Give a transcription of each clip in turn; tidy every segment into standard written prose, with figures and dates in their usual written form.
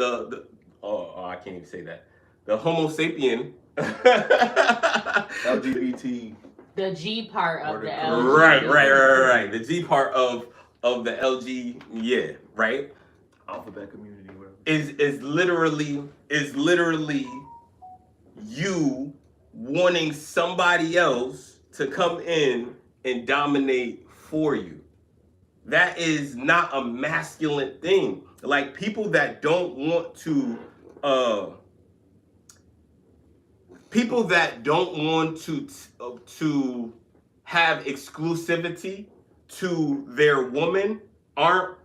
I can't even say that. The Homo sapien. LGBT. The G part of the LG. Right. The G part of the LG, yeah, right? Alphabet community, whatever. Is literally you wanting somebody else to come in and dominate for you. That is not a masculine thing. Like people that don't want to have exclusivity to their woman aren't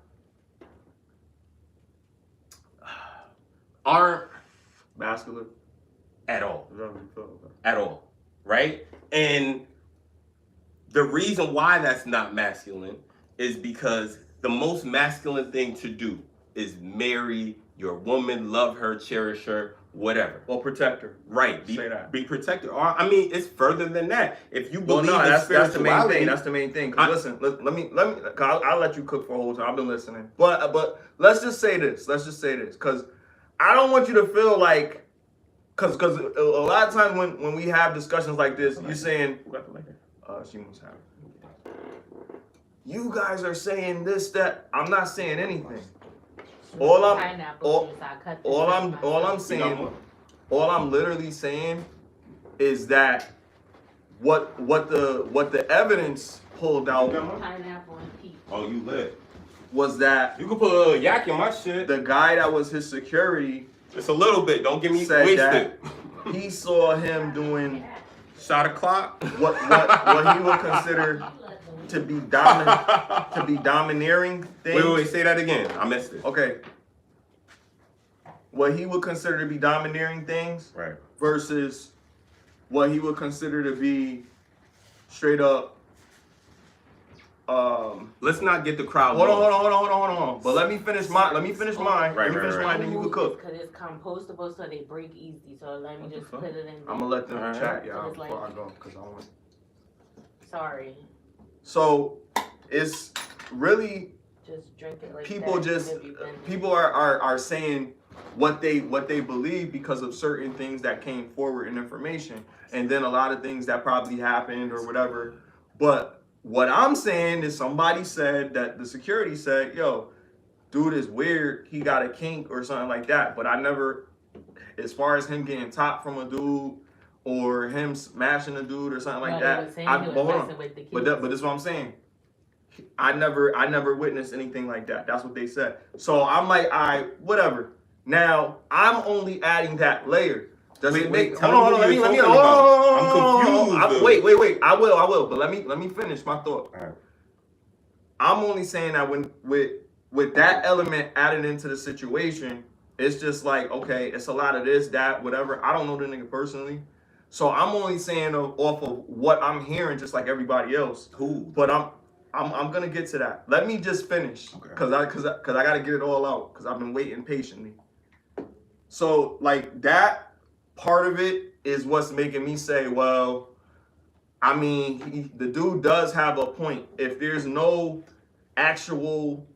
masculine at all. At all, right? And the reason why that's not masculine is because the most masculine thing to do is marry your woman, love her, cherish her, whatever. Or protect her. Right. Say that. Be protected. Or I mean, it's further than that. If you believe that's the main thing. That's the main thing. Listen, let me. I'll let you cook for a whole time. I've been listening. But let's just say this. Because I don't want you to feel like, because a lot of times when we have discussions like this, you're saying, she must have it. You guys are saying this, that. I'm not saying anything. All I'm literally saying is that what the evidence pulled out. Pineapple and peach. Oh, you lit. Was that you could put a yak in my shit? The guy that was his security. Just a little bit. Don't get me wasted. He saw him doing shot o'clock. What he would consider to be domineering things. Wait, say that again. I missed it. Okay. What he would consider to be domineering things, right, versus what he would consider to be straight up. Let's not get the crowd. Hold on. But let me finish mine. Let me finish mine. Then you can cook. Because it's compostable, so they break easy. So let me just put it in. I'm gonna let them chat, y'all, before I go, because I want. Sorry. So it's really just drink it like people. People are saying what they believe because of certain things that came forward in information, and then a lot of things that probably happened or whatever. But what I'm saying is somebody said that the security said, yo, dude is weird, he got a kink or something like that. But I never, as far as him getting top from a dude or him smashing a dude or something like that. But this is what I'm saying. I never witnessed anything like that. That's what they said. So I'm like, whatever. Now I'm only adding that layer. Does it make? Hold on. Let me. I'm confused. Wait. I will. But let me finish my thought. All right. I'm only saying that when with that element added into the situation, it's just like, okay, it's a lot of this, that, whatever. I don't know the nigga personally, so I'm only saying off of what I'm hearing, just like everybody else. Cool. But I'm gonna get to that. Let me just finish, cause I gotta get it all out, cause I've been waiting patiently. So like that part of it is what's making me say, well, I mean, the dude does have a point. If there's no actual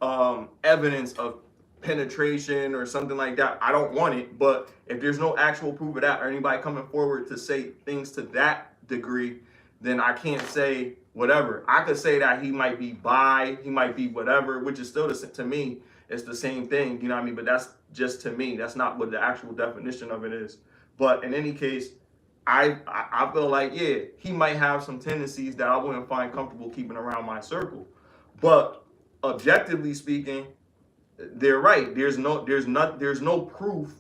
evidence of penetration or something like that, I don't want it. But if there's no actual proof of that or anybody coming forward to say things to that degree, then I can't say whatever. I could say that he might be bi, he might be whatever, which is still, to me, it's the same thing, you know what I mean? But that's just to me. That's not what the actual definition of it is. But in any case, I feel like, yeah, he might have some tendencies that I wouldn't find comfortable keeping around my circle. But objectively speaking, they're right. There's no proof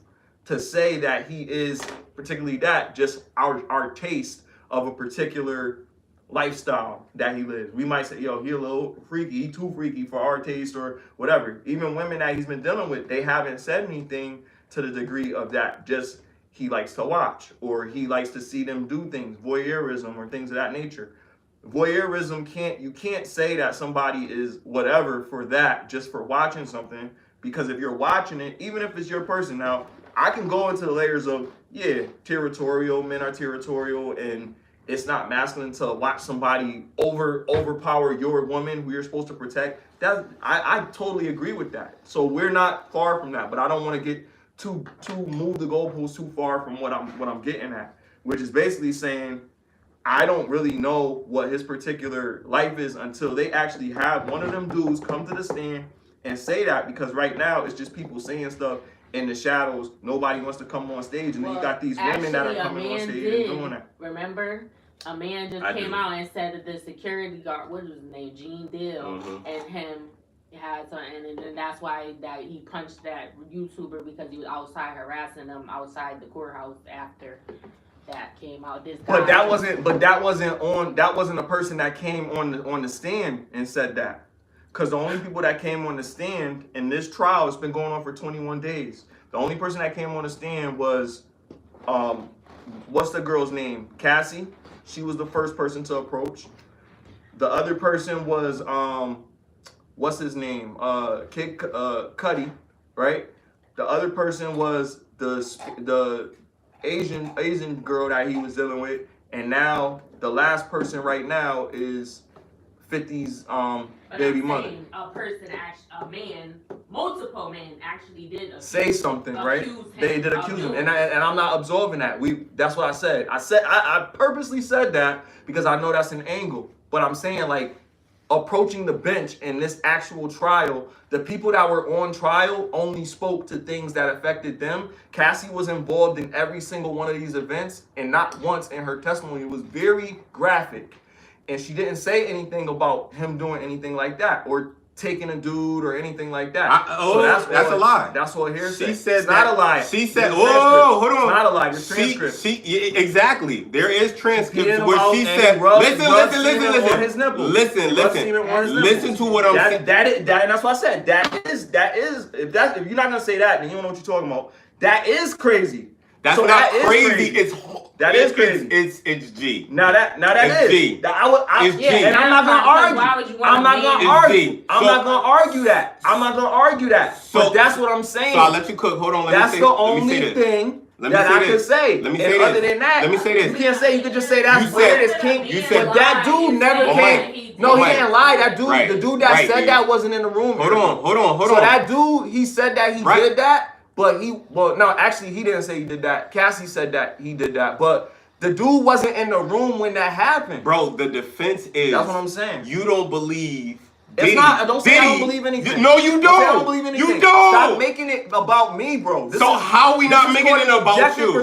to say that he is particularly that, just our taste of a particular lifestyle that he lives. We might say, yo, he a little freaky, he too freaky for our taste or whatever. Even women that he's been dealing with, they haven't said anything to the degree of that. Just he likes to watch, or he likes to see them do things, voyeurism or things of that nature. Voyeurism, you can't say that somebody is whatever for that, just for watching something, because if you're watching it, even if it's your person, now I can go into the layers of, yeah, territorial, men are territorial, and it's not masculine to watch somebody overpower your woman who you're supposed to protect. I totally agree with that. So we're not far from that, but I don't want to get too move the goalposts too far from what I'm getting at, which is basically saying I don't really know what his particular life is until they actually have one of them dudes come to the stand and say that, because right now it's just people saying stuff in the shadows. Nobody wants to come on stage, and then you got these women that are coming on stage and doing that. Remember? A man just came out and said that the security guard, what was his name, Gene Deal, and him had something, and then that's why that he punched that YouTuber because he was outside harassing them outside the courthouse after that came out. This guy, but that wasn't a person that came on the stand and said that, because the only people that came on the stand in this trial, it's been going on for 21 days. The only person that came on the stand was what's the girl's name? Cassie. She was the first person to approach. The other person was what's his name? Kid Cudi, right? The other person was the Asian girl that he was dealing with, and now the last person right now is 50's baby mother. Multiple men actually did say something, right? They did accuse him, and I'm not absolving that. That's what I said. I purposely said that because I know that's an angle. But I'm saying, like, approaching the bench in this actual trial, the people that were on trial only spoke to things that affected them. Cassie was involved in every single one of these events, and not once in her testimony. It was very graphic, and she didn't say anything about him doing anything like that or taking a dude or anything like that. So that's a lie. That's what hearsay. She said it's not a lie. She said, "Whoa, hold on." It's not a lie. There's transcripts. Exactly. There is transcripts where she said, "Listen to what I'm saying." And that's what I said. That is. If you're not gonna say that, then you don't know what you're talking about. That is crazy. That's not crazy. That is crazy. It's G. Now that is G. It's G. And I'm not gonna argue. I'm not gonna argue. I'm not gonna argue that. So but that's what I'm saying. So I'll let you cook. Hold on. That's the only thing that I could say. Let me say this. Other than that, let me say this. You can't say. You could just say that's weird. It's king. You said but that dude never came. No, he didn't lie. That dude, the dude that said that wasn't in the room. Hold on. So that dude, he said that he did that. But actually, he didn't say he did that. Cassie said that he did that. But the dude wasn't in the room when that happened. Bro, the defense is... That's what I'm saying. You don't believe... It's not... Don't say I don't believe anything. No, you don't. Don't say I don't believe anything. You don't. Stop making it about me, bro. So how are we not making it about you? You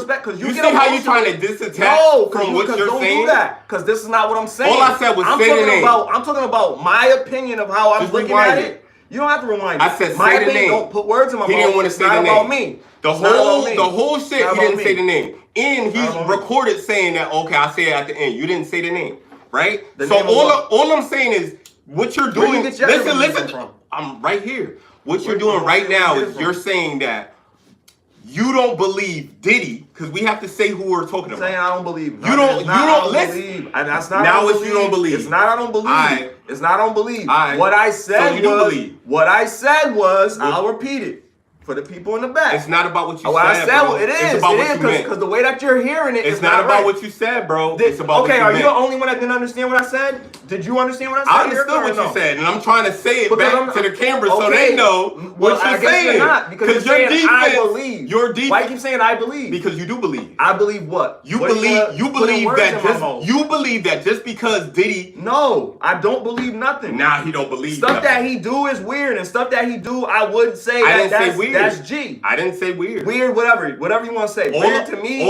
see how you trying to disattach from what you're saying? Don't do that. Because this is not what I'm saying. All I said was say the name. I'm talking about my opinion of how I'm looking at it. You don't have to rewind it. I said say the name. Don't put words in my mouth. He didn't want to say the name. It's not about me. The whole shit, he didn't say the name. And he's recorded saying that, okay, I'll say it at the end. You didn't say the name, right? So all I'm saying is, what you're doing, listen, I'm right here. What you're doing right now is you're saying that you don't believe Diddy, because we have to say who we're talking about. Saying I don't believe. You don't listen. That's not now it's you don't believe. It's not I don't believe. It's not I don't believe. What I said was, I'll repeat it. For the people in the back. It's not about what you said, bro. It is. It's about what you meant. Because the way that you're hearing it, it's not about what you said, bro. It's about what you meant. Okay, are you the only one that didn't understand what I said? Did you understand what I said? I understood what you said, and I'm trying to say it back to the camera so they know what you're saying. You're not, because you're saying I believe. Your defense. Why you keep saying I believe? Because you do believe. I believe what? You believe that just because Diddy. No, I don't believe nothing. Nah, he don't believe stuff that he do is weird, and stuff that he do, I would say that's G. I didn't say weird. Weird, whatever you want to say. Weird to me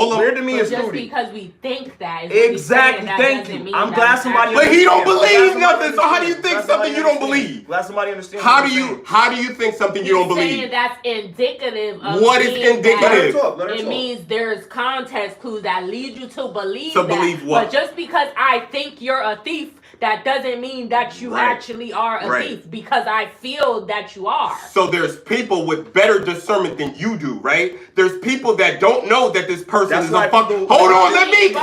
is just Rudy. Because we think that. Exactly. Thank you. I'm glad somebody. But he don't believe nothing. So how do you think something you don't believe? Glad somebody understands. How do you think something you don't believe? Saying that's indicative of what is indicative? It means there's context clues that lead you to believe that. Believe what? But just because I think you're a thief, that doesn't mean that you actually are a thief, because I feel that you are. So there's people with better discernment than you do, right? There's people that don't know that this person is a fuck. Hold on, let me cook.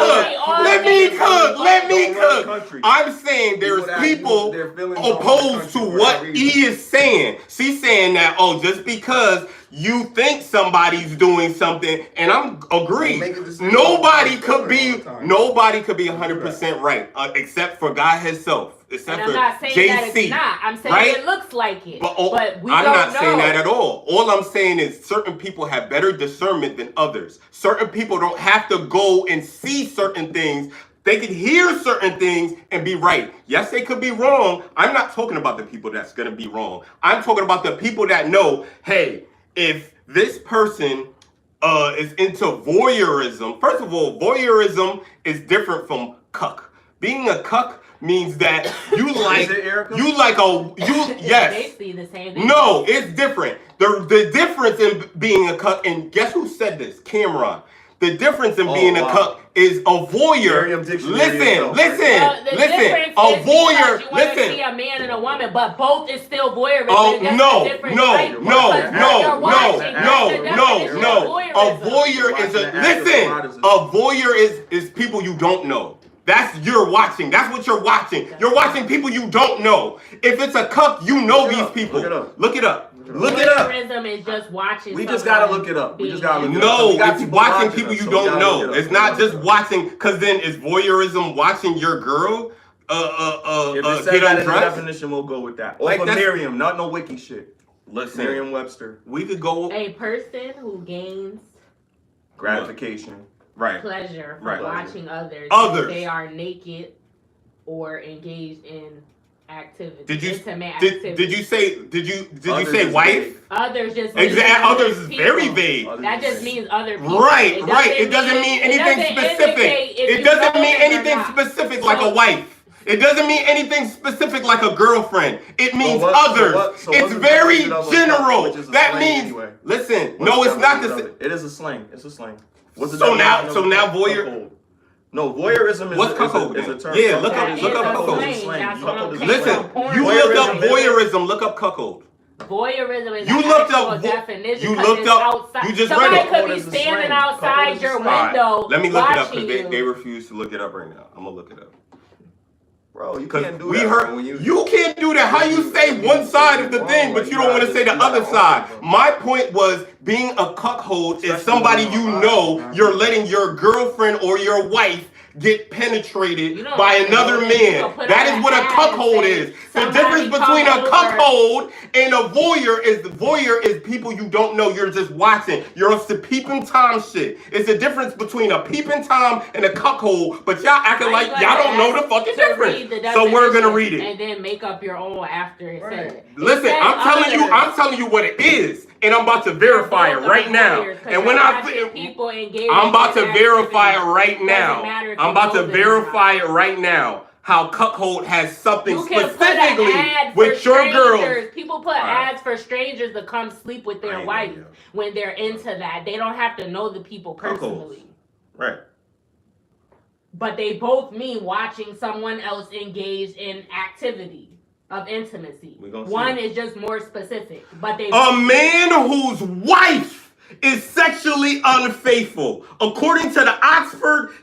I'm saying there's people opposed to what he is saying. She's saying that, just because you think somebody's doing something, and I'm agreed. Nobody could be 100% right, except for God Himself. Except and I'm not saying JC, that it's not. I'm saying right? It looks like it. But we I'm don't not know. saying that at all. All I'm saying is certain people have better discernment than others. Certain people don't have to go and see certain things. They could hear certain things and be right. Yes, they could be wrong. I'm not talking about the people that's going to be wrong. I'm talking about the people that know, hey, if this person is into voyeurism. First of all, voyeurism is different from cuck. Being a cuck means that you like yes. Basically the same thing. No, it's different. The difference in being a cuck, and guess who said this? Cameron. The difference in being a cuck is a voyeur. Listen. A voyeur. You want to see a man and a woman, but both is still voyeurism. Oh no. A voyeur A voyeur is people you don't know. That's you're watching. That's what you're watching. You're watching people you don't know. If it's a cuck, you know these people. Look it up. Voyeurism is just watching. We just gotta look it up. No, it's watching people you don't know. It's not just watching, because then is voyeurism watching your girl if it says that in the definition, we'll go with that. Or Miriam, not no wiki shit. Listen, Merriam-Webster. We could go a person who gains gratification, pleasure from watching others. They are naked or engaged in activity. Did you say wife? Others just others is very vague. That just means other people. Right. It doesn't mean anything specific. It doesn't mean anything specific like a wife. It doesn't mean anything specific like a girlfriend. It means others. It's very general. That means listen. No, it's not the same. It is a slang. It's a slang. So now voyeur. No, voyeurism is a term. Yeah, look up cuckold. Listen, you looked up voyeurism. Look up cuckold. Voyeurism is you looked up definition. You looked up. Outside. You just Somebody read it. could be standing outside your window. Let me look it up because they refuse to look it up right now. I'm gonna look it up. Bro, you can't do that. You can't do that. How you say one side of the thing, but you don't want to say the other side? My point was being a cuckold is somebody you know you're letting your girlfriend or your wife get penetrated by another man. That is what a cuckold is. The difference between a cuckold and a voyeur is people you don't know. You're just watching. You're on some peeping Tom shit. It's the difference between a peeping Tom and a cuckold, but y'all acting like y'all don't know the fucking difference. So we're gonna read it and then make up your own after it said it. Listen, I'm telling you what it is. And I'm about to verify it right now. And when I'm about to verify it right now. I'm about to verify it right now. How cuckold has something specifically with your girls. People put ads for strangers to come sleep with their wife when they're into that. They don't have to know the people personally. Right. But they both mean watching someone else engaged in activity of intimacy. One is just more specific, but a man whose wife is sexually unfaithful. According to the Oxford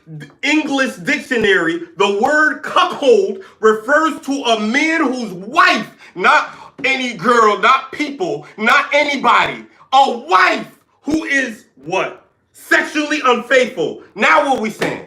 English Dictionary, the word cuckold refers to a man whose wife, not any girl, not people, not anybody, a wife who is what? Sexually unfaithful. Now what we saying?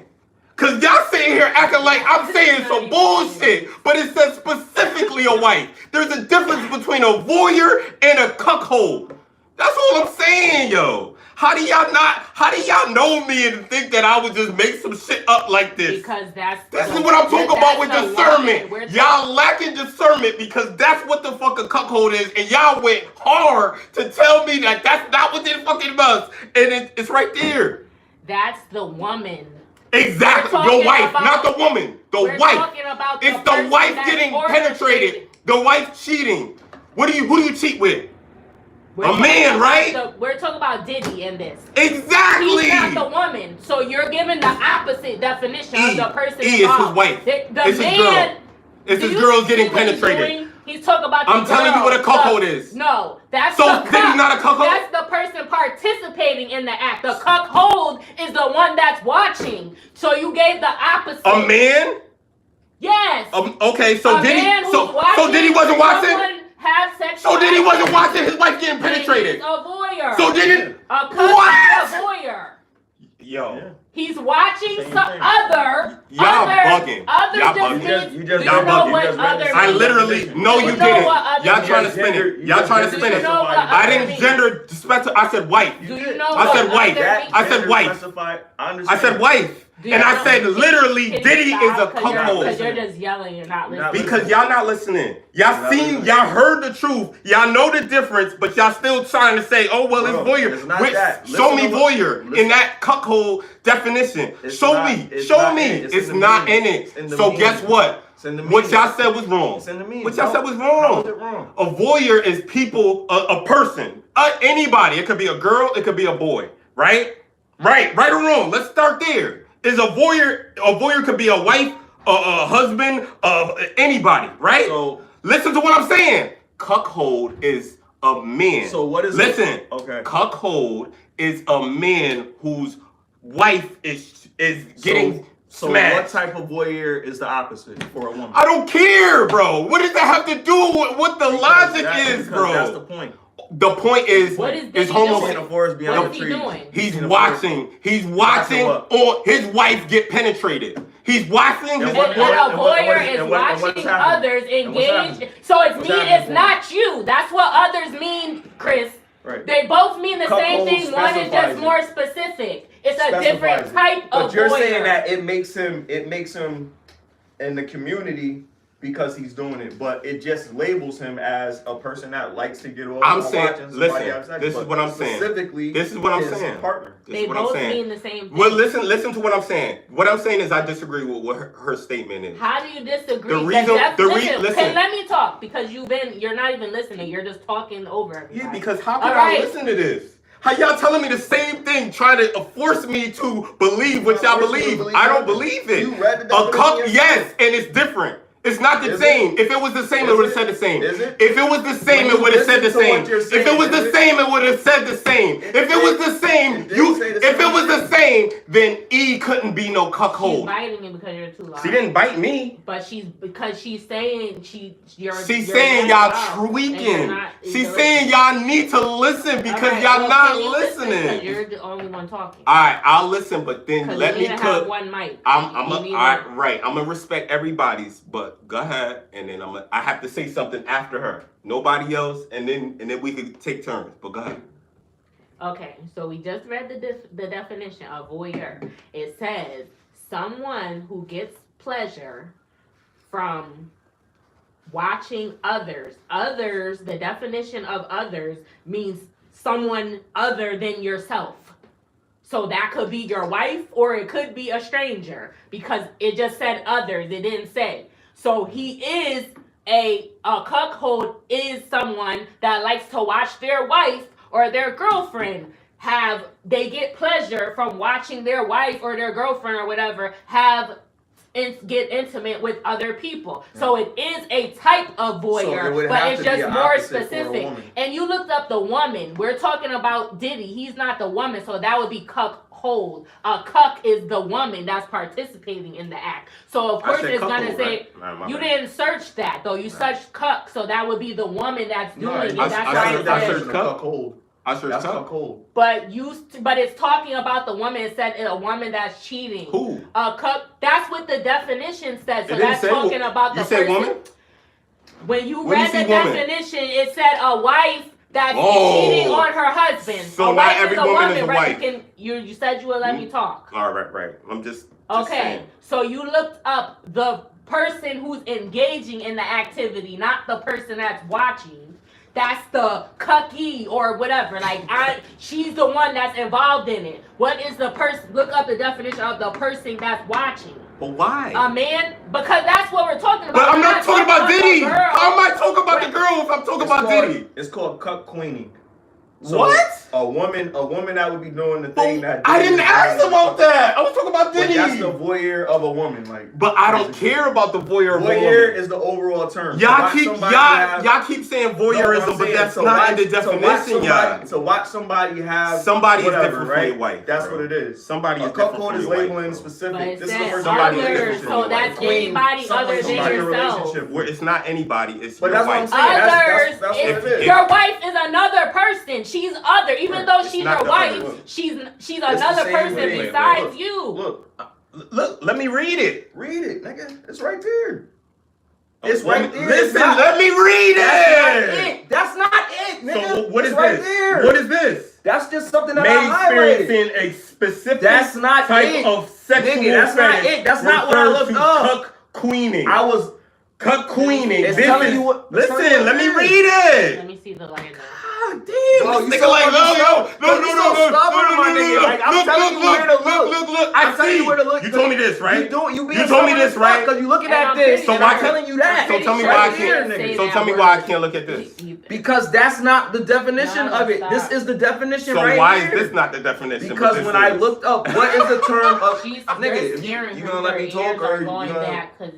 Because y'all sitting here acting like I'm saying some bullshit, but it says specifically a wife. There's a difference between a voyeur and a cuckold. That's all I'm saying, yo. How do y'all know me and think that I would just make some shit up like this? Because this is what I'm talking about with discernment. Y'all lacking discernment because that's what the fuck a cuckold is, and y'all went hard to tell me that that's not what it fucking was, and it's right there. That's the woman. Exactly, your wife, not the woman. The wife. It's the wife getting penetrated. The wife cheating. Who do you cheat with? A man, right? We're talking about Diddy in this. Exactly. He's not the woman. So you're giving the opposite definition of the person. Is his wife. It's his girl. It's his girl getting penetrated. He's talking about I'm telling you what a cuckold is. No, that's so Diddy's not a cuckold? That's the person participating in the act. The cuckold is the one that's watching. So you gave the opposite. A man? Yes. Okay, so Diddy wasn't watching? Have sex so Diddy wasn't watching his wife getting penetrated. He's a voyeur. voyeur. So didn't A cuck is a voyeur. Yo. Yeah. He's watching Same some thing. other. Y'all other, bugging. Other Y'all just bugging. means. You do just you y'all know bugging. what You just other read I means? literally, no, Do you you know didn't. what other Y'all means? trying to spin it. Y'all trying to Do spin you it. know what I other didn't means? gender specify. I said wife. Do you know I what said wife. other means? I said wife. Specified, I I understand. said wife. Do you And I know- said literally Can you Diddy is a stop? 'Cause you're- cuckold. Because you're just yelling, you're not listening. Because y'all not listening. Y'all Not seen, listening. y'all heard the truth. Y'all know the difference, but y'all still trying to say, oh, well, Bro, it's voyeur. it's not Which, that. show Listen me to what- voyeur in listen. that cuckold definition. It's Show not- me. it's Show not me. in- It's in the not meaning. in it. It's in the So meaning. guess what? It's in the What meaning. y'all said was wrong. It's in the meaning. What y'all No. said was How wrong. is it wrong? A voyeur is people, a person, anybody. It could be a girl, it could be a boy, right? Right or wrong. Let's start there. Is a voyeur could be a wife, a husband, anybody, right? So listen to what I'm saying. Cuckold is a man. So what is Listen. it? Okay. Cuckold is a man whose wife is getting So smashed. what type of voyeur is the opposite for a woman? I don't care, bro. What does that have to do with what the logic is, bro? That's the point. The point is, What is it's Diddy homo. doing? Seen a forest beyond What's the he trees. doing? He's Seen a watching. He's watching what? on his wife get penetrated. He's watching his. And what- And a voyeur and is what's watching happening? others And what's engage. happening? So it's What's me, happening it's for not you. That's what others mean, Cris. Right. They both mean the same Cuckold thing. One is specifies just it. more specific. It's a Specifies different it. type of But you're voyeur. saying that it makes him in the community because he's doing it, but it just labels him as a person that likes to get off. I'm on saying, watching somebody listen, have sex, this is but what I'm saying. Specifically, This is what I'm his saying. Partner. This They is what I'm both saying. mean the same thing. Well, listen to what I'm saying. What I'm saying is I disagree with what her statement is. How do you disagree? Listen. Okay, let me talk because you're not even listening. You're just talking over everybody. Yeah, because how can All I right. listen to this? How y'all telling me the same thing, trying to force me to believe what y'all believe? I don't believe it. You read the A cup, definition yes, and it's different. It's not the Is same. it? If it was the same, Is it would have it? said the same. Is it? If it was the same, When it would have said the you listen to same. what you're If it saying, was the is it? same, it would have said the same. If it was the same, It didn't say the if it same was the thing. same, then E couldn't be no She's cuckold. biting you because you're too loud. She didn't bite me. But she's saying you're Saying mad y'all loud, and tweaking. you're not- She's you're saying listening. y'all need to listen because Alright, y'all well, not can you listen? listening. Because you're the only one talking. All right, I'll listen, but then Because let you me need to have cook. one mic. I'm You need all right. I'm gonna respect everybody's, but go ahead, and then I have to say something after her. Nobody else, and then we can take turns. But go ahead. Okay, so we just read the definition of voyeur. It says someone who gets pleasure from watching others. Others, the definition of others means someone other than yourself. So that could be your wife or it could be a stranger because it just said others. It didn't say. So he is a cuckold is someone that likes to watch their wife or their girlfriend they get pleasure from watching their wife or their girlfriend or whatever get intimate with other people. Yeah. So it is a type of voyeur, but it's just more specific. And you looked up the woman. We're talking about Diddy. He's not the woman, so that would be cuckold. A cuck is the woman that's participating in the act. So of course it's gonna say you didn't search that though. You searched cuck, so that would be the woman that's doing it. That's why it says cuckold. That's cuckold. But it's talking about the woman. It said a woman that's cheating. Who? A cuck. That's what the definition said. So that's talking about the person. You say woman? When you read the definition, it said a wife that's cheating on her husband. So not every woman is a wife. You said you would let me talk. All right. I'm just okay. Saying. So you looked up the person who's engaging in the activity, not the person that's watching. That's the cucky or whatever. She's the one that's involved in it. What is the person? Look up the definition of the person that's watching. But why? A man, because that's what we're talking about. But I'm not talking about Diddy. How am I talking about the girl if I'm talking about Diddy? It's called cuck queening. So what? A woman that would be doing the thing that I didn't ask about that. I was talking about Diddy. But that's the voyeur of a woman, But I don't care about the voyeur of a woman. Voyeur is the overall term. Y'all keep saying voyeurism, but that's not in the definition, y'all. To watch somebody have somebody is different from your wife. That's what it is. Somebody is different from your wife. Labeling specific. This is somebody. So that's anybody other than yourself. It's not anybody. It's your wife. That's what it is. Your wife is another person. She's other. even though she's not your the wife, other. she's the another same person way. besides you. Look, let me read it. read it, nigga. It's right there. It's right there. Listen, let me read it. That's not it, nigga. So what is right this? There. What is this? That's just something that May I highlighted. experiencing a specific That's not type it. of sexual Nigga, that's not fetish it. That's not what I looked up. Cuck queening. I was cuck queening. It's This telling is, you what. listen, let me read Let it. me see the line. God damn, Bro, this you nigga like, so stubborn, my nigga. Like, I'm telling you where to look. Look, I'm telling you where to look. You told me this, right? You being told me this, right? Because you looking And at I'm this. pretty So sure- I'm telling you that. So tell me Pretty why I sure can't. you say So that tell me word. why I can't look at this. Because that's not the definition No, of it. stop. This is the definition So right why here. is this not the definition? Because when I looked up, what is the term of She's nigga? scaring You her. gonna let me Her talk ears or are you going gonna? back because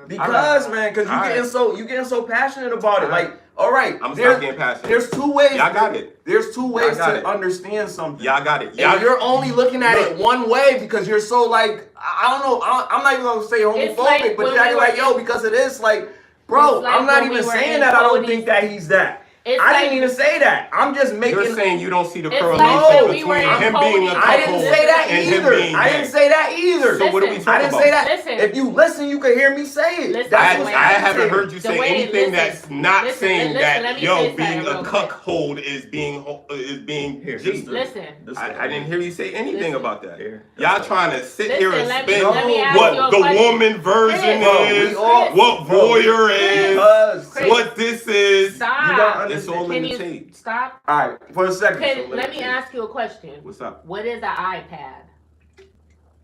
Because man, because All you getting so passionate about it. All right. Like, all right, I'm stop getting passionate. there's two ways. Y'all got it. There's two ways got to it. understand something. Y'all got it. And Y'all, you're only looking at Look. it one way because you're so like I don't know. I'm not even gonna say homophobic, It's like but when you're we were like yo in- because it is like, bro. It's like I'm not when we even were saying in that. I don't Cody's- think that he's that. It's I like, didn't even say that. I'm just making. you're saying you don't see the It's correlation like when we between were in him being a Cody's- I didn't couple say that and him either. being I gay. didn't say that either. So what are we Listen, talking I didn't about? say that. Listen. If you listen, you can hear me say it. Listen, That's the what way I I'm haven't saying. heard you The say way- anything listen, that's not listen, saying listen, that let me yo say being something a real quick. cuckold is being Here, G. just Listen. I didn't hear you say anything Listen. about that. Here, Y'all that's trying to sit here and Listen, spin let me ask you what a the question. woman version Bro, is, we all- what bro, voyeur is, Cuz. what this is. Stop. You don't It's all Can in the you tape. stop? All right, for a second. Let me ask you a question. What's up? What is an iPad?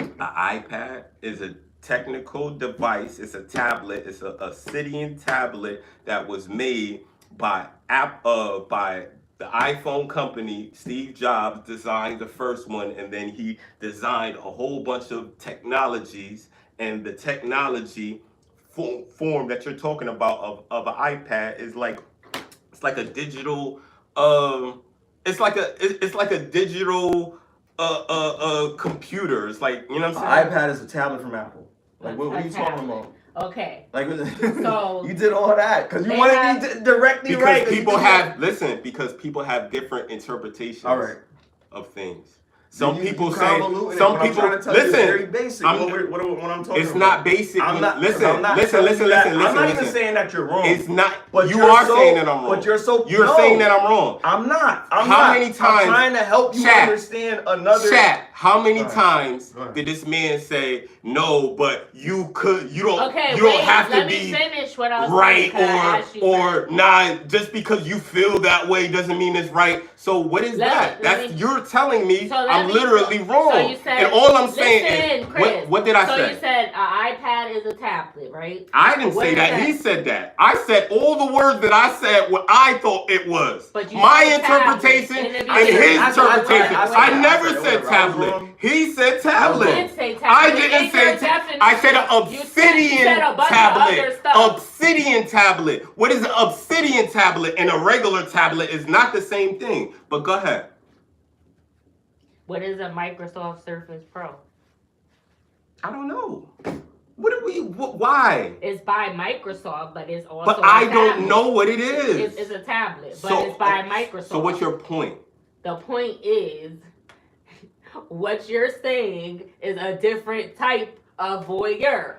An iPad is a technical device. It's a tablet. It's a Obsidian tablet that was made by the iPhone company. Steve Jobs designed the first one, and then he designed a whole bunch of technologies. And the technology form that you're talking about of an iPad is like it's like a digital it's like a digital computer. It's like, you know what I'm An saying? iPad is a tablet from Apple. Like, what are you talking about? Okay. Like, So- you did all that because you They wanted have- me to directly Because right. people have because people have different interpretations All right. of things. Some You people say convoluting it. some What I'm people trying to tell you is listen. very basic. I'm- What I'm talking It's about. not basic. I'm not. Listen, I'm not listen. I'm not even saying that you're wrong. It's not. But You you're are so- saying that I'm wrong. but you're so- You're no. saying that I'm wrong. I'm not. I'm How not. many times- I'm trying to help you Chat. understand another. Chat. How many Go ahead. times Go ahead. did this man say no? But you don't. Okay, you don't wait, have to let me be finish what I was right saying, 'cause I asked you or first. nah. Just because you feel that way doesn't mean it's right. So what is that? You're telling me I'm literally wrong. So you said, and all I'm saying listen, is Cris, what did I so say? you said an iPad is a tablet, right? I didn't What say is that. He said that. I said all the words that I said what I thought it was. But you My said interpretation tablet in the and beginning. his I interpretation. said I that. never I said said tablet. wrong. He said You tablet. did say tablet. I didn't In say your definition, I said an you obsidian said a bunch of other tablet. stuff. Obsidian tablet. What is an obsidian tablet and a regular tablet is not the same thing. But go ahead. What is a Microsoft Surface Pro? I don't know. Why? It's by Microsoft, but it's also But a I tablet. don't know what it is. It's a tablet, but So- it's by Microsoft. So what's your point? The point is, what you're saying is a different type of voyeur.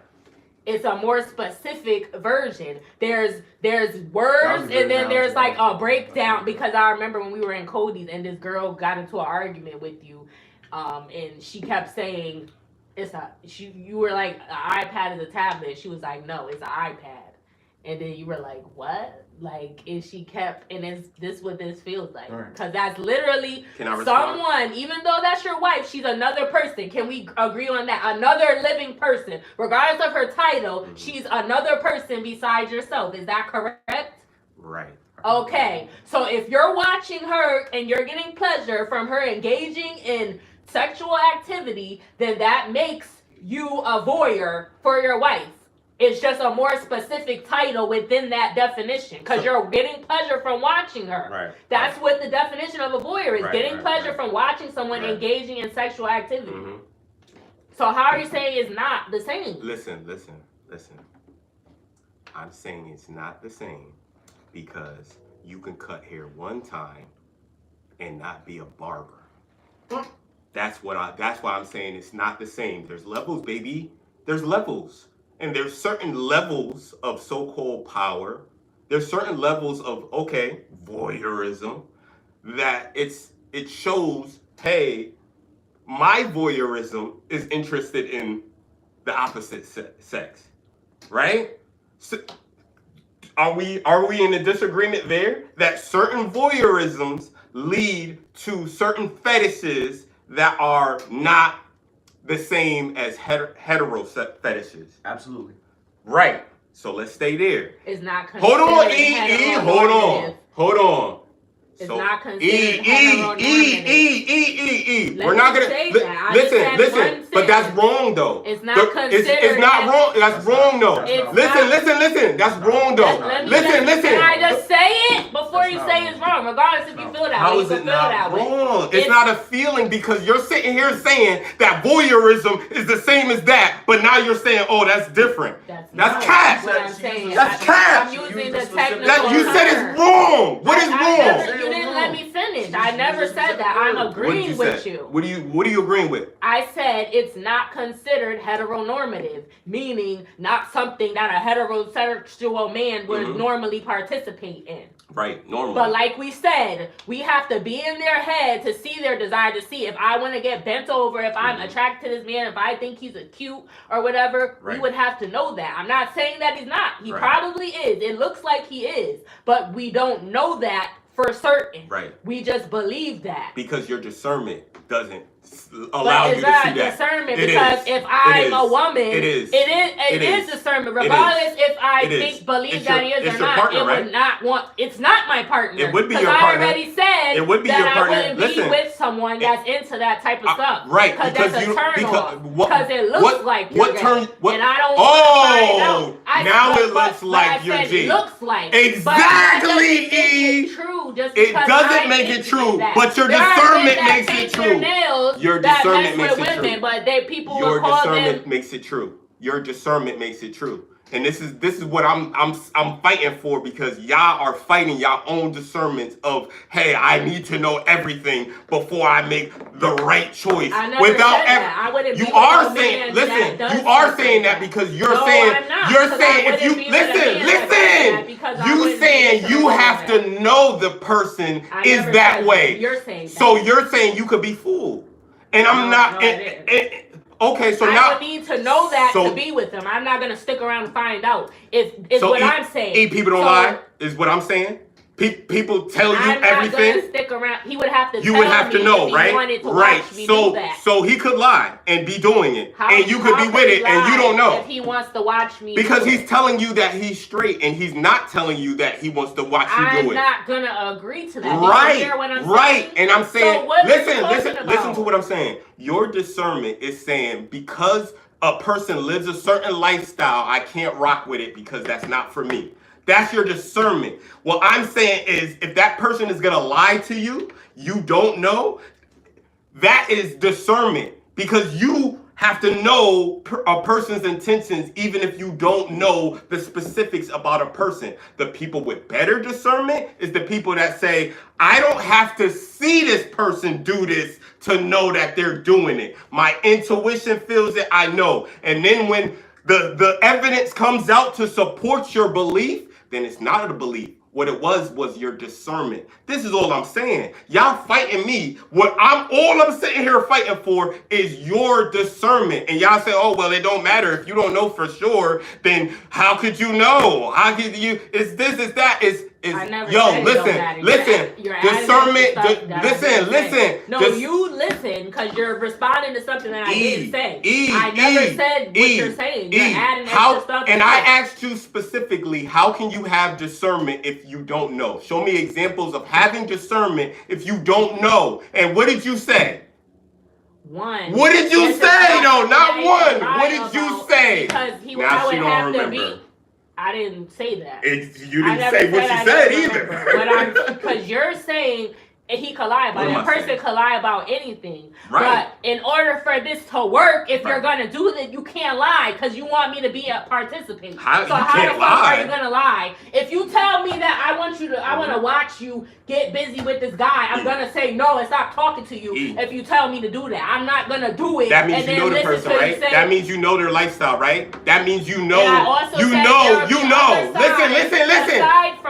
It's a more specific version. There's words and then there's like a breakdown, because I remember when we were in Cody's and this girl got into an argument with you, and she kept saying you were like, an iPad is a tablet. She was like, no, it's an iPad. And then you were like, what? Like, and she kept, and is this what this feels like? Because that's literally someone, even though that's your wife, she's another person. Can we agree on that? Another living person. Regardless of her title, she's another person besides yourself. Is that correct? Right. Okay. So if you're watching her and you're getting pleasure from her engaging in sexual activity, then that makes you a voyeur for your wife. It's just a more specific title within that definition, because you're getting pleasure from watching her. Right. That's what the definition of a voyeur is, getting pleasure from watching someone engaging in sexual activity. Mm-hmm. So how are you saying it's not the same? Listen. I'm saying it's not the same because you can cut hair one time and not be a barber. That's why I'm saying it's not the same. There's levels, baby. There's levels. And there's certain levels of so-called power. There's certain levels of, okay, voyeurism, that it shows, hey, my voyeurism is interested in the opposite sex, right? So, are we in a disagreement there that certain voyeurisms lead to certain fetishes that are not the same as hetero fetishes? Absolutely. Right. So let's stay there. It's not considered Hold on, Hold on. It's So, not considered heteronormative. We're not gonna listen. But that's wrong though. It's not considered. It's not wrong. That's wrong though. Listen. That's wrong though. Listen. Can I just say it before you say it's wrong? Regardless if you feel that way. How is it not wrong? It's not a feeling because you're sitting here saying that voyeurism is the same as that, but now you're saying, oh, that's different. That's cap. That's cap. I'm using the technical term. You said it's wrong. What is wrong? You didn't let me finish. I never said that. I'm agreeing with you. What are you agreeing with? I said it's not considered heteronormative, meaning not something that a heterosexual man would normally participate in. Right, normally. But like we said, we have to be in their head to see their desire, to see if I want to get bent over, if I'm attracted to this man, if I think he's a cute or whatever, we would have to know that. I'm not saying that he's not. He probably is. It looks like he is. But we don't know that for certain. Right. We just believe that. Because your discernment doesn't allow you to see that. Discernment because if I'm a woman, it is discernment. Regardless if I believe that he is or not, partner, would not want. It's not my partner. It would be your partner. I already said it would be your partner. I wouldn't be with someone that's into that type of stuff. Right. Because that's a turn off. Because it looks like you're gay. And I don't want to find out. Now it looks like you're gay. Looks like. Exactly. It doesn't make it true. But your discernment makes it true. Your discernment makes it true. But people your will call discernment them... makes it true. Your discernment makes it true. And this is what I'm fighting for, because y'all are fighting y'all own discernments of, hey, I need to know everything before I make the right choice. I never said that. I wouldn't you are saying, listen, you are saying that because you're saying, if you listen, you saying you have to know the person is that way. You're saying that. So you're saying you could be fooled. And I'm not. Okay, so now I would need to know that to be with him. I'm not gonna stick around and find out. I'm saying. People don't lie. Is what I'm saying. People tell you everything. I'm not gonna stick around. He would have to. You would have to know, right? Right. So he could lie and be doing it, and you could be with it, and you don't know. If he wants to watch me, because he's telling you that he's straight, and he's not telling you that he wants to watch you do it. I'm not gonna agree to that. Right. And I'm saying, listen to what I'm saying. Your discernment is saying, because a person lives a certain lifestyle, I can't rock with it because that's not for me. That's your discernment. What I'm saying is, if that person is going to lie to you, you don't know, that is discernment. Because you have to know a person's intentions even if you don't know the specifics about a person. The people with better discernment is the people that say, I don't have to see this person do this to know that they're doing it. My intuition feels it, I know. And then when the evidence comes out to support your belief, then it's not a belief. What it was your discernment. This is all I'm saying. Y'all fighting me. All I'm sitting here fighting for is your discernment. And y'all say, oh, well, it don't matter. If you don't know for sure, then how could you know? How could you? It's this, it's that. Listen. Discernment. Listen. No, you listen because you're responding to something that I didn't say. I never said what you're saying. You're adding extra stuff. And I asked you specifically, how can you have discernment if you don't know? Show me examples of having discernment if you don't know. And what did you say? One. What did you say though? Not one. What did you say? Because now she don't remember. I didn't say that. You didn't say what you said either. Because you're saying he could lie about it. A person could lie about anything. Right. But in order for this to work, if you're gonna do that, you can't lie because you want me to be a participant. How the fuck are you gonna lie? If you tell me that I want to watch you get busy with this guy, I'm gonna say no and stop talking to you. If you tell me to do that, I'm not gonna do it. That means you know the person, right? That means you know their lifestyle, right? That means you know. Listen.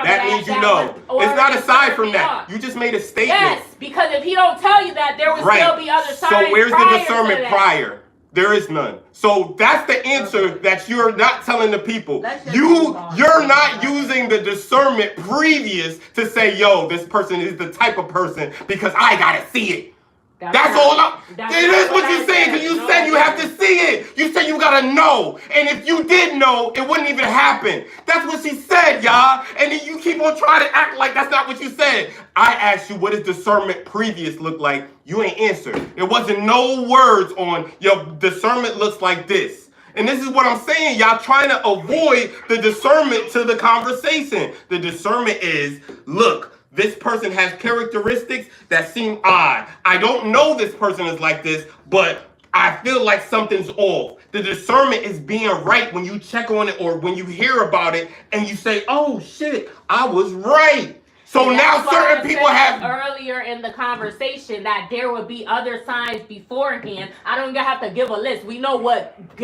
That means you know. It's not aside from that. You just made a statement. Yes, because if he don't tell you that, there would still be other signs. So where's the discernment prior? There is none. So that's the answer that you're not telling the people. You're not using the discernment previous to say, yo, this person is the type of person because I gotta see it. That's all. It is what you're saying because you said you have to see it. You said you gotta know. And if you did know, it wouldn't even happen. That's what she said, y'all. And then you keep on trying to act like that's not what you said. I asked you, what does discernment previous look like? You ain't answered. There wasn't no words on your discernment looks like this. And this is what I'm saying. Y'all trying to avoid the discernment to the conversation. The discernment is, look, this person has characteristics that seem odd. I don't know this person is like this, but I feel like something's off. The discernment is being right when you check on it or when you hear about it and you say, oh shit, I was right. So now certain people have earlier in the conversation that there would be other signs beforehand. I don't even have to give a list. We know what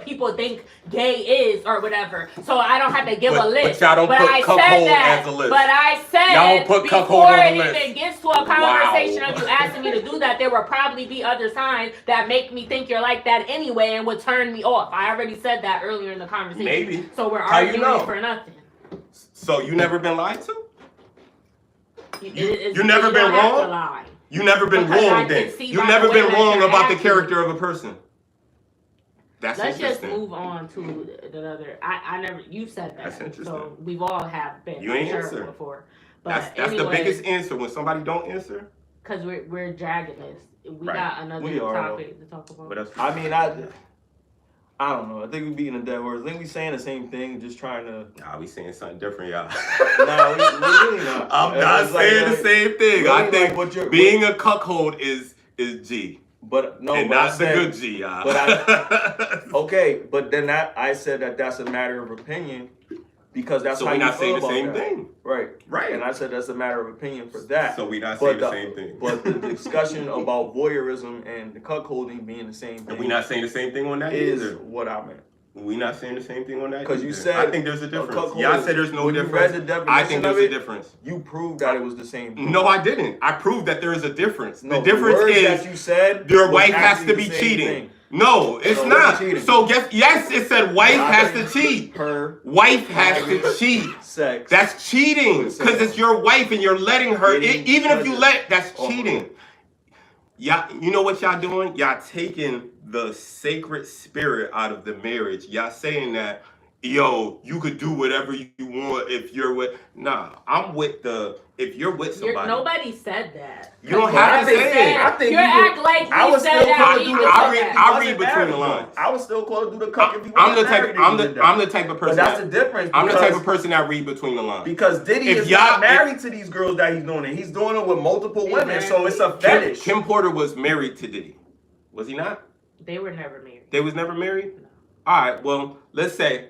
people think gay is or whatever. So I don't have to give a list. But y'all don't put cuckold as a list. But I said y'all don't put before on it the list. even gets to a conversation of you asking me to do that, there will probably be other signs that make me think you're like that anyway and would turn me off. I already said that earlier in the conversation. Maybe. So we're arguing for nothing. So you never been lied to? You never been wrong? You never been wrong then. You never been wrong about the character of a person. That's Let's interesting. just move on to the other. I never. You said that. That's interesting. So we've all have been. You ain't answered before. But that's the biggest answer when somebody don't answer. Because we're dragging this. We got another topic to talk about. I mean, I don't know. I think we beating a dead horse. I think we saying the same thing, just trying to. Nah, we saying something different, y'all. Nah, we really not. I'm not saying the same thing. Really I think being a cuckold is G. But no, and but not the good G, y'all. Okay, but then I said that that's a matter of opinion because that's how you feel about that. So we're not saying the same thing. Right. And I said that's a matter of opinion for that. So we're not saying the same thing. But the discussion about voyeurism and the cuckolding being the same thing. And we're not saying the same thing on that is what I meant. We're not saying the same thing on that. Because you said I think there's a difference. Y'all said there's no difference. I think there's a difference. You proved that it was the same thing. No, I didn't. I proved that there is a difference. No, the difference is that you said your wife has to be cheating. Thing. No, it's not. So yes, it said wife has to cheat. Her wife has to cheat. Sex. That's cheating because it's your wife and you're letting her. Even if you that's cheating. Y'all, you know what y'all doing? Y'all taking the sacred spirit out of the marriage. Y'all saying that, yo, you could do whatever you want if you're with. Nah, I'm with if you're with somebody. Nobody said that. You don't have to say it. I think you act like I was still close to do the I read between the lines. I was still close to do the cuck if you I'm the type of person. But that's the difference. I'm the type of person that read between the lines. Because Diddy is not married to these girls that he's doing it. He's doing it with multiple women, so it's a fetish. Kim Porter was married to Diddy. Was he not? They were never married. They was never married? No. All right, well, let's say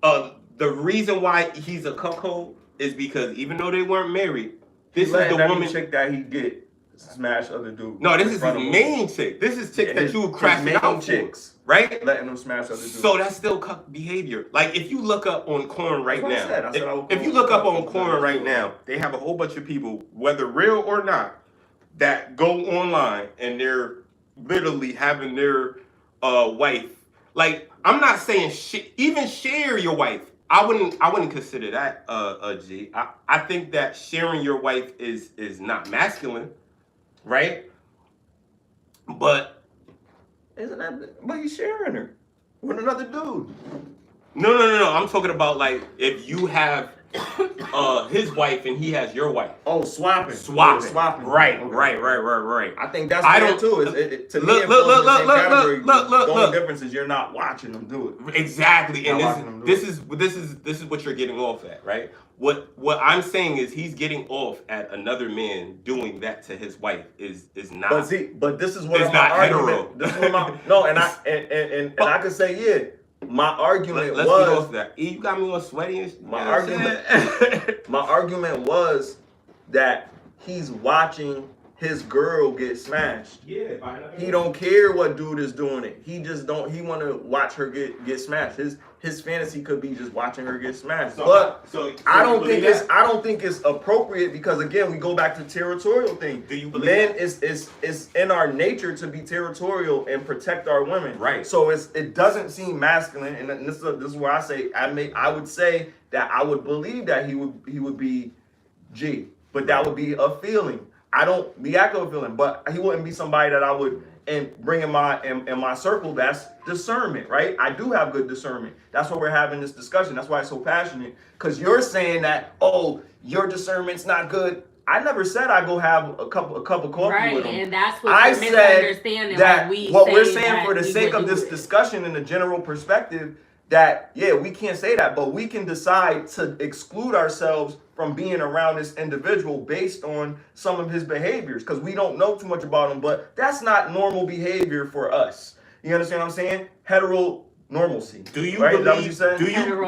the reason why he's a cuckold is because even though they weren't married, this is the woman chick that he get smash other dudes. No, this is his main chick. This is chick that you would crash out chicks, right? Letting them smash other dudes. So that's still cuck behavior. Like if you look up on Corn right now, if you look up on Corn right now, they have a whole bunch of people, whether real or not, that go online and they're literally having their wife. Like I'm not saying even share your wife. I wouldn't consider that a G. I think that sharing your wife is not masculine, right? But isn't that? But you sharing her with another dude. No. I'm talking about like if you have his wife and he has your wife. Oh, swapping. Swapping. Right. I think that's fair too. To me, look. The only difference is you're not watching them do it. Exactly, and this is what you're getting off at, right? What I'm saying is he's getting off at another man doing that to his wife is not. But this is what it's not hetero. This is what I could say My argument Let's was get off that. You got me all sweaty and shit. My argument was that he's watching his girl get smashed. Yeah. He don't care what dude is doing it. He just don't. He want to watch her get smashed. His fantasy could be just watching her get smashed. So I don't think it's appropriate because again we go back to territorial thing. Do you believe men it's in our nature to be territorial and protect our women. Right. So it doesn't seem masculine, and this is where I say I would say that I would believe that he would be G, but that would be a feeling. I don't be active with feeling, but he wouldn't be somebody that I would and bring in my circle. That's discernment, right? I do have good discernment. That's why we're having this discussion. That's why it's so passionate. Because you're saying that, oh, your discernment's not good. I never said I go have a cup of coffee with him. And that's what I you're said misunderstanding. that What we're saying for the sake of this discussion in the general perspective, that we can't say that, but we can decide to exclude ourselves from being around this individual based on some of his behaviors because we don't know too much about him, but that's not normal behavior for us. You understand what I'm saying? Heteronormalcy. Do you right? believe? That what you said? Do you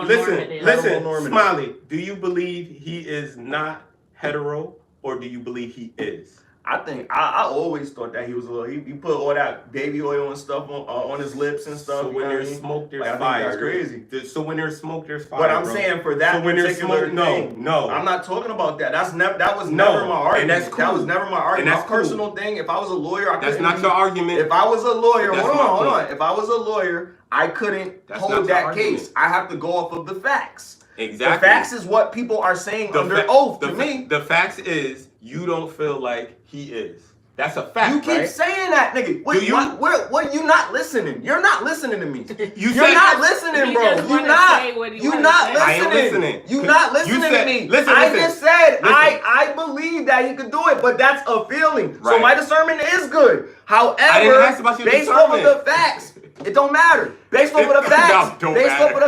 listen, Smiley? Do you believe he is not hetero, or do you believe he is? I think I always thought that he was a little. He put all that baby oil and stuff on his lips and stuff. So when there's smoke, there's fire. I think that's crazy. So when there's smoke, there's fire. But I'm saying for that particular thing, no, I'm not talking about that. That was never my argument. And that's cool. That was never my argument. And that's my personal thing. If I was a lawyer, that's not your argument. If I was a lawyer, hold on. If I was a lawyer, I couldn't hold that case. I have to go off of the facts. Exactly. The facts is what people are saying under oath to me. The facts is you don't feel like he is. That's a fact. You keep saying that, nigga. What you not listening? You're not listening to me. You're not listening, bro. You're not listening. I ain't listening. You're not listening to me. Listen. I just said I believe that he could do it, but that's a feeling. Right. So my discernment is good. However, based off of the facts, it don't matter. Based off of the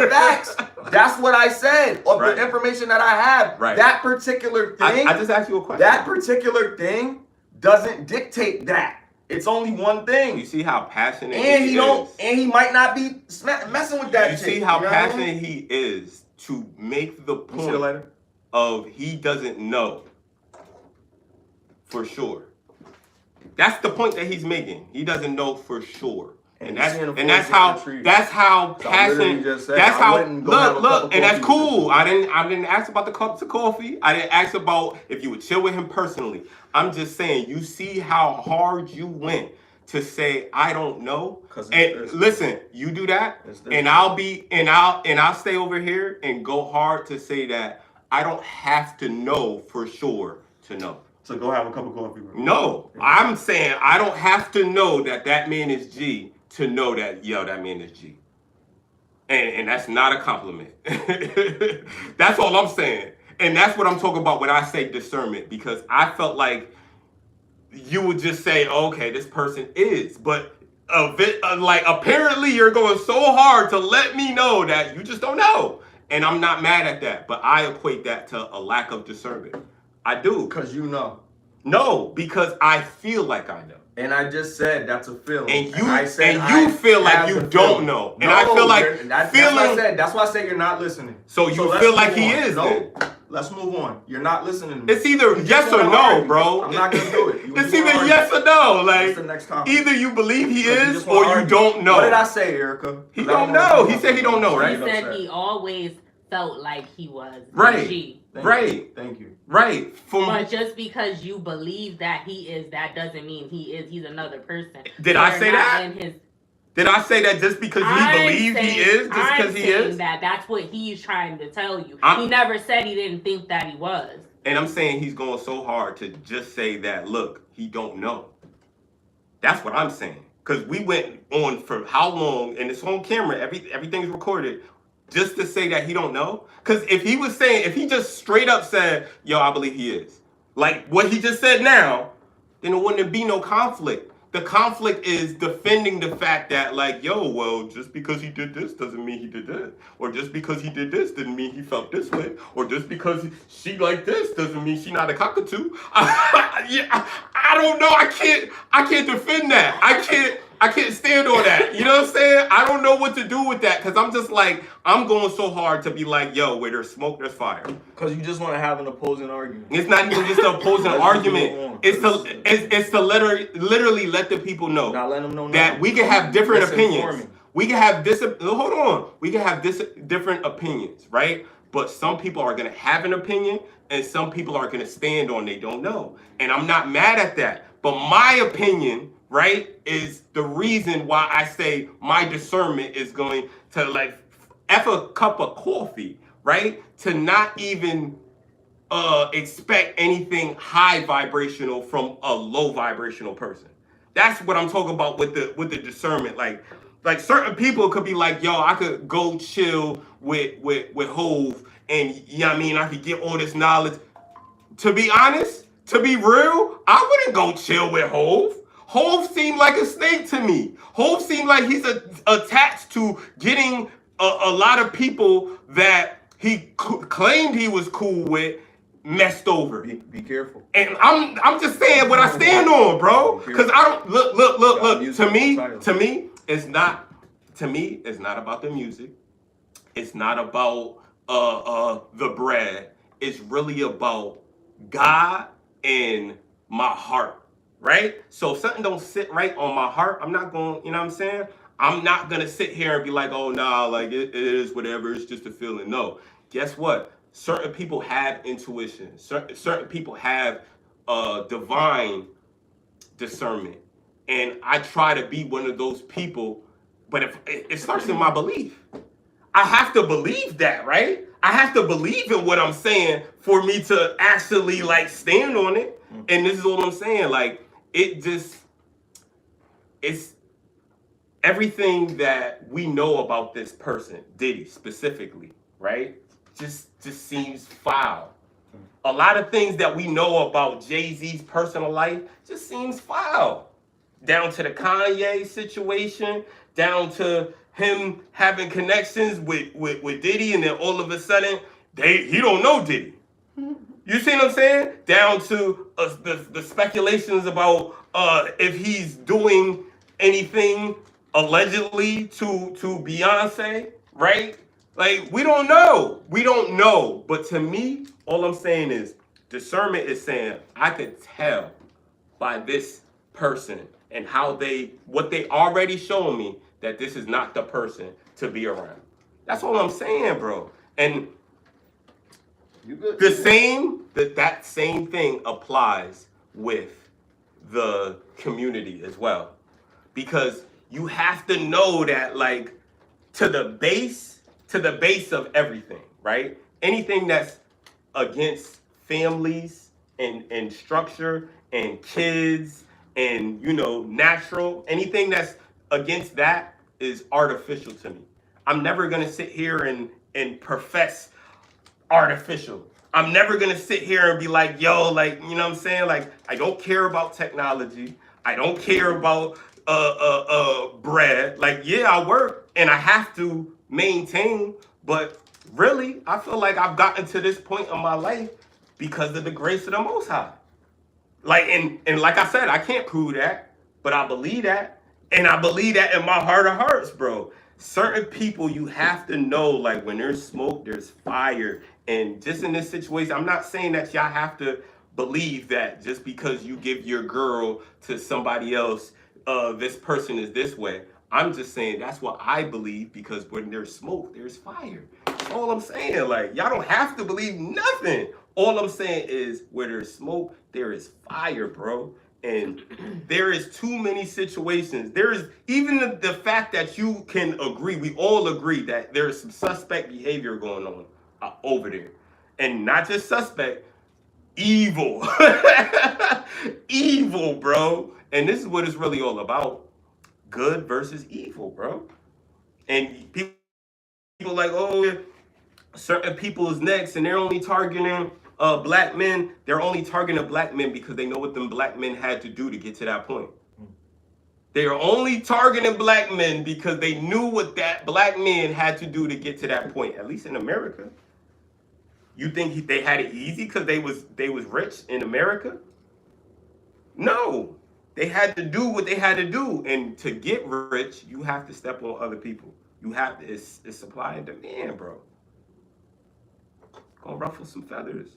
facts, that's what I said. Of the information that I have, that particular thing. I just asked you a question. That particular thing doesn't dictate that. It's only one thing. You see how passionate he is. And he might not be messing with that You shit. see how passionate he is to make the point of he doesn't know for sure. That's the point that he's making. He doesn't know for sure. And that's how passionate. That's how look, and that's cool. I didn't ask about the cups of coffee. I didn't ask about if you would chill with him personally. I'm just saying, you see how hard you went to say I don't know. And listen, you do that, and I'll stay over here and go hard to say that I don't have to know for sure to know. So go have a cup of coffee. No, I'm saying I don't have to know that man is G to know that that man is G. And that's not a compliment. That's all I'm saying. And that's what I'm talking about when I say discernment, because I felt like you would just say, okay, this person is, but apparently you're going so hard to let me know that you just don't know. And I'm not mad at that, but I equate that to a lack of discernment. I do. Because you know. No, because I feel like I know. And I just said that's a feeling. And you feel like you don't know. And I feel like that's why I say you're not listening. So you feel like he is. No. Let's move on. You're not listening to me. It's either yes or no, bro. I'm not gonna do it. It's either yes or no. Like the next topic. Either you believe he is or you don't know. What did I say, Erika? He don't know. He said he don't know, right? He said he always felt like he was right. G. Thank you. Right. But just because you believe that he is, that doesn't mean he is. He's another person. Did I say that? Did I say that just because he believes he is? Just because he is? That's what he's trying to tell you. He never said he didn't think that he was. And I'm saying he's going so hard to just say that, look, he don't know. That's what I'm saying. Because we went on for how long, and it's on camera, everything's recorded. just to say that he don't know? Because if he just straight up said, yo, I believe he is, like what he just said now, then it wouldn't be no conflict. The conflict is defending the fact that, like, yo, well, just because he did this doesn't mean he did this. Or just because he did this didn't mean he felt this way. Or just because she like this doesn't mean she not a cockatoo. I don't know. I can't defend that. I can't stand on that. You know what I'm saying? I don't know what to do with that because I'm just like, I'm going so hard to be like, yo, where there's smoke, there's fire. Because you just want to have an opposing argument. It's not even just an opposing argument. It's to literally let the people know that we can have different opinions. We can have hold on. We can have different opinions, right? But some people are going to have an opinion and some people are going to stand on they don't know. And I'm not mad at that. But my opinion, right, is the reason why I say my discernment is going to like F a cup of coffee, right? To not even expect anything high vibrational from a low vibrational person. That's what I'm talking about with the discernment. Like certain people could be like, yo, I could go chill with Hove and you know what I mean, I could get all this knowledge. To be honest, to be real, I wouldn't go chill with Hove. Hove seemed like a snake to me. Hove seemed like he's attached to getting a lot of people that he claimed he was cool with messed over. Be careful. And I'm just saying what I stand on, bro. Because I don't look. To me, it's not about the music. It's not about the bread. It's really about God and my heart. Right? So if something don't sit right on my heart, I'm not going, you know what I'm saying? I'm not going to sit here and be like, oh, nah, like it is whatever. It's just a feeling. No. Guess what? Certain people have intuition. Certain people have divine discernment. And I try to be one of those people. But if it starts in my belief. I have to believe that, right? I have to believe in what I'm saying for me to actually like stand on it. And this is what I'm saying. Like, it's everything that we know about this person, Diddy specifically, right? Just seems foul. A lot of things that we know about Jay-Z's personal life just seems foul. Down to the Kanye situation, down to him having connections with Diddy, and then all of a sudden, he don't know Diddy. You see what I'm saying? Down to the speculations about if he's doing anything allegedly to Beyonce, right? Like, we don't know. We don't know. But to me, all I'm saying is discernment is saying I could tell by this person and what they already shown me that this is not the person to be around. That's all I'm saying, bro. And that same thing applies with the community as well. Because you have to know that, like, to the base of everything, right? Anything that's against families and structure and kids and, you know, natural, anything that's against that is artificial to me. I'm never gonna sit here and profess artificial. I'm never gonna sit here and be like, yo, like, you know what I'm saying? Like, I don't care about technology. I don't care about bread. Like, yeah, I work and I have to maintain, but really, I feel like I've gotten to this point in my life because of the grace of the Most High. Like, and like I said, I can't prove that, but I believe that. And I believe that in my heart of hearts, bro. Certain people, you have to know, like, when there's smoke, there's fire. And just in this situation, I'm not saying that y'all have to believe that just because you give your girl to somebody else, this person is this way. I'm just saying that's what I believe, because when there's smoke, there's fire. That's all I'm saying. Like, y'all don't have to believe nothing. All I'm saying is where there's smoke, there is fire, bro. And there is too many situations. There is even the fact that you can agree, we all agree that there is some suspect behavior going on over there. And not just suspect, evil. Evil, bro. And this is what it's really all about. Good versus evil, bro. And people people like, oh, certain people is next, and they're only targeting black men. They're only targeting black men because they know what them black men had to do to get to that point. They are only targeting black men because they knew what that black men had to do to get to that point. At least in America. You think they had it easy because they was rich in America? No, they had to do what they had to do, and to get rich, you have to step on other people. You have to. It's supply and demand, bro. Gonna ruffle some feathers.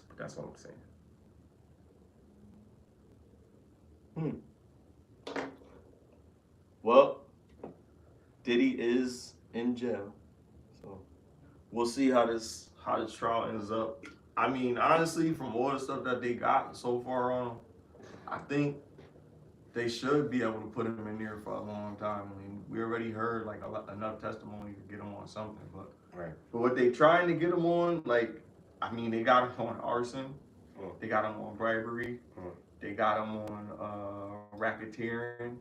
But that's all I'm saying. Well, Diddy is in jail, so we'll see how this trial ends up. I mean, honestly, from all the stuff that they got so far on, I think they should be able to put him in there for a long time. I mean, we already heard like enough testimony to get him on something, but what they trying to get him on, like, I mean, they got him on arson, they got him on bribery, they got him on racketeering,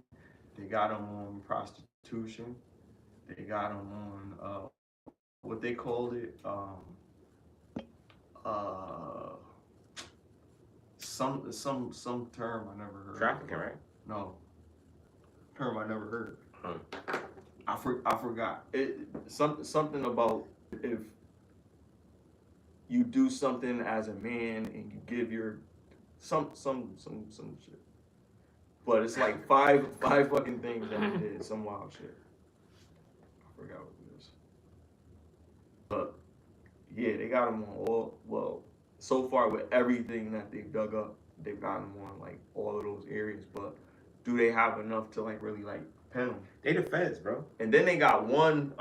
they got him on prostitution, they got him on what they called it, some term I never heard. Trafficking, right? No, term I never heard. I forgot. Something about if you do something as a man and you give your some shit. But it's like five fucking things that he did, some wild shit. I forgot what it is. But yeah, they got him on all, well, so far with everything that they've dug up, they've got him on like all of those areas, but do they have enough to like really like pin him? They the feds, bro. And then they got one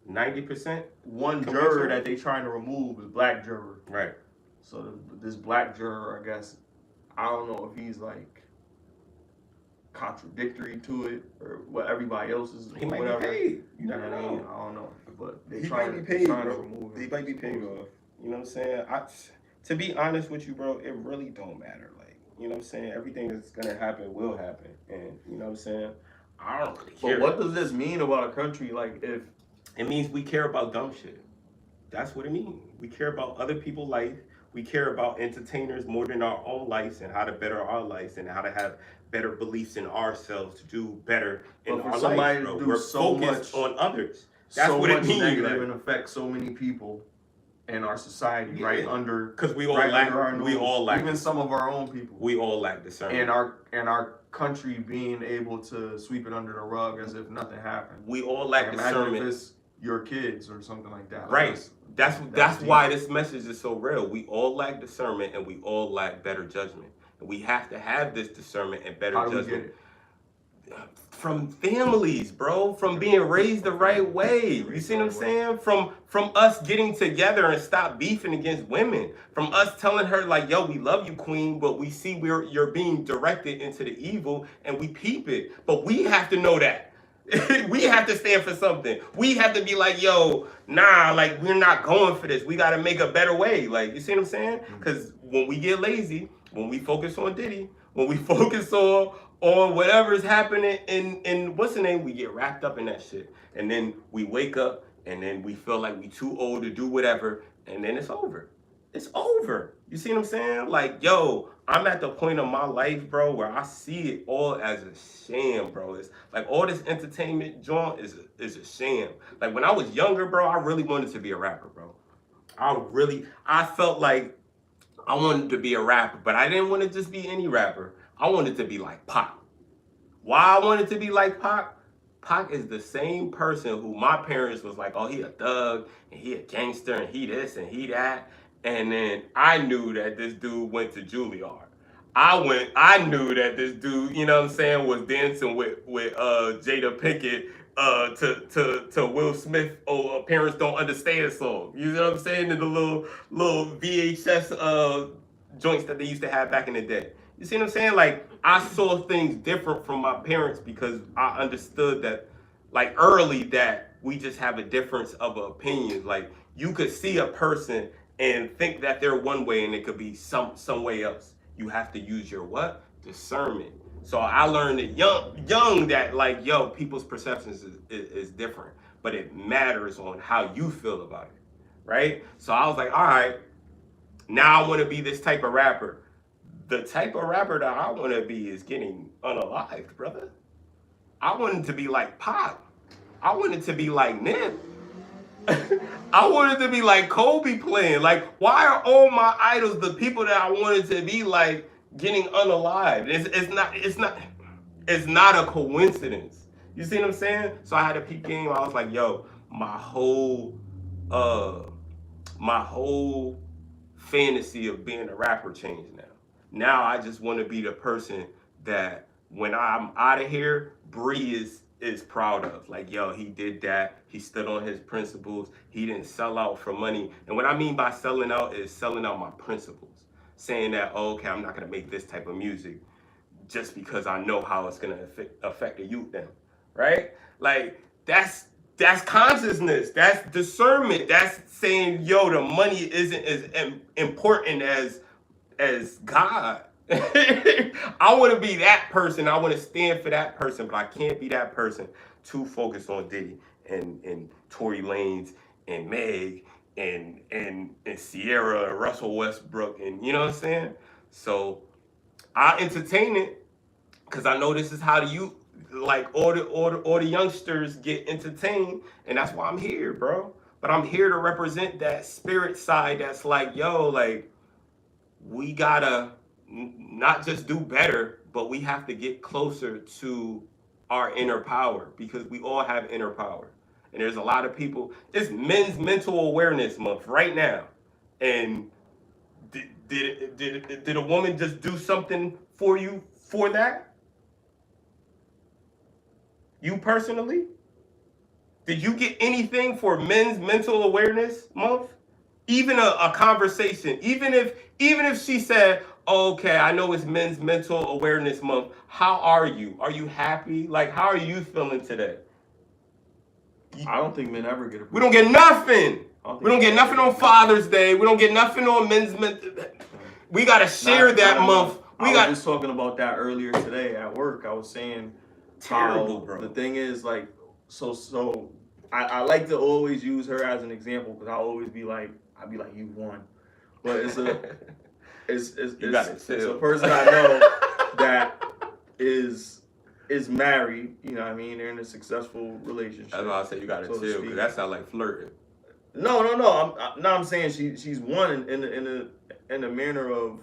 90%? One juror that they trying to remove is black juror. Right. So this black juror, I guess, I don't know if he's like contradictory to it or what everybody else is. He might whatever. be paid. You know never what I mean? know. I don't know, but they He trying might be paid, to bro. remove him. He might be paid off. You know what I'm saying? To be honest with you, bro, it really don't matter. Like, you know what I'm saying? Everything that's gonna happen will happen, and you know what I'm saying? I don't really care. But what does this mean about a country? Like, if it means we care about dumb shit. That's what it means. We care about other people's life. We care about entertainers more than our own lives and how to better our lives and how to have better beliefs in ourselves to do better in our lives, bro. We're focused on others. That's so what it much means. negative and affect so many people in our society, right under, because we all lack. Even some of our own people. We all lack discernment. And our country being able to sweep it under the rug as if nothing happened. We all lack discernment. Imagine if it's your kids or something like that. Right. That's why this message is so real. We all lack discernment and we all lack better judgment. And we have to have this discernment and better judgment. We get it? From families, bro, from being raised the right way. You see what I'm saying? From us getting together and stop beefing against women. From us telling her like, yo, we love you, queen, but we see you're being directed into the evil and we peep it. But we have to know that. We have to stand for something. We have to be like, yo, nah, like we're not going for this. We got to make a better way. Like, you see what I'm saying? Because when we get lazy, when we focus on Diddy, when we focus on whatever's happening in what's the name, we get wrapped up in that shit. And then we wake up and then we feel like we too old to do whatever. And then it's over. It's over. You see what I'm saying? Like, yo, I'm at the point of my life, bro, where I see it all as a sham, bro. It's like all this entertainment joint is a sham. Like when I was younger, bro, I really wanted to be a rapper, bro. I felt like I wanted to be a rapper, but I didn't want to just be any rapper. I wanted to be like Pac. Why I wanted to be like Pac? Pac is the same person who my parents was like, oh, he a thug, and he a gangster, and he this, and he that. And then I knew that this dude went to Juilliard. I knew that this dude, you know what I'm saying, was dancing with Jada Pinkett to Will Smith, Parents Don't Understand song. You know what I'm saying? In the little VHS joints that they used to have back in the day. You see what I'm saying? Like, I saw things different from my parents because I understood that, like, early that we just have a difference of opinions. Like, you could see a person and think that they're one way and it could be some way else. You have to use your what? Discernment. So I learned it young that like, yo, people's perceptions is different, but it matters on how you feel about it, right? So I was like, all right, now I want to be this type of rapper. The type of rapper that I want to be is getting unalived, brother. I wanted to be like Pop. I wanted to be like Nip. I wanted to be like Kobe playing. Like, why are all my idols, the people that I wanted to be like, getting unalived? It's not a coincidence. You see what I'm saying? So I had a peak game. I was like, yo, my whole fantasy of being a rapper changed now. Now I just want to be the person that when I'm out of here, Bree is proud of. Like, yo, he did that. He stood on his principles. He didn't sell out for money. And what I mean by selling out is selling out my principles. Saying that, oh, okay, I'm not going to make this type of music just because I know how it's going to affect the youth then. Right? Like, that's consciousness. That's discernment. That's saying, yo, the money isn't as important as God. I want to be that person. I want to stand for that person, but I can't be that person too focused on Diddy and Tory Lanez and Meg and Sierra and Russell Westbrook, and you know what I'm saying? So I entertain it because I know this is how the youth, like all the youngsters get entertained, and that's why I'm here, bro. But I'm here to represent that spirit side that's like, yo, like, we gotta not just do better, but we have to get closer to our inner power, because we all have inner power. And there's a lot of people, it's Men's Mental Awareness Month right now. And did a woman just do something for you for that? You personally? Did you get anything for Men's Mental Awareness Month? Even a conversation, even if she said, oh, okay, I know it's Men's Mental Awareness Month. How are you? Are you happy? Like, how are you feeling today? I don't think men ever get appreciated. We don't get nothing. We don't get nothing on Father's Day. We don't get nothing on Men's Mental. We gotta share that month. I was just talking about that earlier today at work. I was saying, terrible, bro. The thing is, like, so I like to always use her as an example, because I'll always be like, you won. But it's a person I know that is married, you know what I mean? They're in a successful relationship. That's why I say you gotta chill, because that sounds like flirting. No. I'm saying she's won in the manner of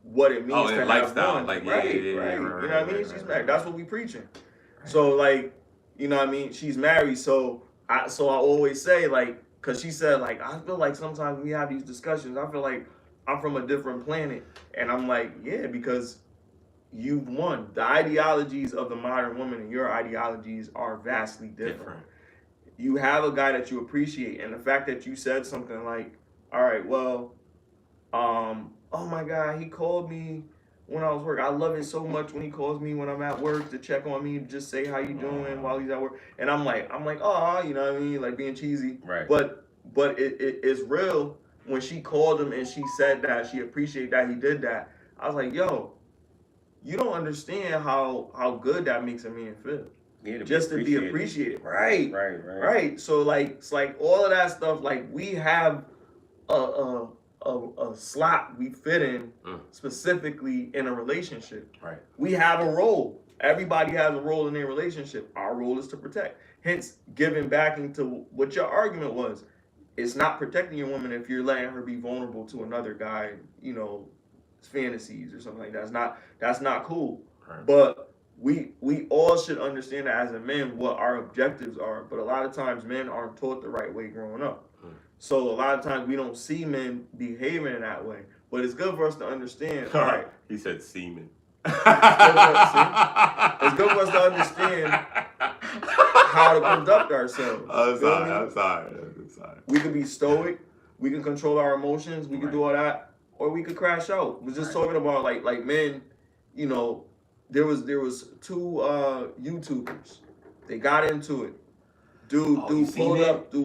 what it means to have lifestyle. one. Like, right. You know what I mean? She's married. That's what we preaching. Right. So, like, you know what I mean? She's married. So I always say, like, because she said, like, I feel like sometimes when we have these discussions, I feel like I'm from a different planet. And I'm like, yeah, because you've won. The ideologies of the modern woman and your ideologies are vastly different. You have a guy that you appreciate. And the fact that you said something like, all right, well, oh my God, he called me when I was working. I love it so much when he calls me when I'm at work to check on me, just say how you doing while he's at work. And I'm like, oh, you know what I mean? Like, being cheesy. Right. But it's real when she called him and she said that she appreciated that he did that. I was like, yo, you don't understand how good that makes a man feel. Yeah, to be appreciated. Right. So, like, it's like all of that stuff, like, we have a slot we fit in specifically in a relationship. Right. We have a role. Everybody has a role in their relationship. Our role is to protect. Hence, giving back into what your argument was. It's not protecting your woman if you're letting her be vulnerable to another guy, you know, fantasies or something like that. That's not cool. Right. But we all should understand that as a man what our objectives are. But a lot of times men aren't taught the right way growing up. So a lot of times we don't see men behaving in that way. But it's good for us to understand. All right. He said semen. It's good for us to understand how to conduct ourselves. I'm sorry. We could be stoic. We can control our emotions. We can do all that. Or we could crash out. We're just talking about like men, you know, there was two YouTubers. They got into it. Dude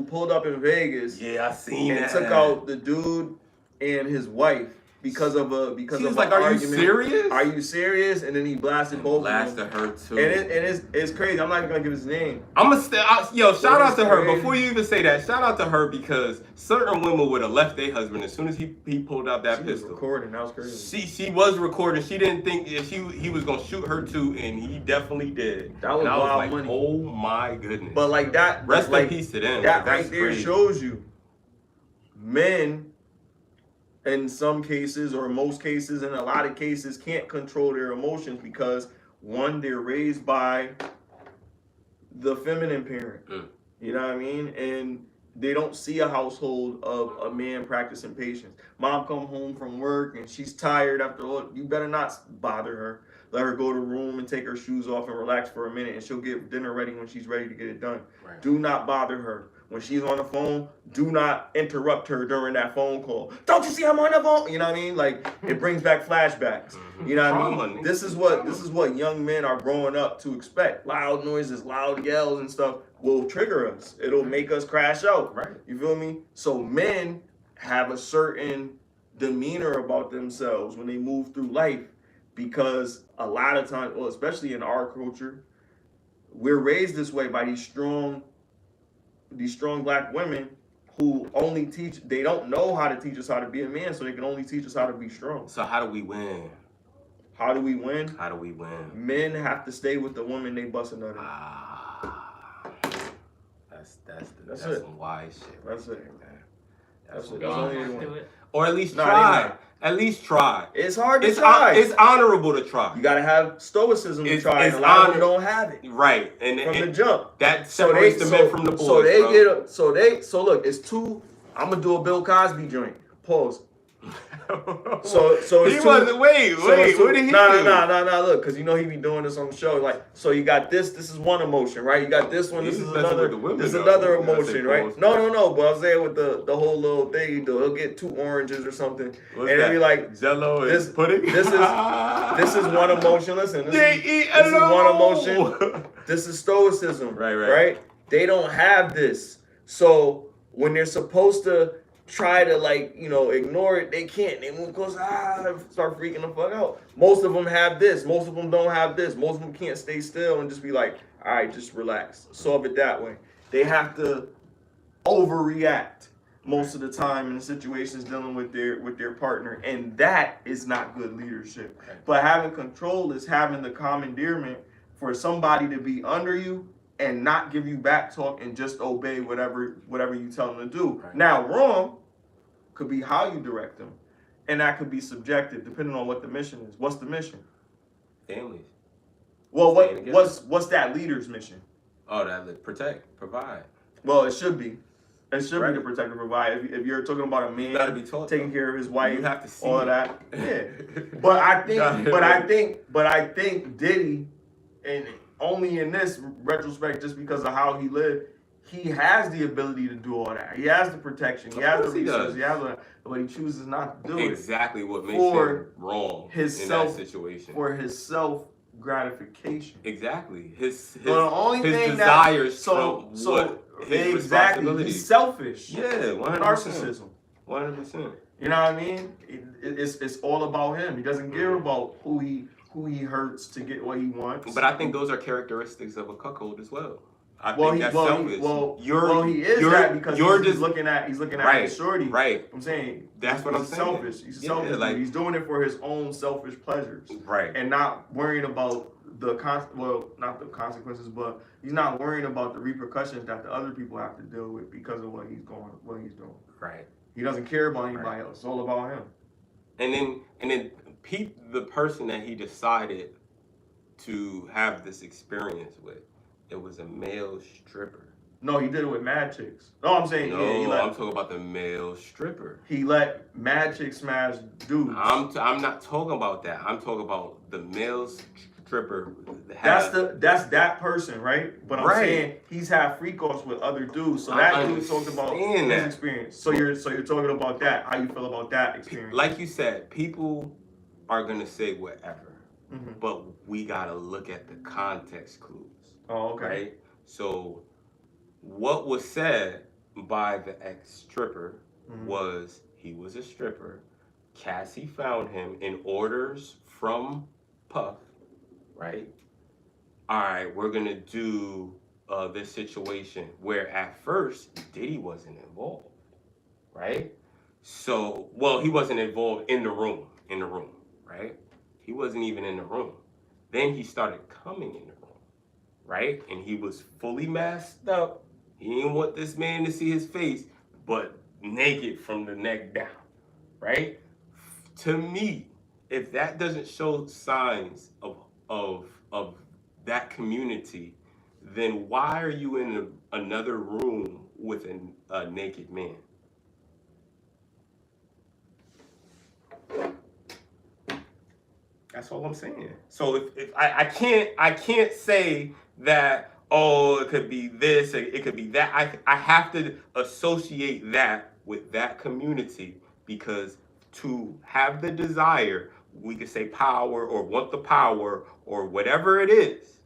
pulled up in Vegas. Yeah, I seen and that. Took out the dude and his wife. because of She an was like, "Are you argument. serious? Are you serious?" And then he blasted both Blasted of them. her too. And it's crazy. I'm not even gonna give his name. I'm gonna shout out to her crazy. before you even say that. Shout out to her because certain women would have left their husband as soon as he pulled out that She pistol. was recording. That was crazy. She was recording. She didn't think he was gonna shoot her too, and he definitely did. That was and I was wild like, money. oh my goodness. But like that, rest like, in peace to them. That That's right there crazy. shows you men in some cases or most cases in a lot of cases can't control their emotions because one, they're raised by the feminine parent. You know what I mean? And they don't see a household of a man practicing patience. Mom come home from work and she's tired after all. You better not bother her. Let her go to the room and take her shoes off and relax for a minute, and she'll get dinner ready when she's ready to get it done. Right. Do not bother her. When she's on the phone, do not interrupt her during that phone call. Don't you see I'm on the phone? You know what I mean? Like, it brings back flashbacks. You know what I mean? This is what young men are growing up to expect. Loud noises, loud yells and stuff will trigger us. It'll make us crash out. Right. You feel me? So men have a certain demeanor about themselves when they move through life because a lot of times, well, especially in our culture, we're raised this way by these strong black women who only teach, they don't know how to teach us how to be a man, so they can only teach us how to be strong. So how do we win? How do we win? How do we win? Men have to stay with the woman they bust a nut in. That's some wise shit. That's it. That's it. That's only one. Or at least try. At least try. It's hard to try. It's honorable to try. You gotta have stoicism to try. And a lot of them don't have it. Right. And from the jump. That separates the men from the boys. So look, it's two. I'm gonna do a Bill Cosby joint. Pause. So it's he wasn't. Wait. What did he do? No. Look, because you know he be doing this on the show. Like, so you got this. This is one emotion, right? You got this one. This is another. This is another emotion, right? No. But I was saying with the whole little thing he do. He'll get 2 oranges or something, and it'll be like Jello and pudding. This is one emotion. Listen, this is one emotion. This is stoicism, right? They don't have this. So when they're supposed to try to ignore it, they can't. They move close, start freaking the fuck out. Most of them have this. Most of them don't have this. Most of them can't stay still and just be like, all right, just relax. Solve it that way. They have to overreact most of the time in the situations dealing with their partner, and that is not good leadership. But having control is having the commandeerment for somebody to be under you and not give you back talk and just obey whatever you tell them to do. Right. Now, wrong could be how you direct them, and that could be subjective depending on what the mission is. What's the mission? Families. Well, what's that leader's mission? Oh, that protect, provide. Well, it should be. It should be to protect and provide. If you're talking about a man gotta be taught, taking care of his wife, you have to see all of that. Yeah. But I think Diddy, and only in this retrospect, just because of how he lived, he has the ability to do all that. He has the protection. He has the resources. But he chooses not to do it. Exactly what makes him wrong in that situation. For his self gratification. Exactly. His desires trump what his responsibilities. He's selfish. Yeah, 100%. Narcissism. 100%. You know what I mean? It's all about him. He doesn't care about who he hurts to get what he wants. But I think those are characteristics of a cuckold as well. I think that's selfish. He is that because he's looking at his shorty. Right. I'm saying that's what I'm saying. Selfish. He's selfish. Like, he's doing it for his own selfish pleasures. Right. And not worrying about not the consequences, but he's not worrying about the repercussions that the other people have to deal with because of what he's doing. Right. He doesn't care about anybody else. It's all about him. And then the person that he decided to have this experience with, it was a male stripper. No, he did it with mad chicks. No, I'm saying I'm talking about the male stripper. He let mad chicks smash dudes. I'm not talking about that. I'm talking about the male stripper. That's that person, right? But I'm saying he's had freak offs with other dudes. So that dude talked about his experience. So you're talking about that. How you feel about that experience? Like you said, people are gonna say whatever, but we gotta look at the context clues. Oh, okay. Right? So what was said by the ex-stripper was he was a stripper Cassie found him in orders from Puff, right? All right, we're gonna do this situation where at first Diddy wasn't involved, right? So, well, he wasn't involved in the room, right? He wasn't even in the room. Then he started coming in the room, right? And he was fully masked up. He didn't want this man to see his face, but naked from the neck down, right? To me, if that doesn't show signs of that community, then why are you in another room with a naked man? That's all I'm saying. So if I can't say that, oh, it could be this, it could be that. I have to associate that with that community, because to have the desire, we could say power or want the power or whatever it is,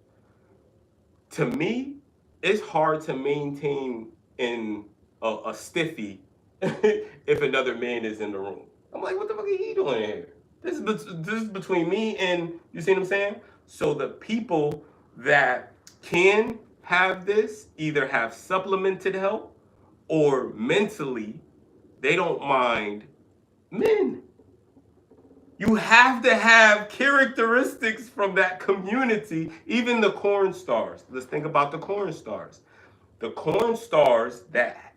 to me, it's hard to maintain in a stiffy if another man is in the room. I'm like, what the fuck are he doing here? This is between me and, you see what I'm saying? So the people that can have this either have supplemented help or mentally they don't mind men. You have to have characteristics from that community, even the corn stars. Let's think about the corn stars. The corn stars that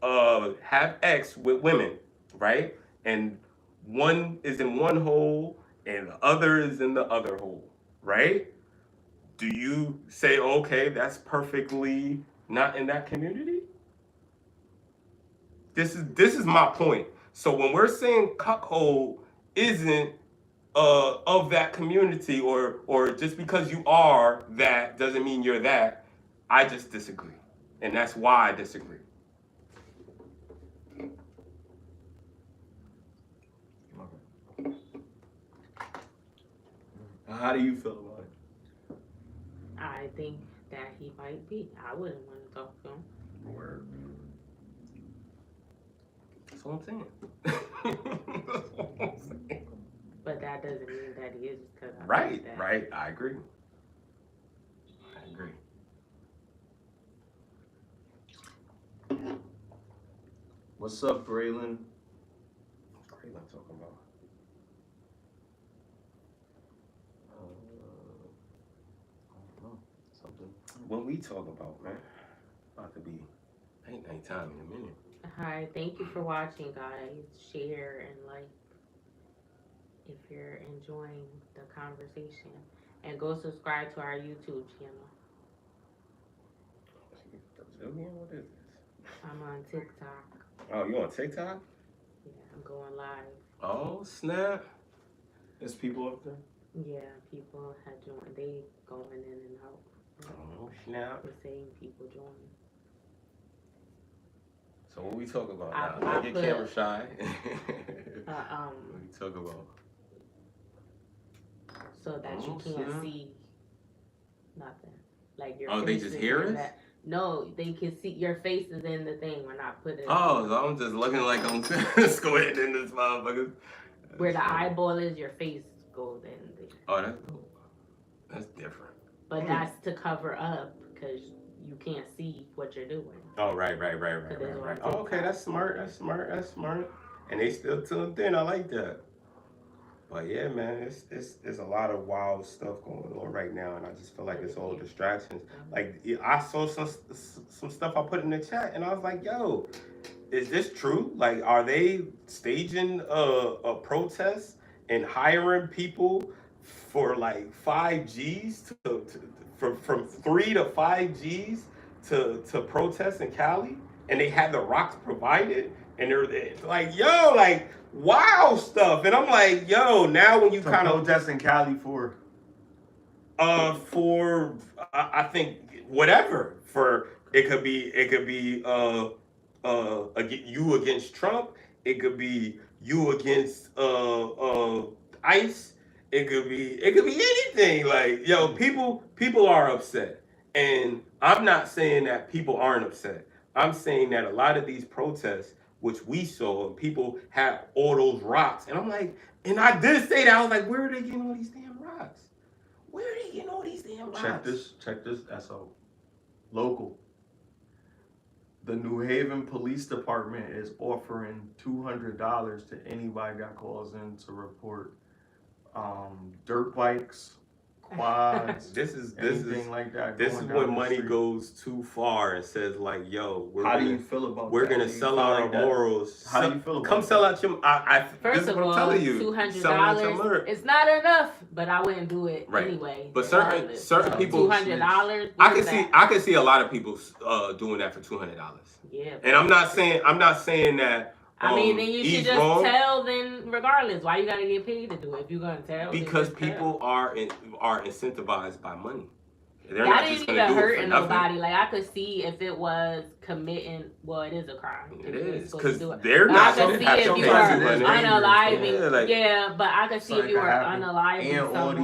have X with women, right? And one is in one hole and the other is in the other hole, right? Do you say, okay, that's perfectly not in that community? This is my point. So when we're saying cuckold isn't of that community, or just because you are that doesn't mean you're that, I just disagree. And that's why I disagree. How do you feel about it? I think that he might be. I wouldn't want to talk to him. Word. That's what I'm saying. That's what I'm saying. But that doesn't mean that he is, because Right. I agree. What's up, Braylon? What's Braylon talking about? I don't know. Something. What we talk about, man? About to be night time in a minute. Hi, thank you for watching, guys. Share and like if you're enjoying the conversation. And go subscribe to our YouTube channel. What is this? I'm on TikTok. Oh, you on TikTok? Yeah, I'm going live. Oh, snap. There's people up there? Yeah, people have joined. They going in and out. Oh, snap. The same people joining. So what we talk about now? I Don't get camera shy. What we talk about? So that you can't see nothing. Like your face they just hear us? No, they can see your face is in the thing. We're not putting Oh, so I'm just looking like I'm squinting in this motherfucker. Where the eyeball is, your face goes in there. Oh, that's dope. That's different. But that's to cover up because you can't see what you're doing. Oh, right. Oh, okay, that's smart. And they still tuned in. I like that. But yeah, man, it's a lot of wild stuff going on right now, and I just feel like it's all distractions. Like I saw some stuff I put in the chat, and I was like, yo, is this true? Like, are they staging a protest and hiring people for like 5 Gs from 3 to 5 Gs to protest in Cali? And they had the rocks provided, and they're like, yo, like wow stuff. And I'm like, yo, now when you kind of protest in Cali for I think whatever, for it could be you against Trump, it could be you against ICE, it could be anything. Like, yo, people are upset, and I'm not saying that people aren't upset. I'm saying that a lot of these protests which we saw, and people had all those rocks. And I'm like, and I did say that. I was like, where are they getting all these damn rocks? Where are they getting all these damn rocks? Check this SO. Local. The New Haven Police Department is offering $200 to anybody that calls in to report dirt bikes, quads, anything like that. This is when money goes too far and says like, "Yo, how do you feel about we're that? gonna sell out our morals." How do you feel about Come sell out your. First this is of what I'm all, telling you. $200 it's not enough, but I wouldn't do it anyway. But certain people, $200. I can see a lot of people doing that for $200. Yeah. And I'm not saying that. I mean, then you should just tell. Then, regardless, why you gotta get paid to do it? If you're gonna tell, because people are incentivized by money. They're that not ain't just even gonna do hurting nobody. Like I could see if it was committing. Well, it is a crime. It is because they're not going to have to pay you are unaliving. Yeah, but I could see if you were unaliving someone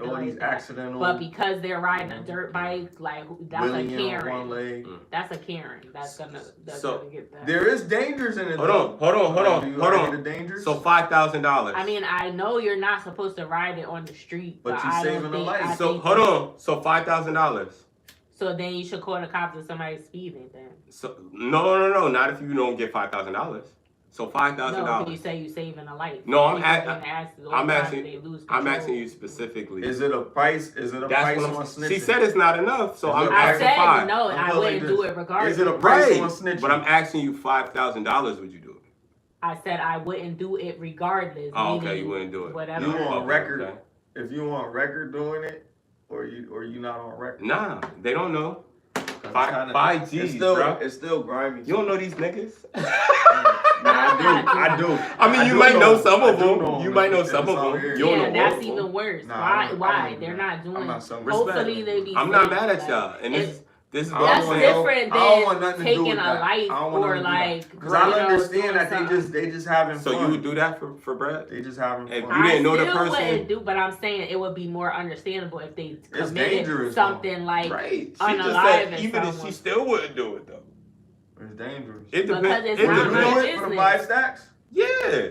all these accidental. But because they're riding a dirt bike, like that's a Karen. That's a Karen. That's gonna get that. There is dangers in it. Hold on. So $5,000. I mean, I know you're not supposed to ride it on the street, but you're saving a life. So hold on. So $5,000. So then you should call the cops if somebody's speeding. Then. So no, not if you don't get $5,000. So $5,000. No, you say you saving a life. No, I'm asking you specifically. Is it a price? Is it a price on snitching? She said it's not enough, so I'm asking $5,000. I wouldn't do it regardless. Is it a price on snitching? But I'm asking you $5,000. Would you do it? I said I wouldn't do it regardless. Oh, okay, you wouldn't do it. Whatever. You on record? Okay. If you on record doing it. Or you not on record? Nah, they don't know. 5 G's, bro. It's still grimy. You don't know these niggas? I do. I mean, you might know some of them. You might know some of them. Yeah, that's even worse. Why? They're not doing it. Hopefully they be. I'm not mad at y'all. And this is that's different than taking a life or like. Because I understand that they just having fun. So you would do that for Brad? They just having fun. If you didn't know the person. I wouldn't do, but I'm saying it would be more understandable if they committed something like unalive. Even if she still wouldn't do it though. It's dangerous. It depends. It's not my business. For the 5 stacks? Yeah.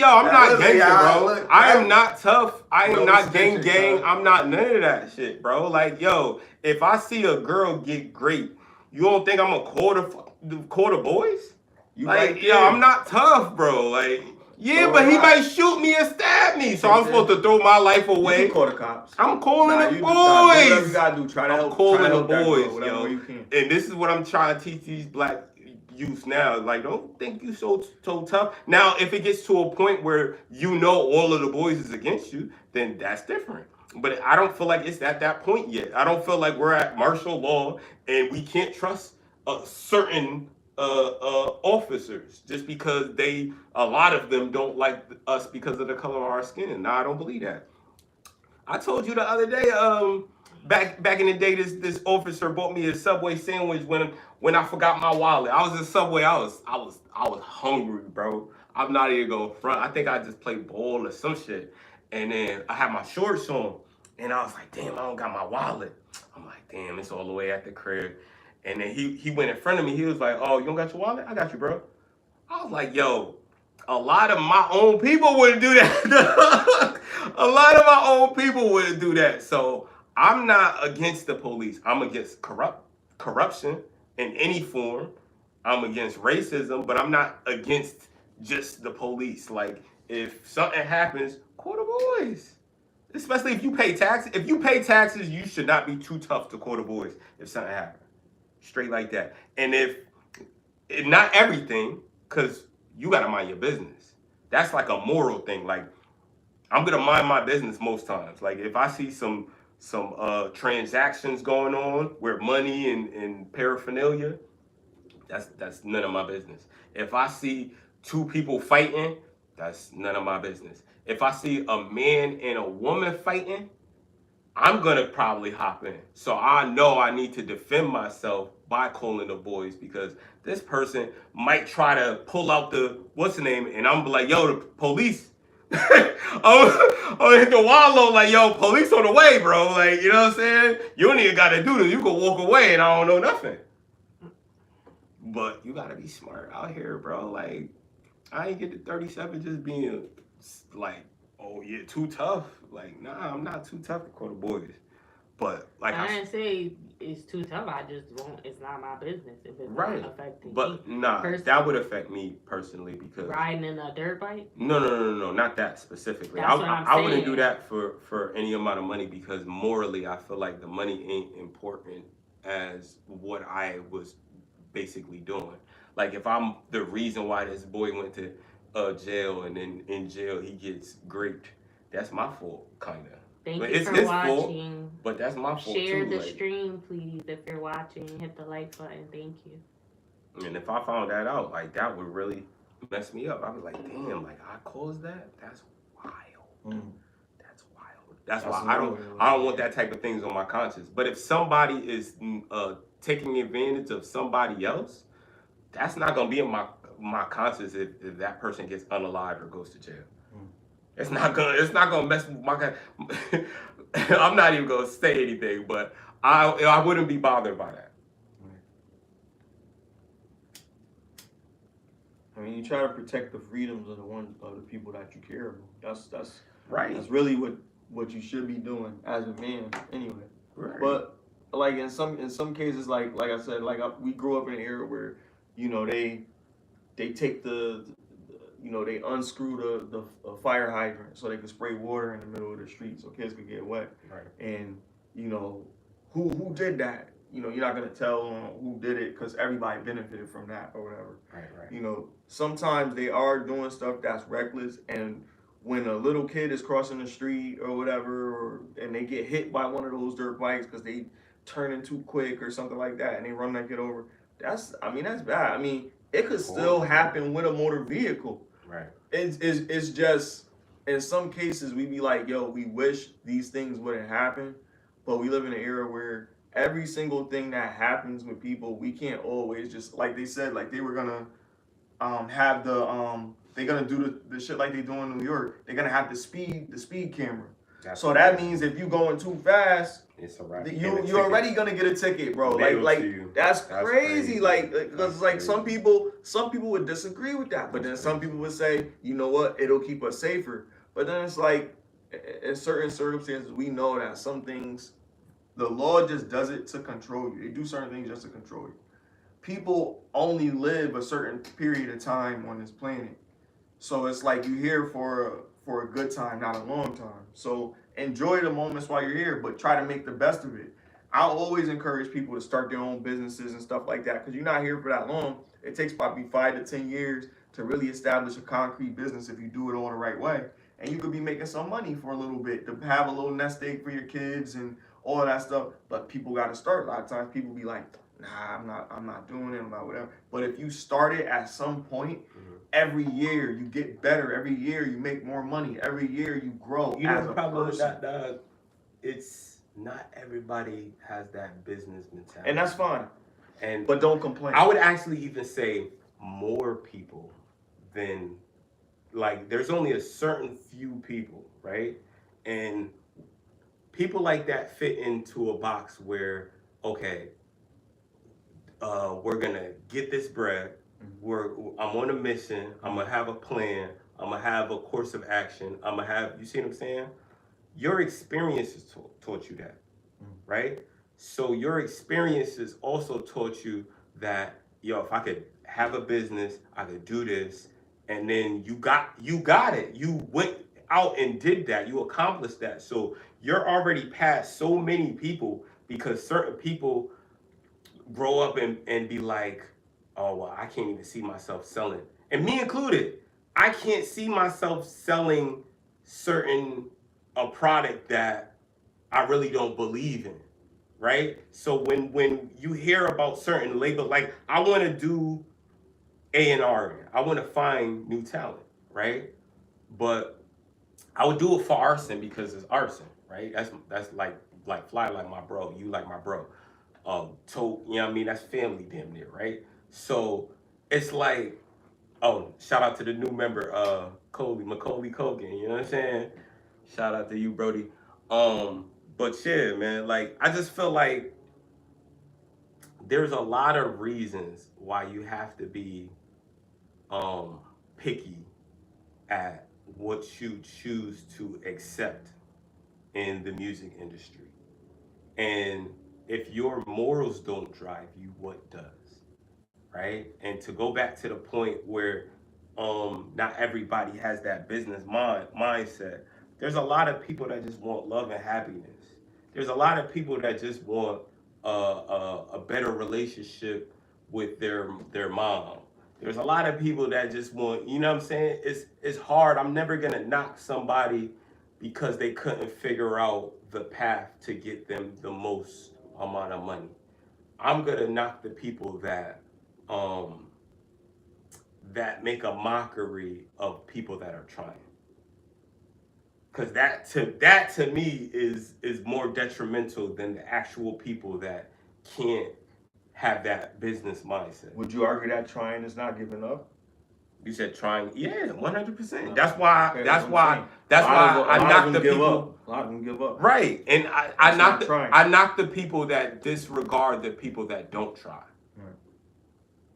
I'm not gangster, bro. I am not tough. I am not gang. I'm not none of that shit, bro. Like, yo, if I see a girl get great, you don't think I'm gonna call the boys? Like, yo, I'm not tough, bro. Like, yeah, but he might shoot me and stab me, so I'm supposed to throw my life away. You can call the cops. I'm calling the boys. Whatever you gotta do, try to help. I'm calling the boys, yo. You can. And this is what I'm trying to teach these black youth now. Like, don't think you so tough. Now, if it gets to a point where you know all of the boys is against you, then that's different. But I don't feel like it's at that point yet. I don't feel like we're at martial law and we can't trust certain officers just because a lot of them don't like us because of the color of our skin. No, I don't believe that. I told you the other day, back in the day, this officer bought me a Subway sandwich when I forgot my wallet. I was in Subway. I was hungry, bro. I'm not even going front. I think I just played ball or some shit. And then I had my shorts on, and I was like, damn, I don't got my wallet. I'm like, damn, it's all the way at the crib. And then he went in front of me. He was like, oh, you don't got your wallet? I got you, bro. I was like, yo, a lot of my own people wouldn't do that. A lot of my own people wouldn't do that. So I'm not against the police. I'm against corruption in any form. I'm against racism, but I'm not against just the police. Like, if something happens, call the boys. Especially if you pay taxes. If you pay taxes, you should not be too tough to call the boys if something happens. Straight like that. And if not everything, because you got to mind your business. That's like a moral thing. Like, I'm going to mind my business most times. Like, if I see some transactions going on where money and paraphernalia, that's none of my business. If I see two people fighting, that's none of my business. If I see a man and a woman fighting, I'm going to probably hop in. So I know I need to defend myself by calling the boys because this person might try to pull out what's the name, and I'm like, yo, the police. Oh, hit the wallow like, yo, police on the way, bro. Like, you know what I'm saying? You don't even got to do this. You can walk away and I don't know nothing. But you gotta be smart out here, bro. Like, I ain't get to 37 just being like, oh yeah, too tough. Like, nah, I'm not too tough for the boys. But like I didn't say it's too tough. I just won't. It's not my business if it's right. not affecting but me. Nah, personally. That would affect me personally because riding in a dirt bike. No, not that specifically. That's what I'm saying. I wouldn't do that for any amount of money because morally, I feel like the money ain't important as what I was basically doing. Like if I'm the reason why this boy went to jail and then in jail he gets raped, that's my fault, kinda. Thank but you it's for his watching. Fault, but that's my fault Share too. the Like, stream, please, if you're watching. Hit the like button. Thank you. and if I found that out, like that would really mess me up. I was like, damn, like I caused that? That's wild. That's wild. That's why I don't want that type of things on my conscience. But if somebody is taking advantage of somebody else, that's not gonna be in my conscience if that person gets unalived or goes to jail. It's not gonna mess with my. I'm not even gonna say anything, but I wouldn't be bothered by that. I mean, you try to protect the freedoms of the people that you care about. That's right. That's really what you should be doing as a man, anyway. Right. But like in some cases, like I said, we grew up in an era where, you know, they take they unscrew the fire hydrant so they could spray water in the middle of the street so kids could get wet. Right. And you know who did that? You know, you're not gonna tell who did it because everybody benefited from that or whatever. Right. You know, sometimes they are doing stuff that's reckless, and when a little kid is crossing the street or whatever, and they get hit by one of those dirt bikes because they turning too quick or something like that, and they run that kid over, that's bad. I mean, it could still happen with a motor vehicle. Right. It's just in some cases we be like, yo, we wish these things wouldn't happen, but we live in an era where every single thing that happens with people, we can't always just, like they said, like they were gonna have they're gonna do the shit like they do in New York. They're gonna have the speed camera. So that means if you going too fast, it's you're already gonna get a ticket, bro. Like that's crazy. Like because like some people would disagree with that, but then some people would say, you know what, it'll keep us safer. But then it's like in certain circumstances, we know that some things, the law just does it to control you. They do certain things just to control you. People only live a certain period of time on this planet, so it's like you're here for a good time, not a long time. So enjoy the moments while you're here, but try to make the best of it. I'll always encourage people to start their own businesses and stuff like that because you're not here for that long. It takes probably 5 to 10 years to really establish a concrete business if you do it all the right way. And you could be making some money for a little bit to have a little nest egg for your kids and all of that stuff. But people got to start. A lot of times people be like, nah, I'm not doing it, I'm not whatever. But if you start it at some point, every year you get better. Every year you make more money. Every year you grow. You know the problem with that, dog? It's not everybody has that business mentality. And that's fine. But don't complain. I would actually even say more people than, like, there's only a certain few people, right? And people like that fit into a box where, okay, we're gonna get this bread. I'm on a mission. I'm gonna have a plan. I'm gonna have a course of action. I'm gonna have, you see what I'm saying? Your experiences taught you that, right? So your experiences also taught you that, yo, if I could have a business, I could do this, and then you got it. You went out and did that. You accomplished that. So you're already past so many people because certain people grow up and be like, oh, well, I can't even see myself selling. And me included, I can't see myself selling a product that I really don't believe in, right? So when you hear about certain labels, like I want to do A&R, I want to find new talent, right? But I would do it for arson because it's arson, right? That's like Fly like my bro, you like my bro. You know what I mean? That's family damn near, right? So it's like, oh, shout out to the new member, Macaulay Culkin, you know what I'm saying? Shout out to you, Brody. But yeah, man, like I just feel like there's a lot of reasons why you have to be picky at what you choose to accept in the music industry. And if your morals don't drive you, what does? Right? And to go back to the point where not everybody has that business mindset. There's a lot of people that just want love and happiness. There's a lot of people that just want a better relationship with their mom. There's a lot of people that just want, you know what I'm saying? It's hard. I'm never gonna knock somebody because they couldn't figure out the path to get them the most amount of money. I'm gonna knock the people that make a mockery of people that are trying. Cause that to me is more detrimental than the actual people that can't have that business mindset. Would you argue that trying is not giving up? You said trying, yeah, 100%. That's why. Okay, that's why I knock the people. A lot of them give up. Right, and I knock the people that disregard the people that don't try. Right.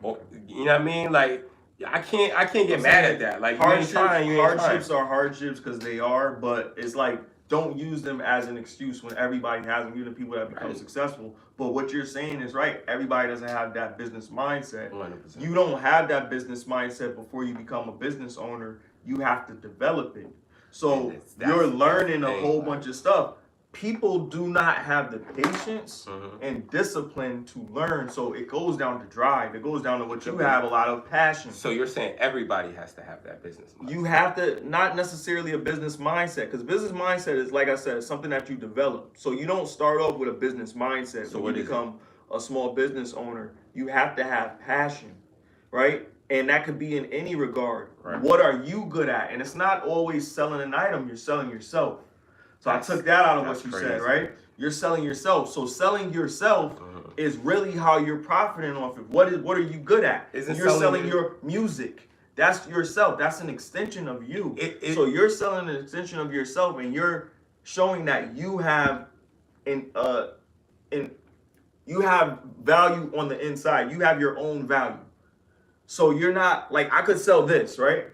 Well, you know what I mean? Like I can't get mad at that. Like hardships are hardships because they are, but it's like don't use them as an excuse when everybody has them, even people that become successful. But what you're saying is right. Everybody doesn't have that business mindset. 100%. You don't have that business mindset before you become a business owner. You have to develop it. So you're learning a whole bunch of stuff. People do not have the patience and discipline to learn. So it goes down to drive. It goes down to what you have, a lot of passion. So you're saying everybody has to have that business mindset. You have to, not necessarily a business mindset, because business mindset is, like I said, something that you develop. So you don't start off with a business mindset. So when you become a small business owner, you have to have passion, right? And that could be in any regard. Right. What are you good at? And it's not always selling an item, you're selling yourself. So I took that out of what you said, right? You're selling yourself. So selling yourself is really how you're profiting off it. What are you good at? You're selling your music. That's yourself. That's an extension of you. So you're selling an extension of yourself, and you're showing that you have you have value on the inside. You have your own value. So you're not like, I could sell this, right?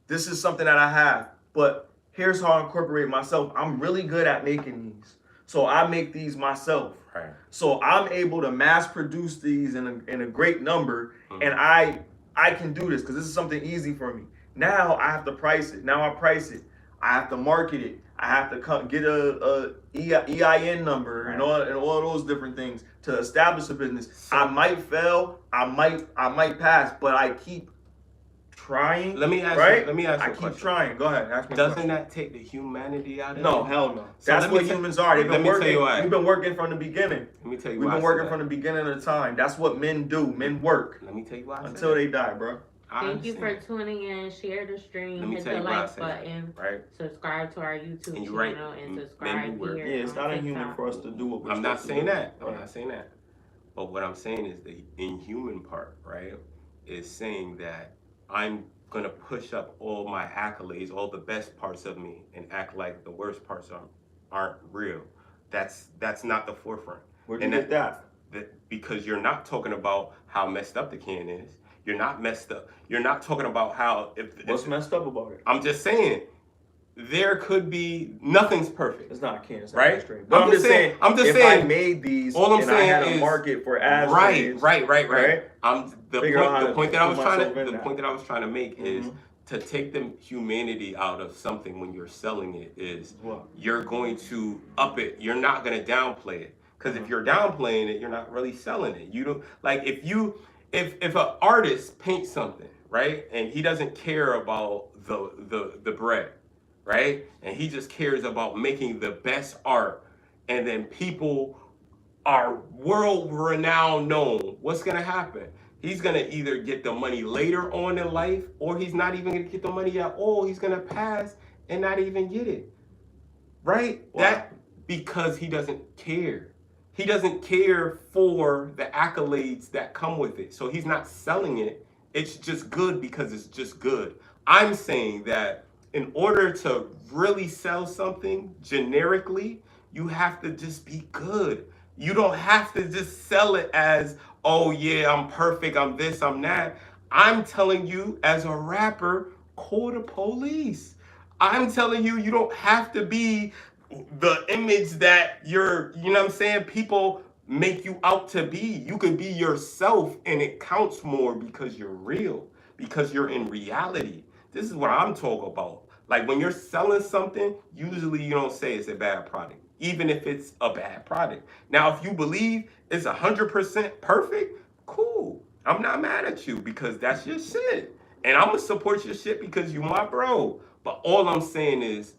This is something that I have, but here's how I incorporate myself. I'm really good at making these. So I make these myself. Right. So I'm able to mass produce these in a great number. And I can do this because this is something easy for me. Now I have to price it. Now I price it. I have to market it. I have to get a EIN number and all those different things to establish a business. I might fail. I might pass, but I keep trying. Let me ask you a question. I keep trying. Go ahead. Ask me. Doesn't that take the humanity out of it? No, hell no. That's what humans are. They've been working. We've been working from the beginning. Let me tell you why. We've been working from the beginning of the time. That's what men do. Men work. Let me tell you why. Until they die, bro. Thank you for tuning in. Share the stream. Hit the like button. Right. Subscribe to our YouTube channel and subscribe here. Yeah, it's not inhuman for us to do what we're I'm not saying that. I'm not saying that. But what I'm saying is the inhuman part, right, is saying that I'm gonna push up all my accolades, all the best parts of me, and act like the worst parts aren't real. That's not the forefront. Where'd you get that? Because you're not talking about how messed up the can is. You're not messed up. You're not talking about how what's messed up about it? I'm just saying there could be nothing's perfect. It's not a can, it's not right? Straight. But I'm just saying if I made these all I'm saying I had a market for ads. Right. The point that I was trying to make is to take the humanity out of something when you're selling it is you're going to up it. You're not going to downplay it. Because if you're downplaying it, you're not really selling it. You don't like if an artist paints something, right, and he doesn't care about the bread, right, and he just cares about making the best art, and then people are world renowned known, what's gonna happen? He's gonna either get the money later on in life, or he's not even gonna get the money at all. He's gonna pass and not even get it, right? Wow. That because he doesn't care. He doesn't care for the accolades that come with it. So he's not selling it. It's just good because it's just good. I'm saying that in order to really sell something generically, you have to just be good. You don't have to just sell it as, oh yeah, I'm perfect, I'm this, I'm that. I'm telling you, as a rapper, call the police. I'm telling you, you don't have to be the image that you know what I'm saying, people make you out to be. You can be yourself and it counts more because you're real, because you're in reality. This is what I'm talking about. Like when you're selling something, usually you don't say it's a bad product, even if it's a bad product. Now, if you believe it's 100% perfect, cool. I'm not mad at you because that's your shit. And I'm gonna support your shit because you my bro. But all I'm saying is,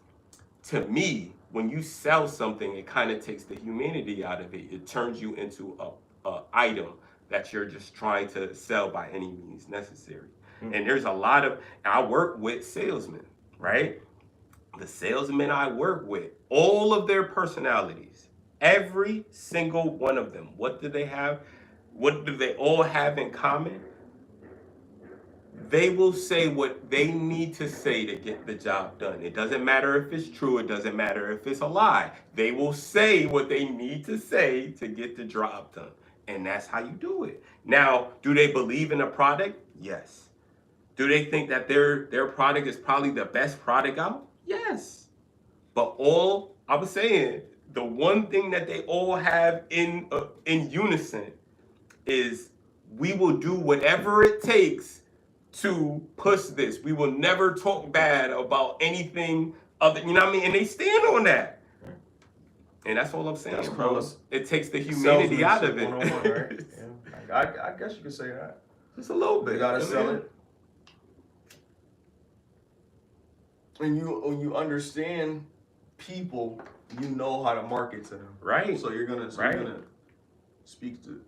to me, when you sell something, it kind of takes the humanity out of it. It turns you into a item that you're just trying to sell by any means necessary. Mm-hmm. And there's a lot of, I work with salesmen, right? The salesmen I work with, all of their personalities, every single one of them, what do they have? What do they all have in common? They will say what they need to say to get the job done. It doesn't matter if it's true. It doesn't matter if it's a lie. They will say what they need to say to get the job done. And that's how you do it. Now, do they believe in the product? Yes. Do they think that their product is probably the best product out? Yes. But all I was saying, the one thing that they all have in unison is we will do whatever it takes to push this. We will never talk bad about anything other, you know what I mean? And they stand on that. And that's all I'm saying, bro. It takes the humanity out of it. Right? Yeah. I guess you could say that. Just a little bit. You gotta sell it. When you understand people, you know how to market to them. Right. So you're gonna speak to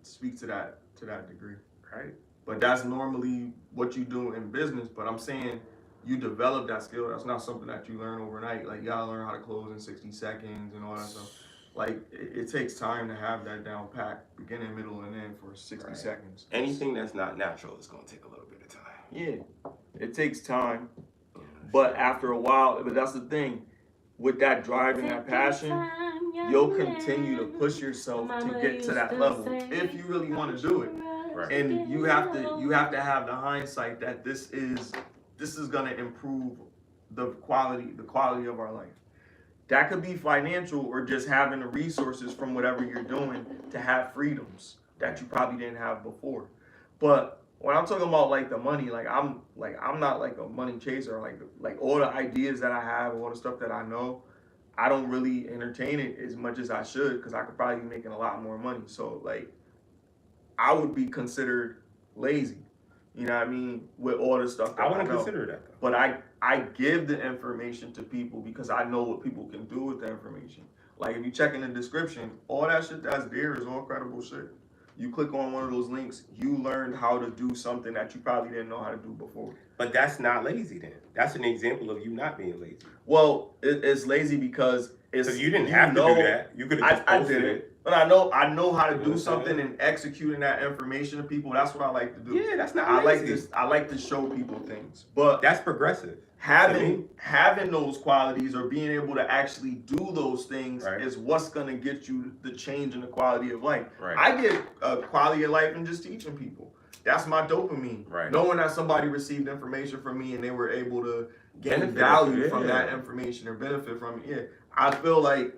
that degree. Right. But that's normally what you do in business. But I'm saying you develop that skill. That's not something that you learn overnight. Like you gotta learn how to close in 60 seconds and all that stuff. Like it takes time to have that down pat, beginning, middle, and end for 60 seconds. Anything that's not natural is gonna take a little bit of time. Yeah, it takes time. But after a while, but that's the thing. With that drive and that passion, you'll continue to push yourself to get to that level if you really want to do it. Right. And you have to have the hindsight that this is gonna improve the quality of our life. That could be financial or just having the resources from whatever you're doing to have freedoms that you probably didn't have before. But when I'm talking about like the money, I'm not like a money chaser. Like all the ideas that I have, all the stuff that I know, I don't really entertain it as much as I should because I could probably be making a lot more money. So like, I would be considered lazy. You know what I mean? With all the stuff that I wouldn't know. consider that though. But I give the information to people because I know what people can do with the information. Like if you check in the description, all that shit that's there is all credible shit. You click on one of those links, you learned how to do something that you probably didn't know how to do before. But that's not lazy then. That's an example of you not being lazy. Well, it's lazy because you didn't have to do that. You could have just posted it. But I know how to do something and executing that information to people. That's what I like to do. Yeah, that's not lazy. I like to show people things. But that's progressive. Having those qualities or being able to actually do those things is what's gonna get you the change in the quality of life. Right. I get a quality of life in just teaching people. That's my dopamine. Right. Knowing that somebody received information from me and they were able to gain value from that information or benefit from it. Yeah, I feel like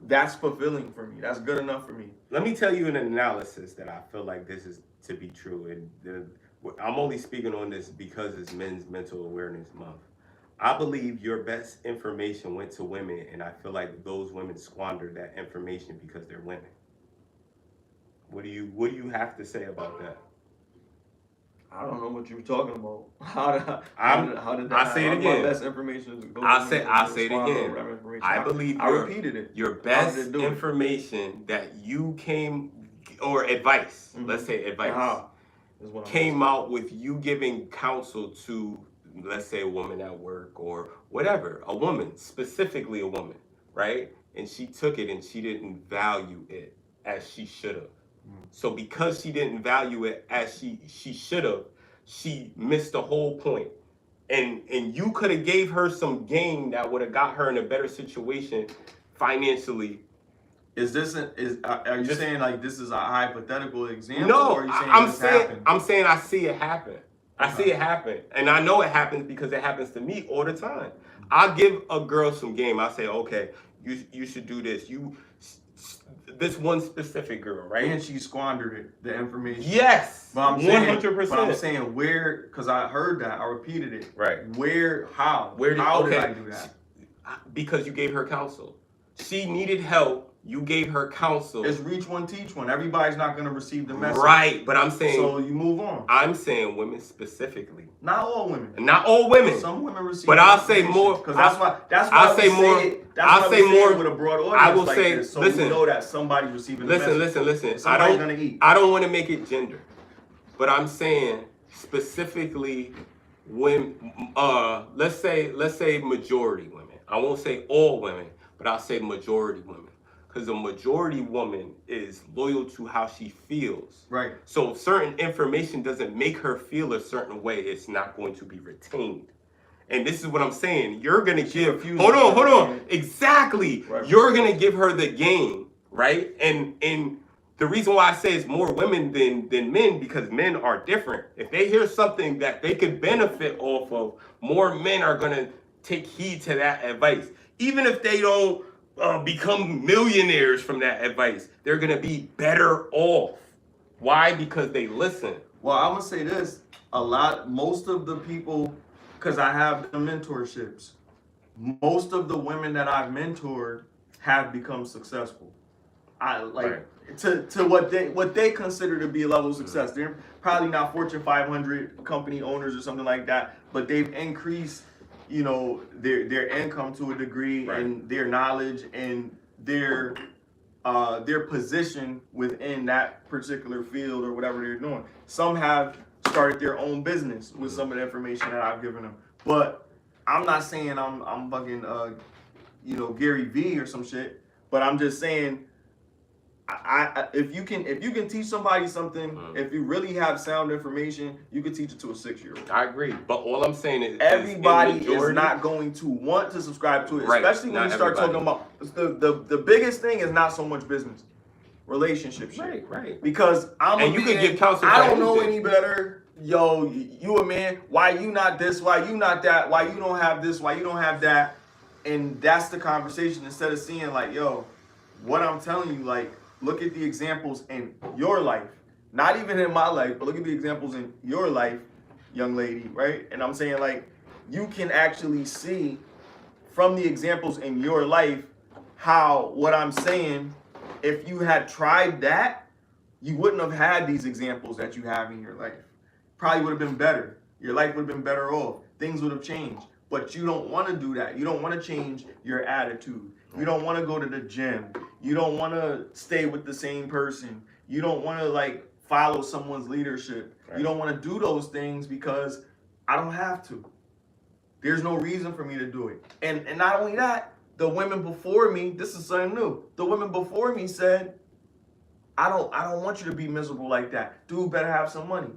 that's fulfilling for me. That's good enough for me. Let me tell you an analysis that I feel like this is to be true. And I'm only speaking on this because it's Men's Mental Awareness Month. I believe your best information went to women, and I feel like those women squandered that information because they're women. What do you have to say about that? I don't know what you were talking about. How did that I say it again. My best information I'll say it again. I believe I repeated it. Your best information that you came, or advice, let's say advice, came out with you giving counsel to, let's say, a woman at work or whatever, a woman, specifically a woman, right? And she took it and she didn't value it as she should have. So because she didn't value it as she should have, she missed the whole point. And you could have gave her some game that would have got her in a better situation financially Is this are you saying like this is a hypothetical example? No, or are you saying I'm saying I see it happen. I see it happen, and I know it happens because it happens to me all the time. I'll give a girl some game. I say, okay, you should do this. This one specific girl, right? And she squandered it, the information. Yes, but I'm saying, 100%. But I'm saying where, because I heard that, I repeated it. Right. Where? How? Did I do that? Because you gave her counsel. She needed help. You gave her counsel. It's reach one, teach one. Everybody's not going to receive the message. Right, but I'm saying. So you move on. I'm saying women specifically. Not all women. Not all women. Some women receive. But I'll say more. Because that's why. I'll say more. I'll say more with a broad audience. I will like say. This, so listen. you know that somebody receiving the message. Listen. Somebody's gonna eat. I don't want to make it gender, but I'm saying specifically when. Let's say majority women. I won't say all women, but I'll say majority women. Because a majority woman is loyal to how she feels. Right. So certain information doesn't make her feel a certain way. It's not going to be retained. And this is what I'm saying. You're going to give... Hold on. Exactly. Right. You're going to give her the game, right? And the reason why I say it's more women than men, because men are different. If they hear something that they could benefit off of, more men are going to take heed to that advice. Even if they don't become millionaires from that advice, they're gonna be better off. Why? Because they listen. Well, I'm gonna say this: most of the people, because I have the mentorships, most of the women that I've mentored have become successful. I like to what they consider to be a level of success. They're probably not Fortune 500 company owners or something like that, but they've increased, you know, their income to a degree, and their knowledge and their position within that particular field or whatever they're doing. Some have started their own business with some of the information that I've given them. But I'm not saying I'm fucking Gary V or some shit, but I'm just saying if you can teach somebody something, if you really have sound information, you can teach it to a 6-year-old. I agree, but all I'm saying is everybody is not going to want to subscribe to it, especially when you start talking about the biggest thing is not so much business, relationship shit. Right. Because you can give counsel. I don't know any better. Yo, you a man? Why you not this? Why you not that? Why you don't have this? Why you don't have that? And that's the conversation. Instead of seeing like, yo, what I'm telling you, like, look at the examples in your life. Not even in my life, but look at the examples in your life, young lady, right? And I'm saying, like, you can actually see from the examples in your life how what I'm saying, if you had tried that, you wouldn't have had these examples that you have in your life. Probably would have been better. Your life would have been better off. Things would have changed. But you don't want to do that. You don't want to change your attitude. You don't want to go to the gym. You don't want to stay with the same person. You don't want to like follow someone's leadership. Right. You don't want to do those things because I don't have to. There's no reason for me to do it. And not only that, the women before me, this is something new. The women before me said, I don't want you to be miserable like that. Dude better have some money.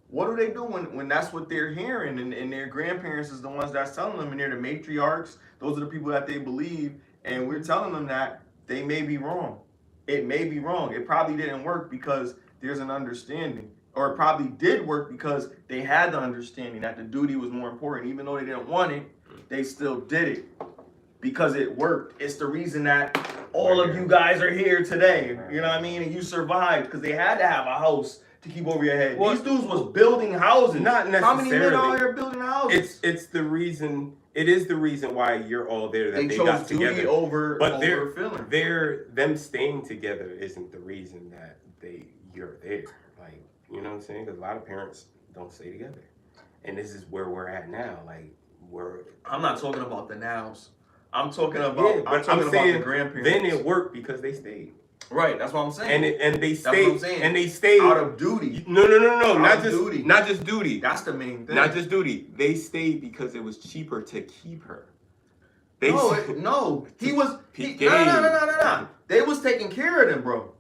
What do they do when that's what they're hearing and their grandparents is the ones that's telling them, and they're the matriarchs, those are the people that they believe, and we're telling them that they may be wrong. It may be wrong. It probably didn't work because there's an understanding, or it probably did work because they had the understanding that the duty was more important. Even though they didn't want it, they still did it because it worked. It's the reason that all of you guys are here today, you know what I mean? And you survived because they had to have a house to keep over your head. Well, these dudes was building houses. Not necessarily. How many men out here building houses? It's the reason. It is the reason why you're all there. That they got together. Duty over feeling. Them staying together isn't the reason that you're there. Like, you know what I'm saying? Because a lot of parents don't stay together, and this is where we're at now. Like, I'm not talking about the nows. I'm talking about. I'm talking about the grandparents. Then it worked because they stayed. Right, that's what I'm saying. And they stayed out of duty. No, not just duty. That's the main thing. Not just duty. They stayed because it was cheaper to keep her. No. He was no. They was taking care of them, bro.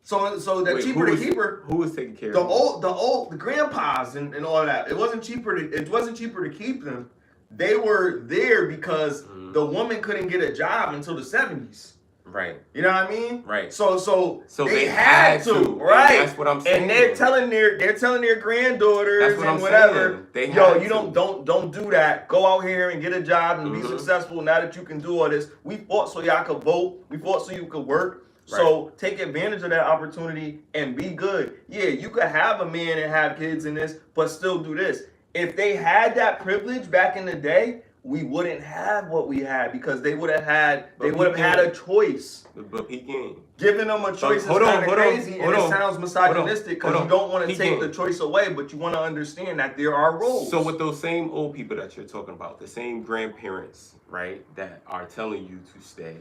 So that cheaper to keep her. Who was taking care of them? The grandpas and all that. It wasn't cheaper to keep them. They were there because the woman couldn't get a job until the 70s. Right. You know what I mean? Right. So they had to, right? And that's what I'm saying. And they're telling their granddaughters and whatever, you don't do that. Go out here and get a job and be successful. Now that you can do all this, we fought so y'all could vote. We fought so you could work. Right. So take advantage of that opportunity and be good. Yeah, you could have a man and have kids in this, but still do this. If they had that privilege back in the day, we wouldn't have what we had because they would have had a choice. But he can't. Giving them a choice is kind of crazy, and it sounds misogynistic because you don't want to take the choice away, but you want to understand that there are roles. So with those same old people that you're talking about, the same grandparents, right, that are telling you to stay,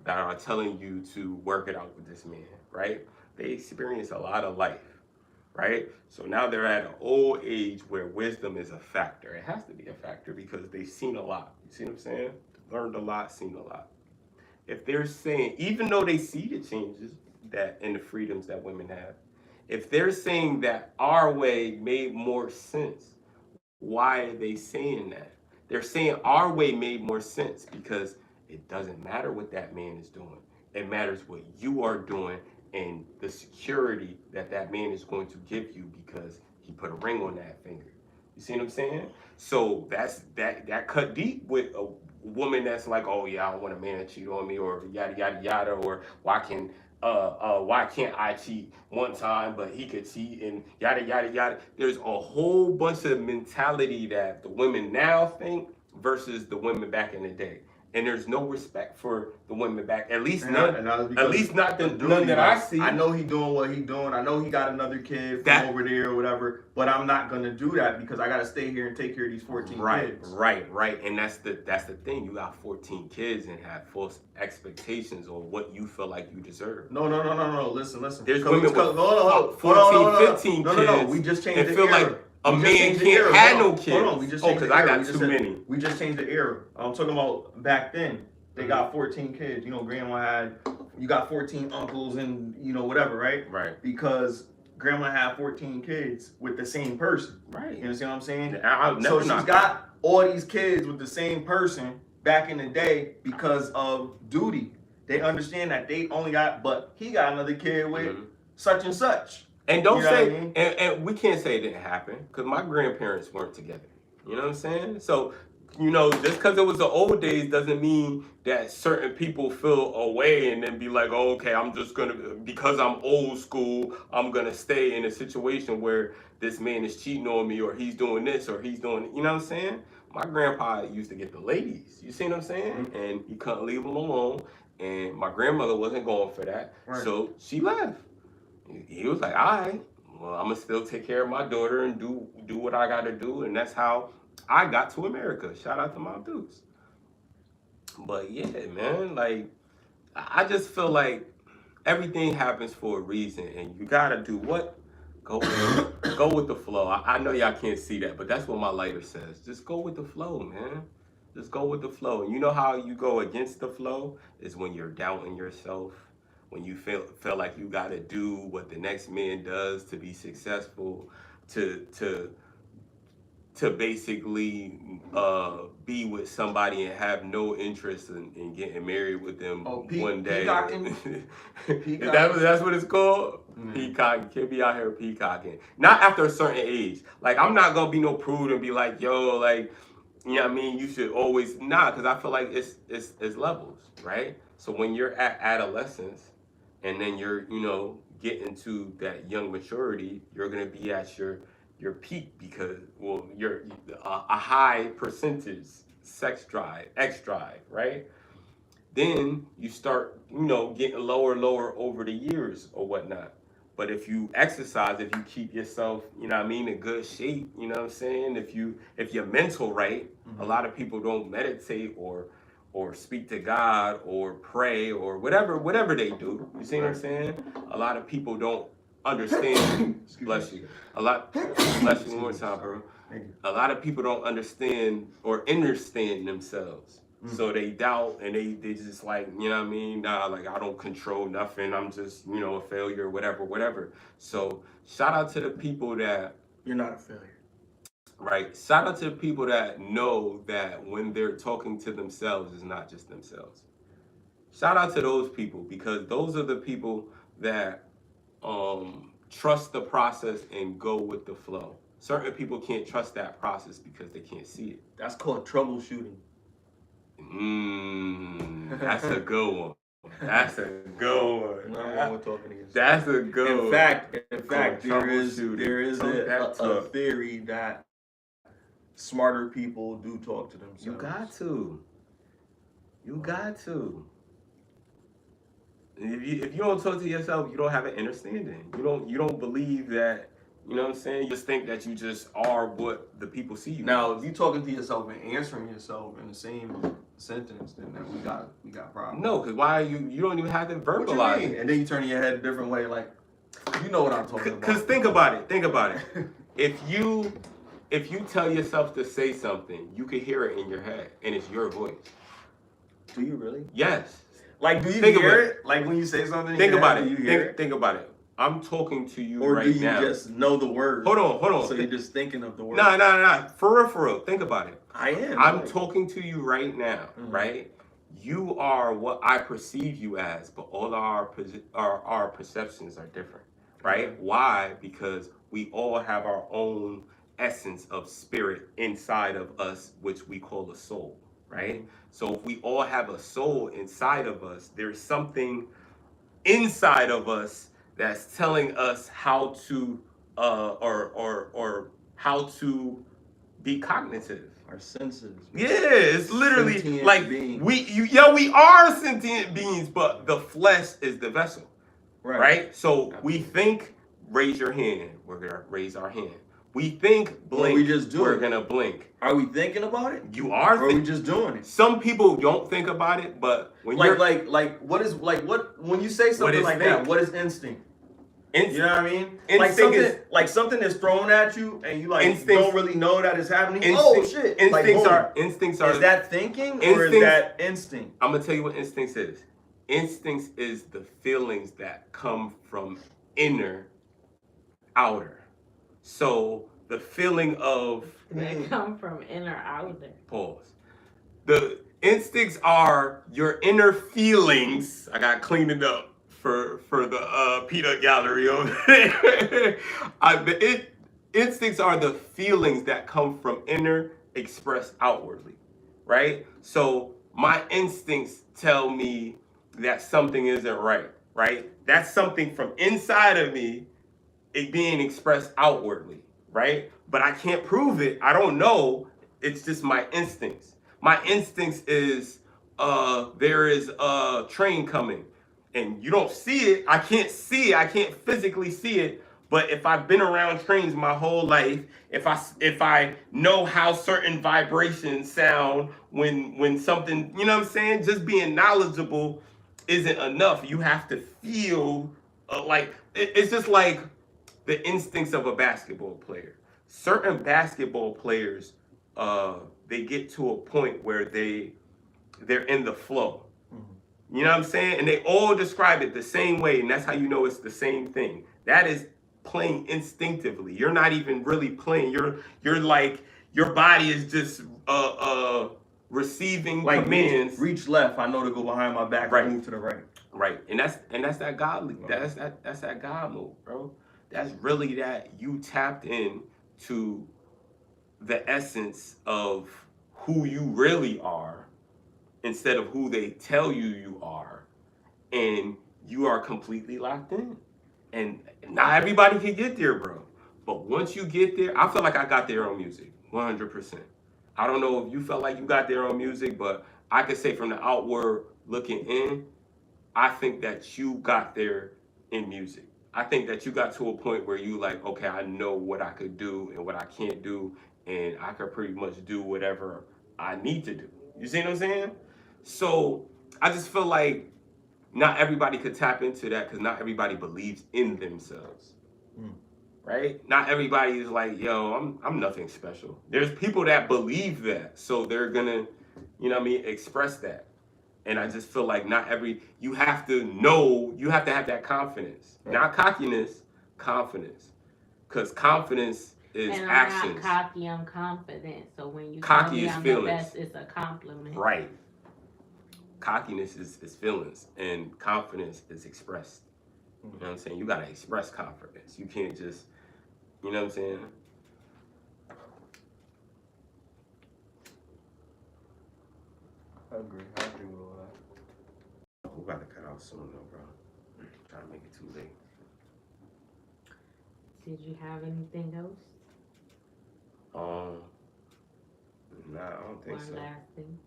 that are telling you to work it out with this man, right? They experience a lot of life. Right? So now they're at an old age where wisdom is a factor. It has to be a factor because they've seen a lot. You see what I'm saying? Learned a lot, seen a lot. If they're saying, even though they see the changes that and the freedoms that women have, if they're saying that our way made more sense, why are they saying that? They're saying our way made more sense because it doesn't matter what that man is doing. It matters what you are doing and the security that man is going to give you because he put a ring on that finger. You see what I'm saying? So that cut deep with a woman that's like, oh yeah, I don't want a man to cheat on me or yada yada yada, or why can't I cheat one time but he could cheat and yada yada yada. There's a whole bunch of mentality that the women now think versus the women back in the day. And there's no respect for the women back. At least not none that I see. I know he doing what he doing. I know he got another kid from over there or whatever. But I'm not gonna do that because I gotta stay here and take care of these 14 kids. Right. And that's the thing. You got 14 kids and have false expectations on what you feel like you deserve. No. Listen. There's women with 14, 15 kids. No. We just changed the era. Like a man can't have no kids. Hold on, we just changed the era. I got too many. We just changed the era. I'm talking about back then. They got 14 kids. You know, grandma you got 14 uncles and, whatever, right? Right. Because grandma had 14 kids with the same person. Right. You understand what I'm saying? So she's got all these kids with the same person back in the day because of duty. They understand that they only but he got another kid with such and such. And don't say, and we can't say it didn't happen because my grandparents weren't together. You know what I'm saying? So, just because it was the old days doesn't mean that certain people feel away and then be like, oh, okay, I'm just going to, because I'm old school, I'm going to stay in a situation where this man is cheating on me or he's doing this or he's doing, you know what I'm saying? My grandpa used to get the ladies, you see what I'm saying? And he couldn't leave them alone. And my grandmother wasn't going for that. Right. So she left. He was like, all right, well, I'm going to still take care of my daughter and do what I got to do. And that's how I got to America. Shout out to my dudes. But yeah, man, like, I just feel like everything happens for a reason. And you got to do what? Go with the flow. I know y'all can't see that, but that's what my lighter says. Just go with the flow, man. Just go with the flow. And you know how you go against the flow? Is when you're doubting yourself. When you feel like you got to do what the next man does to be successful, to basically be with somebody and have no interest in getting married with them one day. That's what it's called? Peacocking. Can't be out here peacocking. Not after a certain age. Like, I'm not going to be no prude and be like, yo, like, you know what I mean? You should always, because I feel like it's levels, right? So when you're at adolescence, and then you're, getting to that young maturity, you're gonna be at your peak because, well, you're a high percentage X drive, right? Then you start, getting lower over the years or whatnot. But if you exercise, if you keep yourself, in good shape, you know what I'm saying? If you're mental right, a lot of people don't meditate or speak to God or pray or whatever they do. You see what I'm saying? A lot of people don't understand. Bless you. Bless you one more time, bro. A lot of people don't understand or understand themselves. So they doubt and they just like, nah, like I don't control nothing. I'm just, a failure, whatever. So shout out to the people that you're not a failure. Right. Shout out to the people that know that when they're talking to themselves, it's not just themselves. Shout out to those people, because those are the people that trust the process and go with the flow. Certain people can't trust that process because they can't see it. That's called troubleshooting. That's a good one. That's a good one. Nothing wrong with talking to yourself. That's a good one. In fact, there is a theory that smarter people do talk to themselves. You got to. If you don't talk to yourself, you don't have an understanding. You don't believe that. You know what I'm saying? You just think that you just are what the people see you. Now, if you talking to yourself and answering yourself in the same sentence, then we got problems. No, because why are you don't even have to verbalize What you mean? it. And then you turn your head a different way, like, you know what I'm talking about. Because think about it. If you tell yourself to say something, you can hear it in your head, and it's your voice. Do you really? Yes. Like, do you hear it? Like, when you say something, think about it. Do you hear it? Think about it. I'm talking to you or right Or now. do you just know the word? Hold on. So you're just thinking of the word? No. For real. Think about it. I am. I'm talking to you right now, right? You are what I perceive you as, but all our perceptions are different, right? Why? Because we all have our own essence of spirit inside of us, which we call a soul, right? So if we all have a soul inside of us, there's something inside of us that's telling us how to or how to be cognitive. Our senses. Yeah, it's literally sentient like beings. we are sentient beings, but the flesh is the vessel. Right? So we think, raise your hand, we're gonna raise our hand. We think, blink, we just do we're it. gonna blink. Are we thinking about it? You are. Or are we just doing it? Some people don't think about it, but when when you say something like that, what is instinct? You know what I mean? Like something is thrown at you and you don't really know that it's happening. Shit. Instincts are. Is that thinking or is that instinct? I'm gonna tell you what instincts is. Instincts is the feelings that come from inner, outer. So the feeling of they come from inner outer. Pause. The instincts are your inner feelings. I gotta clean it up for the peanut gallery over there. Instincts are the feelings that come from inner, expressed outwardly, right? So my instincts tell me that something isn't right? That's something from inside of me, it being expressed outwardly, right? But I can't prove it. I don't know. It's just my instincts. My instincts is there is a train coming. And you don't see it. I can't see it. I can't physically see it. But if I've been around trains my whole life, if I know how certain vibrations sound when something, you know what I'm saying? Just being knowledgeable isn't enough. You have to feel it's just like the instincts of a basketball player. Certain basketball players, they get to a point where they're in the flow. You know what I'm saying? And they all describe it the same way, and that's how you know it's the same thing. That is playing instinctively. You're not even really playing. You're like your body is just receiving commands. Reach left. I know to go behind my back. Right. Move to the right. Right. And that's that godly. That's that God move, bro. That's really that you tapped in to the essence of who you really are, instead of who they tell you are, and you are completely locked in. And not everybody can get there, bro. But once you get there, I feel like I got there on music, 100%. I don't know if you felt like you got there on music, but I could say from the outward looking in, I think that you got there in music. I think that you got to a point where you like, okay, I know what I could do and what I can't do, and I could pretty much do whatever I need to do. You see what I'm saying? So I just feel like not everybody could tap into that because not everybody believes in themselves, right? Not everybody is like, yo, I'm nothing special. There's people that believe that, so they're gonna, you know what I mean, express that. And I just feel like you have to have that confidence, not cockiness, confidence, because confidence is actions. I'm not cocky, I'm confident. So when you cocky tell me is I'm feelings. the best, it's a compliment. Right. cockiness is feelings, and confidence is expressed. You know what I'm saying? You gotta express confidence. You can't just, you know what I'm saying? I agree with all that. We about to cut out soon though, bro. Trying to make it too late. Did you have anything else? Nah, I don't think so. One last thing.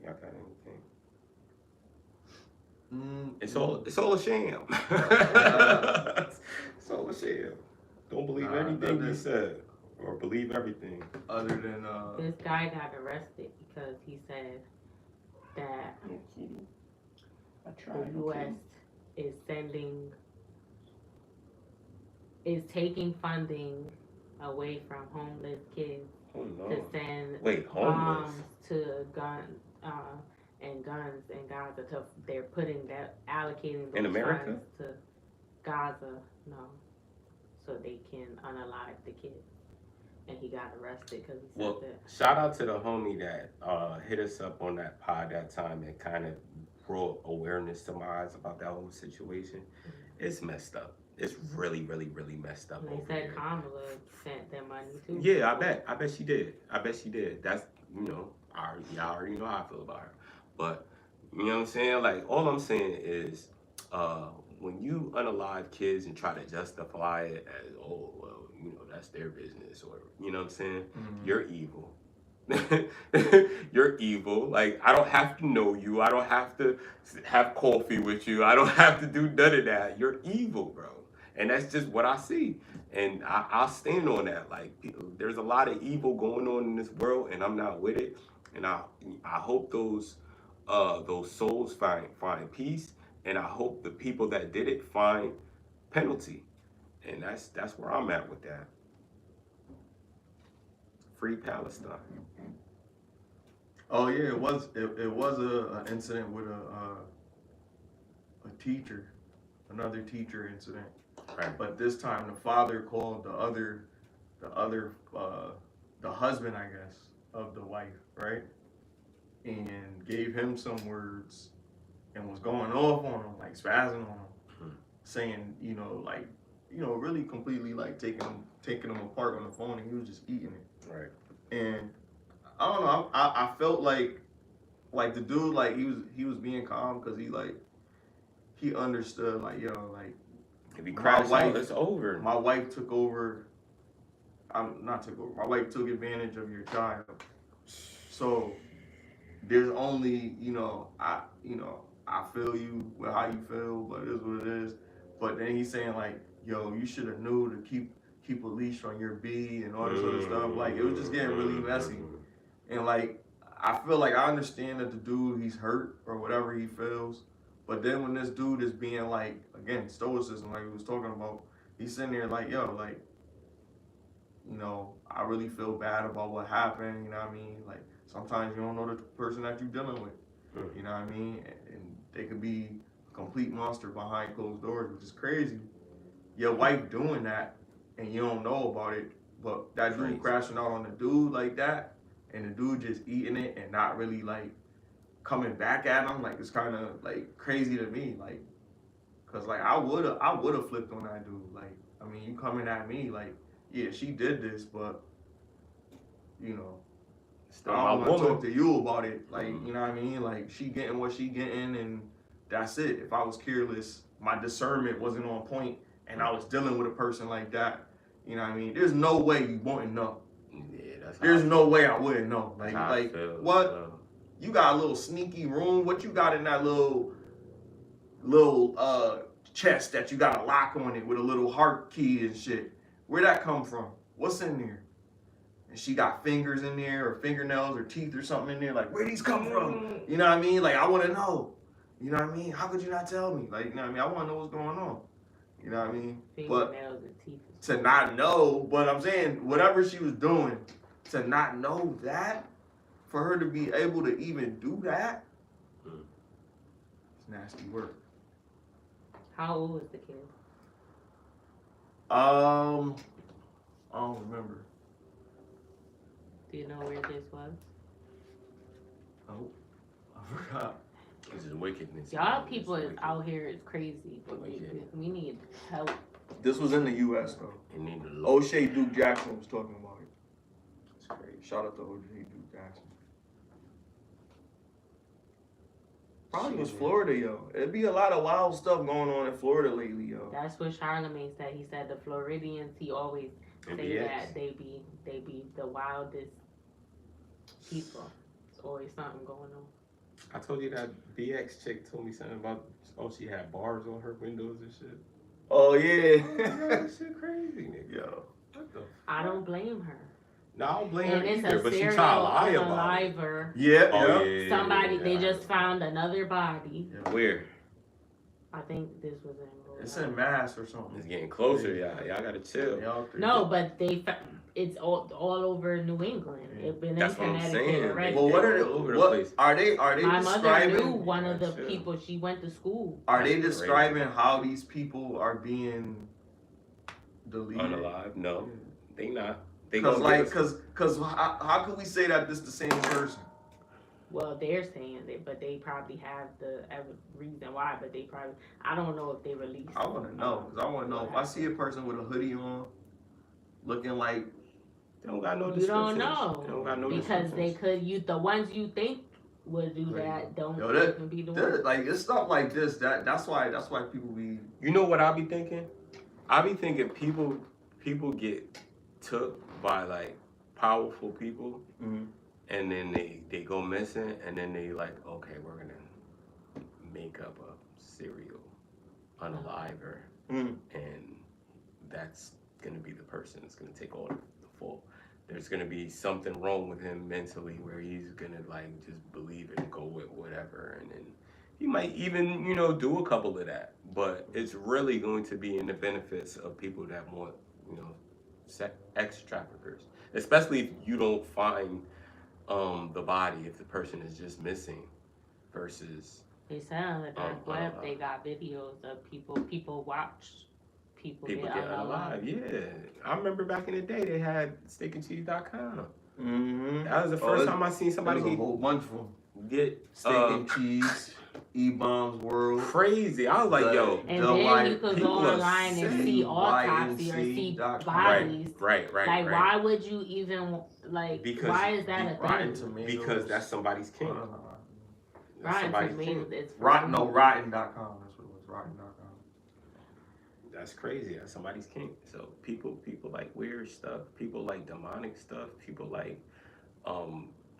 Y'all got anything? It's all a sham. It's all a sham. Don't believe anything you said, or believe everything. Other than This guy got arrested because he said that the U.S. is taking funding away from homeless kids to send bombs to guns in Gaza. They're putting that, allocating those funds to Gaza, so they can unalive the kids. And he got arrested because he said that. Shout out to the homie that hit us up on that pod that time and kind of brought awareness to my eyes about that whole situation. It's messed up. It's really, really, really messed up. And they said Kamala sent them money too. Yeah, I bet she did. That's, y'all already know how I feel about her. But, you know what I'm saying? Like, all I'm saying is, when you unalive kids and try to justify it as, oh, well, that's their business, or, you know what I'm saying? You're evil. You're evil. Like, I don't have to know you. I don't have to have coffee with you. I don't have to do none of that. You're evil, bro. And that's just what I see. And I'll stand on that. Like, there's a lot of evil going on in this world, and I'm not with it. And I hope those souls find peace, and I hope the people that did it find penalty. And that's where I'm at with that. Free Palestine. oh yeah, it was an incident with a teacher, another teacher incident. Right. But this time the father called the husband, I guess, of the wife, right? And gave him some words and was going off on him, like spazzing on him, saying, really completely like taking him apart on the phone, and he was just eating it. Right. And I don't know, I felt like the dude, like he was being calm because he understood, like, if he crashed out, it's over. My wife took over. My wife took advantage of your child. So there's only, I feel you with how you feel, but it is what it is. But then he's saying like, yo, you should have knew to keep a leash on your bee and all this other stuff. Like, it was just getting really messy. And like, I feel like I understand that the dude, he's hurt or whatever he feels. But then when this dude is being like, again, stoicism, like we was talking about, he's sitting there like, yo, like, I really feel bad about what happened, you know what I mean? Like, sometimes you don't know the person that you're dealing with, you know what I mean? And they could be a complete monster behind closed doors, which is crazy. Your wife doing that, and you don't know about it, but that dude crashing out on the dude like that, and the dude just eating it and not really, like, coming back at him, like, it's kind of, like, crazy to me, like, because, like, I would have flipped on that dude. Like, I mean, you coming at me, like, yeah, she did this, but, Still I don't want to talk to you about it. Like, Mm-hmm. you know what I mean? Like, she getting what she getting, and that's it. If I was careless, my discernment wasn't on point, and I was dealing with a person like that, you know what I mean? There's no way you wouldn't know. Yeah, that's There's no way I wouldn't know. Like, what? So. You got a little sneaky room. What you got in that little chest that you got a lock on it with a little heart key and shit? Where'd that come from? What's in there? And she got fingers in there, or fingernails, or teeth, or something in there. Like, where'd these come from? You know what I mean? Like, I want to know. You know what I mean? How could you not tell me? Like, you know what I mean? I want to know what's going on. You know what I mean? Fingernails and teeth. To not know, but I'm saying, whatever she was doing, to not know that, for her to be able to even do that, it's nasty work. How old was the kid? I don't remember. Do you know where this was? Oh, This is wickedness. Y'all people is out here is crazy. But we need help. This was in the U.S. though. O'Shea Duke Jackson was talking about it. It's crazy. Shout out to O'Shea Duke Jackson. Probably was Florida, yo. It'd be a lot of wild stuff going on in Florida lately, yo. That's what Charlamagne said. He said the Floridians, he always say that they be the wildest people. There's always something going on. I told you that BX chick told me something about, she had bars on her windows and shit. Oh, yeah. That shit crazy, nigga. Yo. What the fuck? I don't blame her. No, I don't blame her it's either, but she try to lie about it. Yeah. Somebody, they just found another body. Yeah. Where? I think this was in... It's in Mass or something. It's getting closer, y'all. Y'all gotta chill. No, but it's all over New England. It's been That's in what I'm Connecticut saying. already. Well, what are they My describing? mother knew one of the people. She went to school. Are they describing how these people are being deleted? Unalive? No, they not. Because how could we say that this is the same person? Well, they're saying that, but they probably have the reason why. But they probably, I don't know if they released. I want to know, because I want to know if I see a person with a hoodie on, looking like they don't got no descriptions. You don't know. They don't got no because they could. The ones you think would do that don't even be the ones. Like it's stuff like this. That's why people be. You know what I be thinking? I be thinking people get took by like powerful people. Mm-hmm. And then they go missing, and then they like, okay, we're gonna make up a serial unaliver, and that's gonna be the person that's gonna take all the fault. There's gonna be something wrong with him mentally where he's gonna like just believe it and go with whatever, and then he might even do a couple of that, but it's really going to be in the benefits of people that want sex traffickers, especially if you don't find the body, if the person is just missing, versus they said on the dark web they got videos of people watch people get alive. Yeah, I remember back in the day they had steakandcheese.com. Mm-hmm. That was the first time I seen somebody get a whole bunch of them. Get steak and cheese, E-Bombs World. Crazy. I was like, yo. And then you could go online and see autopsy or see bodies. Right. Like, why would you even, like, why is that a thing? Because that's somebody's king. Rotten Tomatoes. It's Rotten.com. That's what it was. Rotten.com. That's crazy. That's somebody's king. So people like weird stuff. People like demonic stuff. People like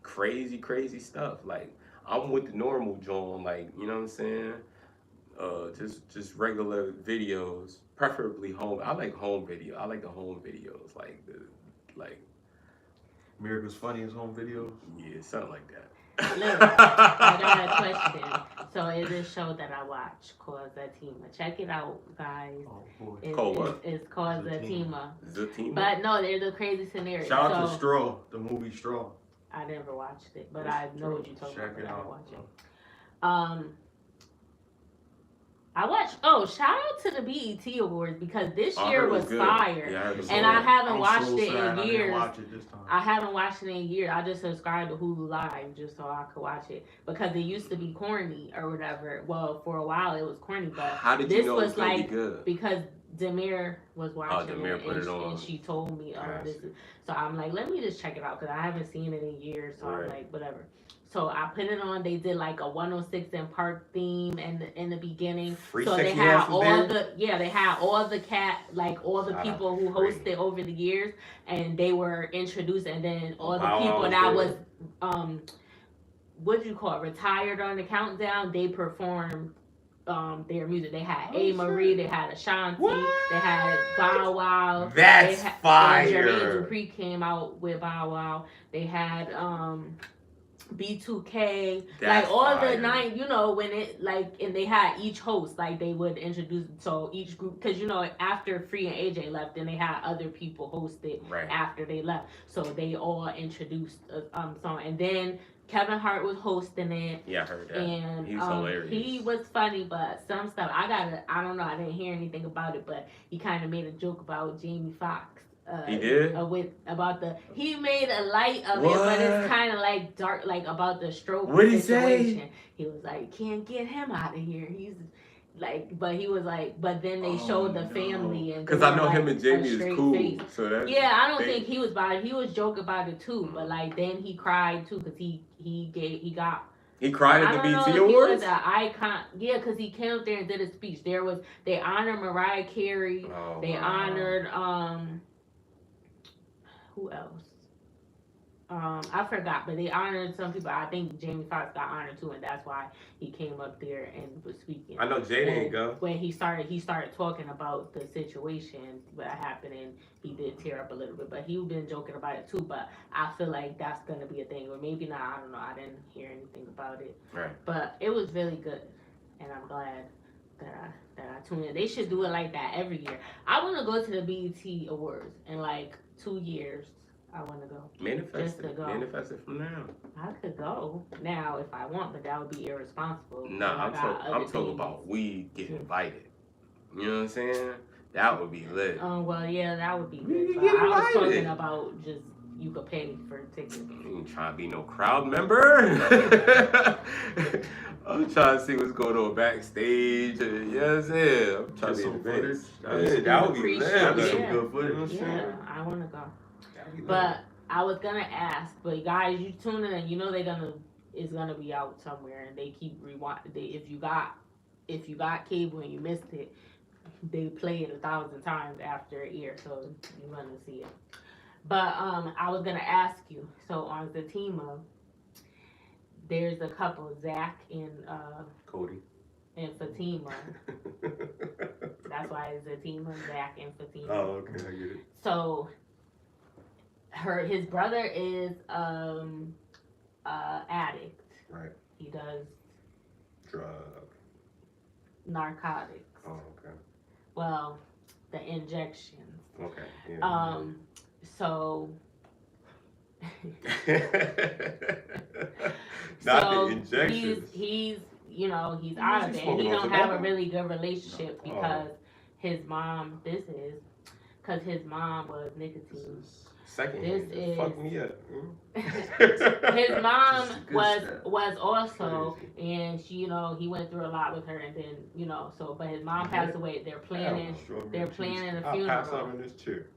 crazy stuff. Like, I'm with the normal John, like, you know what I'm saying? Just regular videos, preferably home. I like home video. I like the home videos, like America's Funniest Home Videos. Yeah, something like that. Look, I got a question. So it's this show that I watch called Zatima. Check it out, guys. Oh boy. It's called Zatima. Zatima. But no, there's a crazy scenario. Shout out to Straw, the movie Straw. I never watched it, but I know what you're talking about. But I didn't watch it. I watched. Oh, shout out to the BET Awards because this year was fire, and I haven't watched it in years. I haven't watched it in years. I just subscribed to Hulu Live just so I could watch it because it used to be corny or whatever. Well, for a while it was corny, but how did you know it was gonna be good? Because Demir was watching it, put it on. And she told me, this is. So I'm like, let me just check it out because I haven't seen it in years. So I'm like, whatever. So I put it on. They did like a 106 and Park theme in the beginning. So they had all they had all the all the people who hosted over the years, and they were introduced, and then all the people that was what do you call it, retired on the countdown, they performed their music. They had A. Marie, they had Ashanti, they had Bow Wow. That's fire. Jermaine Dupri came out with Bow Wow. They had B2K, that's like all fire. the nine, when it and they had each host, they would introduce, so each group, because after Free and AJ left, then they had other people host it after they left, so they all introduced a song, and then Kevin Hart was hosting it. Yeah, I heard that. And he's hilarious. He was funny, but some stuff I don't know, I didn't hear anything about it, but he kind of made a joke about Jamie Foxx He did? He made a light of it, but it's kind of like dark, like about the stroke What'd he situation. say? He was like, can't get him out of here. He's like, but he was like, but then they showed the family and because I know him and Jamie is cool. Face. So that's I don't think he was about it. He was joking about it too, but like then he cried too because he got. He cried at the BT Awards? He was an icon. Yeah, because he came up there and did a speech. They honored Mariah Carey. They honored who else? I forgot, but they honored some people. I think Jamie Foxx got honored too, and that's why he came up there and was speaking. I know Jay didn't go. When he started talking about the situation that happened, and he did tear up a little bit, but he been joking about it too. But I feel like that's gonna be a thing, or maybe not. I don't know. I didn't hear anything about it. Right. But it was really good, and I'm glad that I tuned in. They should do it like that every year. I want to go to the BET Awards in like 2 years. I want to go. Manifest it from now. I could go now if I want, but that would be irresponsible. Nah, I'm talking about we get invited. You know what I'm saying? That would be lit. Oh, well, yeah, that would be good. But I was talking about just you could pay for tickets. You ain't trying to be no crowd member. I'm trying to see what's going on backstage. You know what I'm saying? I'm trying to be footage. That would be lit. That would be some good footage. Yeah, I want to go. But I was gonna ask, but guys, you tune in, you know it's gonna be out somewhere, and they keep rewind. If you got cable and you missed it, they play it 1,000 times after it airs, so you're gonna see it. But I was gonna ask you. So on Zatima, there's a couple, Zach and Cody and Fatima. That's why it's Zatima, Zach, and Fatima. Oh, okay, I get it. So. His brother is addict. Right. He does drugs, narcotics. Oh, okay. Well, the injections. Okay. Yeah. So. Not the injections. He's out of it, and he don't have a really good relationship because his mom. Because his mom was nicotine. Second hand, fuck me up. His mom was also, and she, he went through a lot with her, and then, so, but his mom passed away. They're planning a funeral. I'll pass out in this chair.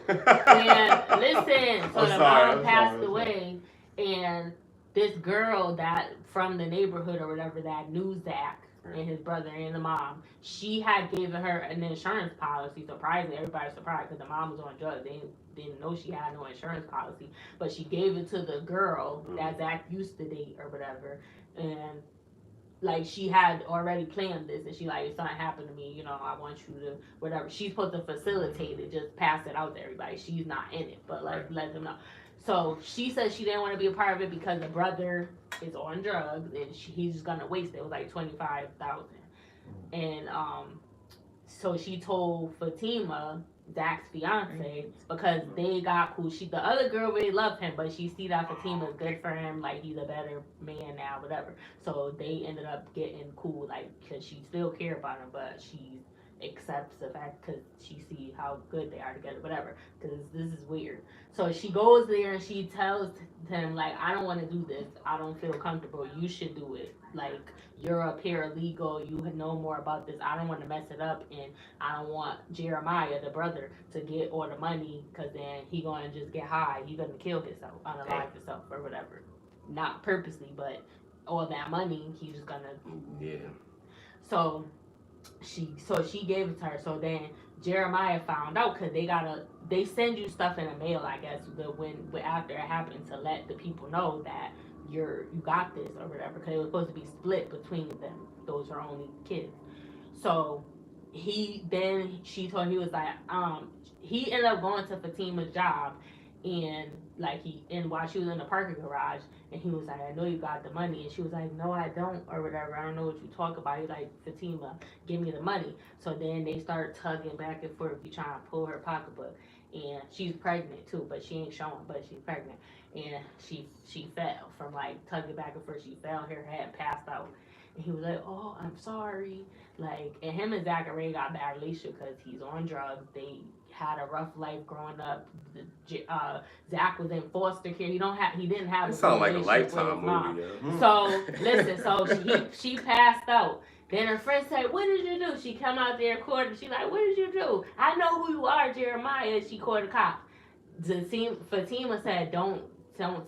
And listen, so the mom passed away, and this girl that from the neighborhood or whatever that knew Zach and his brother and the mom, she had given her an insurance policy. Surprisingly, everybody's surprised because the mom was on drugs. They didn't know she had no insurance policy, but she gave it to the girl that Zach used to date or whatever, and like she had already planned this, and she like, if something happened to me, I want you to whatever. She's supposed to facilitate it, just pass it out to everybody. She's not in it, but like let them know. So she said she didn't want to be a part of it because the brother is on drugs and he's just gonna waste it. It was like $25,000, and so she told Fatima, Zach's fiance, because they got cool. The other girl really loved him, but she see that Fatima's good for him, like he's a better man now, whatever. So they ended up getting cool, like because she still care about him, but she accepts the fact because she see how good they are together, whatever. Because this is weird. So she goes there and she tells him like, I don't want to do this. I don't feel comfortable. You should do it. Like you're a paralegal. You know more about this. I don't want to mess it up, and I don't want Jeremiah, the brother, to get all the money because then he gonna just get high. He gonna kill himself, unalive himself or whatever. Not purposely, but all that money he's just gonna. Yeah. So she gave it to her. So then Jeremiah found out because they send you stuff in the mail, I guess, when after it happened to let the people know that you got this or whatever, because it was supposed to be split between them. Those are only kids. So she told he was like he ended up going to Fatima's job, and while she was in the parking garage, and he was like, I know you got the money, and she was like, no I don't or whatever, I don't know what you talk about. He's like, Fatima, give me the money. So then they start tugging back and forth. He trying to pull her pocketbook, and she's pregnant too, but she ain't showing, but she's pregnant, and she fell from like tugging back and forth. She fell, her head passed out, And he was like, "Oh, I'm sorry." Like, and him and Zach already got a bad relationship because he's on drugs. They had a rough life growing up. Zach was in foster care. He didn't have. It a sounds like a relationship with Lifetime his mom. movie. Yeah. So listen, so she passed out. Then her friend said, "What did you do?" She come out there recording. She like, "What did you do? I know who you are, Jeremiah." She called the cops. Fatima said, "Don't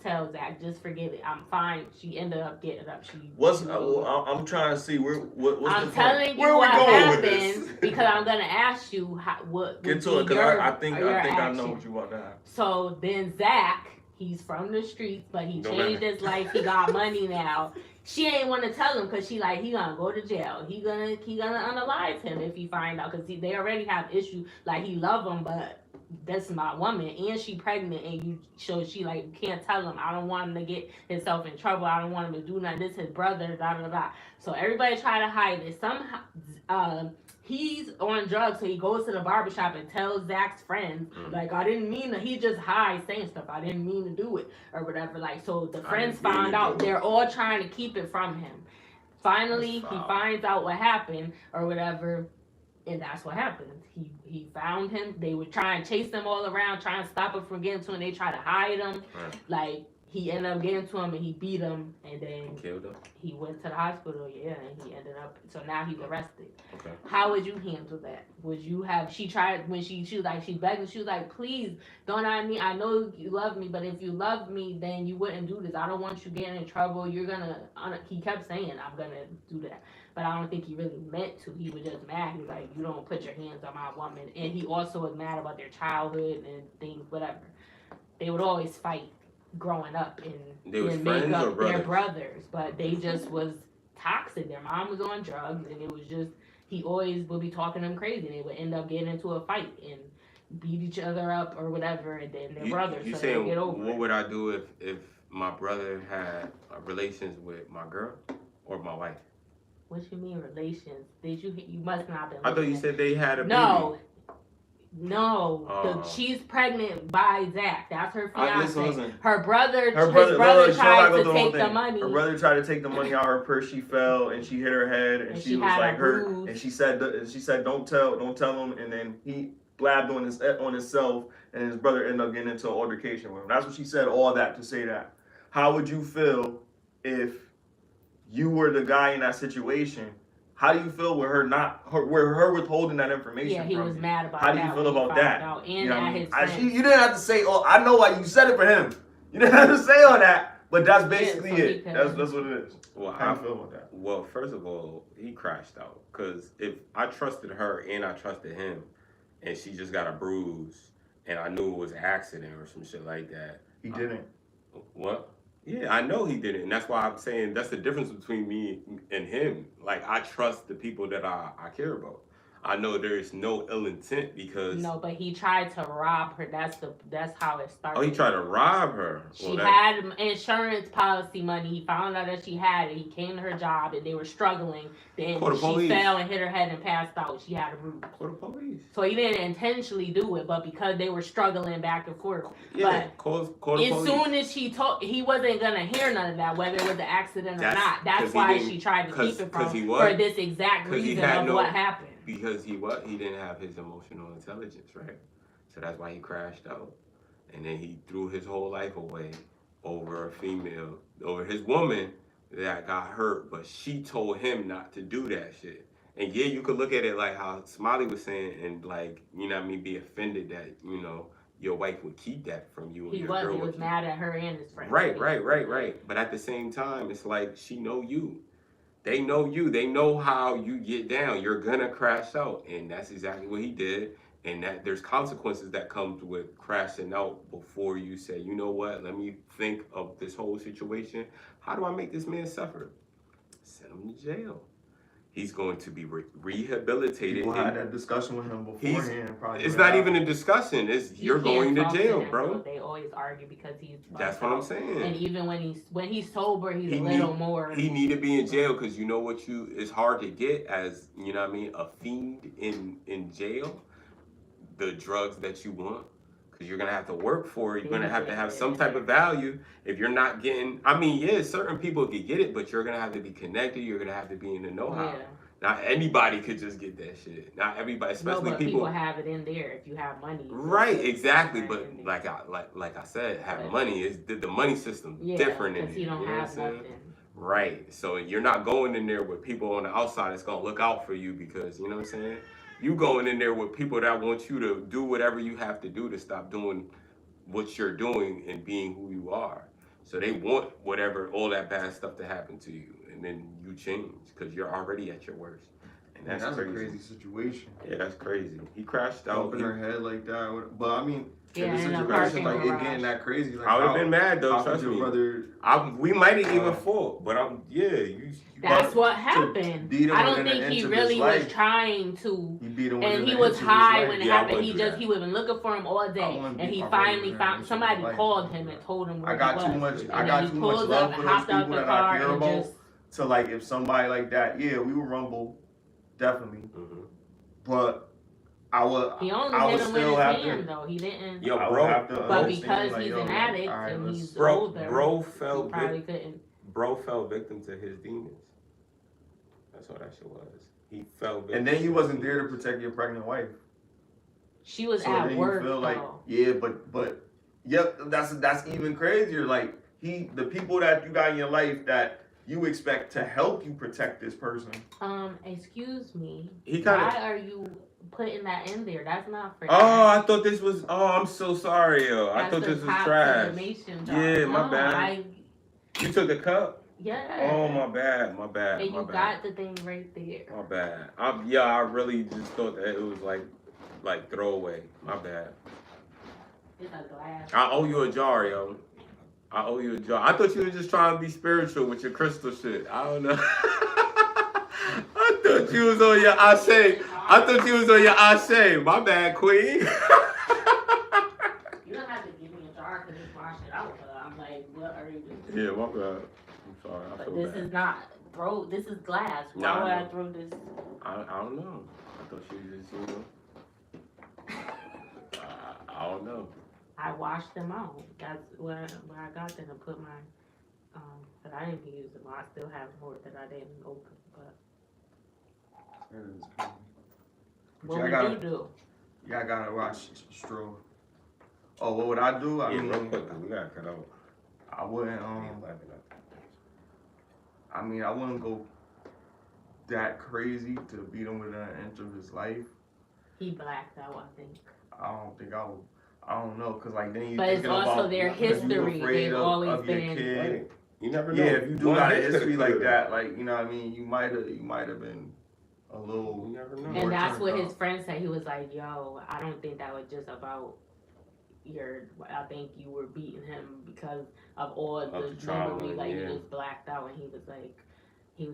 tell Zach. Just forget it. I'm fine." She ended up getting up. I'm trying to see what's I'm telling you what happened because I'm gonna ask you what. Get to it, because I think I know what you want to have. So then Zach, he's from the streets, but he changed his life. He got money now. She ain't want to tell him because he gonna go to jail. He gonna unalive him if he find out because they already have issues. Like he love him, but that's my woman and she pregnant and she like you can't tell him. I don't want him to get himself in trouble. I don't want him to do nothing. This is his brother. Da da da. So everybody try to hide it. Somehow he's on drugs, so he goes to the barbershop and tells Zach's friends, like, I didn't mean to, he just high saying stuff, I didn't mean to do it, or whatever, like, so the friends found out, they're all trying to keep it from him. Finally, he finds out what happened, or whatever, and that's what happened. He found him, they were trying to chase him all around, trying to stop him from getting to him, they tried to hide him, like, he ended up getting to him and he beat him and then killed him. He went to the hospital, and he ended up. So now he's arrested. Okay. How would you handle that? Would you have? She tried when she was like she begged. She was like, please don't. I know you love me, but if you love me, then you wouldn't do this. I don't want you getting in trouble. You're gonna. He kept saying, I'm gonna do that, but I don't think he really meant to. He was just mad. He was like, you don't put your hands on my woman, and he also was mad about their childhood and things, whatever. They would always fight growing up and they was friends or brothers? Their brothers, but they just was toxic. Their mom was on drugs and it was just he always would be talking them crazy and they would end up getting into a fight and beat each other up or whatever and then their brothers you so saying get over what would I do if my brother had relations with my girl or my wife? What you mean relations? You must not have been I thought you said they had a baby. No, she's pregnant by Zach. That's her fiance. Listen. Her brother tried to take the money. Her brother tried to take the money out of her purse. She fell and she hit her head, and she was like hurt. And she said, don't tell him. And then he blabbed on himself, and his brother ended up getting into an altercation with him. That's what she said. All that to say that. How would you feel if you were the guy in that situation? How do you feel with her withholding that information? Yeah, he was mad about that. How do you feel about that? And you know you didn't have to say, oh, I know why you said it for him. You didn't have to say all that, but that's basically it. That's what it is. Well, how do you feel about that? Well, first of all, he crashed out. Because if I trusted her and I trusted him, and she just got a bruise, and I knew it was an accident or some shit like that. He didn't. What? Yeah, I know he didn't, and that's why I'm saying that's the difference between me and him. Like, I trust the people that I care about. I know there is no ill intent because... No, but he tried to rob her. That's how it started. Oh, he tried to rob her? She had insurance policy money. He found out that she had it. He came to her job, and they were struggling. Then she fell and hit her head and passed out. She had a bruise. Call the police. So he didn't intentionally do it, but because they were struggling back and forth. Yeah, call the police. As soon as she told, he wasn't going to hear none of that, whether it was an accident or not. That's why she tried to keep it from him for this exact reason of what happened. Because he didn't have his emotional intelligence, right? So that's why he crashed out. And then he threw his whole life away over a female, over his woman that got hurt, but she told him not to do that shit. And yeah, you could look at it like how Smiley was saying and like, you know what I mean, be offended that, you know, your wife would keep that from you. He was mad at her and his friend. Right. But at the same time, it's like she know you. They know you. They know how you get down. You're gonna crash out, and that's exactly what he did. And that there's consequences that comes with crashing out before you say, you know what? Let me think of this whole situation. How do I make this man suffer? Send him to jail. He's going to be rehabilitated. People had that discussion with him beforehand. It's not even a discussion. It's you're going to jail, bro. They always argue because he's. That's what I'm saying. And even when he's sober, he's a little more. He need to be in jail because you know what it's hard to get as you know what I mean a fiend in jail. The drugs that you want, because you're gonna have to work for it. You're gonna have to have some type of value. If you're not getting, I mean, yeah, certain people could get it, but you're gonna have to be connected. You're gonna have to be in the know-how. Yeah. Not anybody could just get that shit. Not everybody, especially people have it in there if you have money. Right, exactly. But like I said, having money is the money system different in it. You don't have nothing. Right. So you're not going in there with people on the outside that's gonna look out for you because you know what I'm saying? You going in there with people that want you to do whatever you have to do to stop doing what you're doing and being who you are. So they want whatever, all that bad stuff to happen to you. And then you change because you're already at your worst. And that's a crazy situation. Yeah, that's crazy. He crashed out. Bumping her head like that. But I mean, yeah, if the situation like it getting that crazy, like I would have been mad though. Trust me. Brother, we might have even fought, but you that's what happened. I don't think he really was trying to. And he was high when it happened. He was looking for him all day, and he finally found somebody called him and told him where he was. I got too much love for those people that I care about. So like, if somebody like that, yeah, we would rumble, definitely. Mm-hmm. But I would. He only hit him with his hand though. He didn't. Yo, bro. But because he's an addict and he's older, bro fell. He probably couldn't. Bro fell victim to his demons. That's what that shit was. He fell victim. And then he wasn't there to protect your pregnant wife. She was at work. You feel like, yeah, but yep, that's even crazier. Like the people that you got in your life that you expect to help you protect this person. Excuse me. Why are you putting that in there? That's not fair. Oh, I thought this was. Oh, I'm so sorry, yo. I thought this was trash. Yeah, my bad. You took the cup? Yeah. Oh, my bad. And you got the thing right there. My bad. I really just thought that it was like throwaway. My bad. It's a glass. I owe you a jar, yo. I owe you a jar. I thought you were just trying to be spiritual with your crystal shit. I don't know. I thought you was on your ashe. My bad, queen. You don't have to give me a jar because it's my shit out. I'm like, what are you doing? Yeah, my bad. I'm sorry. I feel this bad. Is not, bro. This is glass. Why would I throw this? I don't know. I thought she was just, I don't know. I washed them out. That's where I got them and put my, but I didn't use them. I still have more that I didn't open, but. What would you do? Yeah, I gotta watch Stroh. Oh, what would I do? I mean, real quick, we gotta cut out. I wouldn't, I wouldn't go that crazy to beat him within an inch of his life. He blacked out, I think. I don't think I would. I don't know, cause like then you. But it's also their history. They've always been. Kid. You never know. Yeah, if you do got a history like that, like you know what I mean, you might have been a little. You never know. And that's what his friend said. He was like, "Yo, I don't think that was just about I think you were beating him because of all the trauma. Like you just blacked out." And he was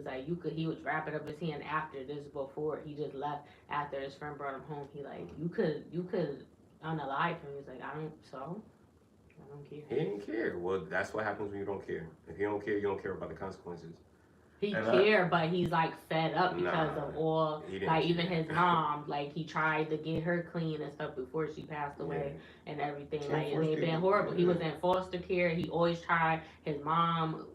like, he was wrapping up his hand after this before he just left after his friend brought him home. He like, you could unalive him. He was like, I don't care. He didn't care. Well, that's what happens when you don't care. If you don't care, you don't care about the consequences. He cared, but he's like fed up because of all, like even his mom, like he tried to get her clean and stuff before she passed away and everything. Like and they've been horrible. He was in foster care. He always tried. His mom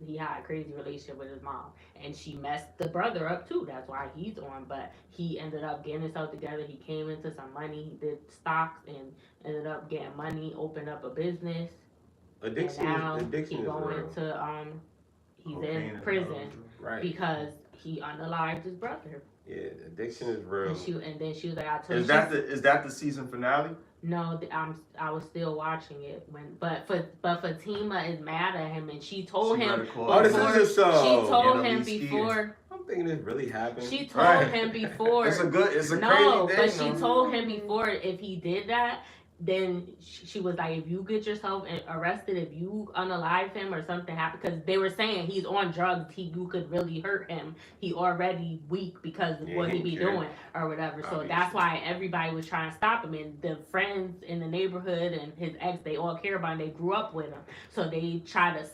he had a crazy relationship with his mom, and she messed the brother up too. That's why he's on. But he ended up getting himself together. He came into some money. He did stocks and ended up getting money. Opened up a business. Addiction is real. He's in prison because he unalived his brother. Yeah, addiction is real. And then she was like, "I told you." Is that the season finale? No, I was still watching it but Fatima is mad at him and she told him. Oh, this is a show. She told him before. I'm thinking this really happened. She told him before. It's a crazy thing. But she told him before if he did that. Then she was like, if you get yourself arrested, if you unalive him or something happen, because they were saying he's on drugs, you could really hurt him. He already weak because of what he be doing or whatever. So that's why everybody was trying to stop him. And the friends in the neighborhood and his ex, they all care about him. They grew up with him. So they try to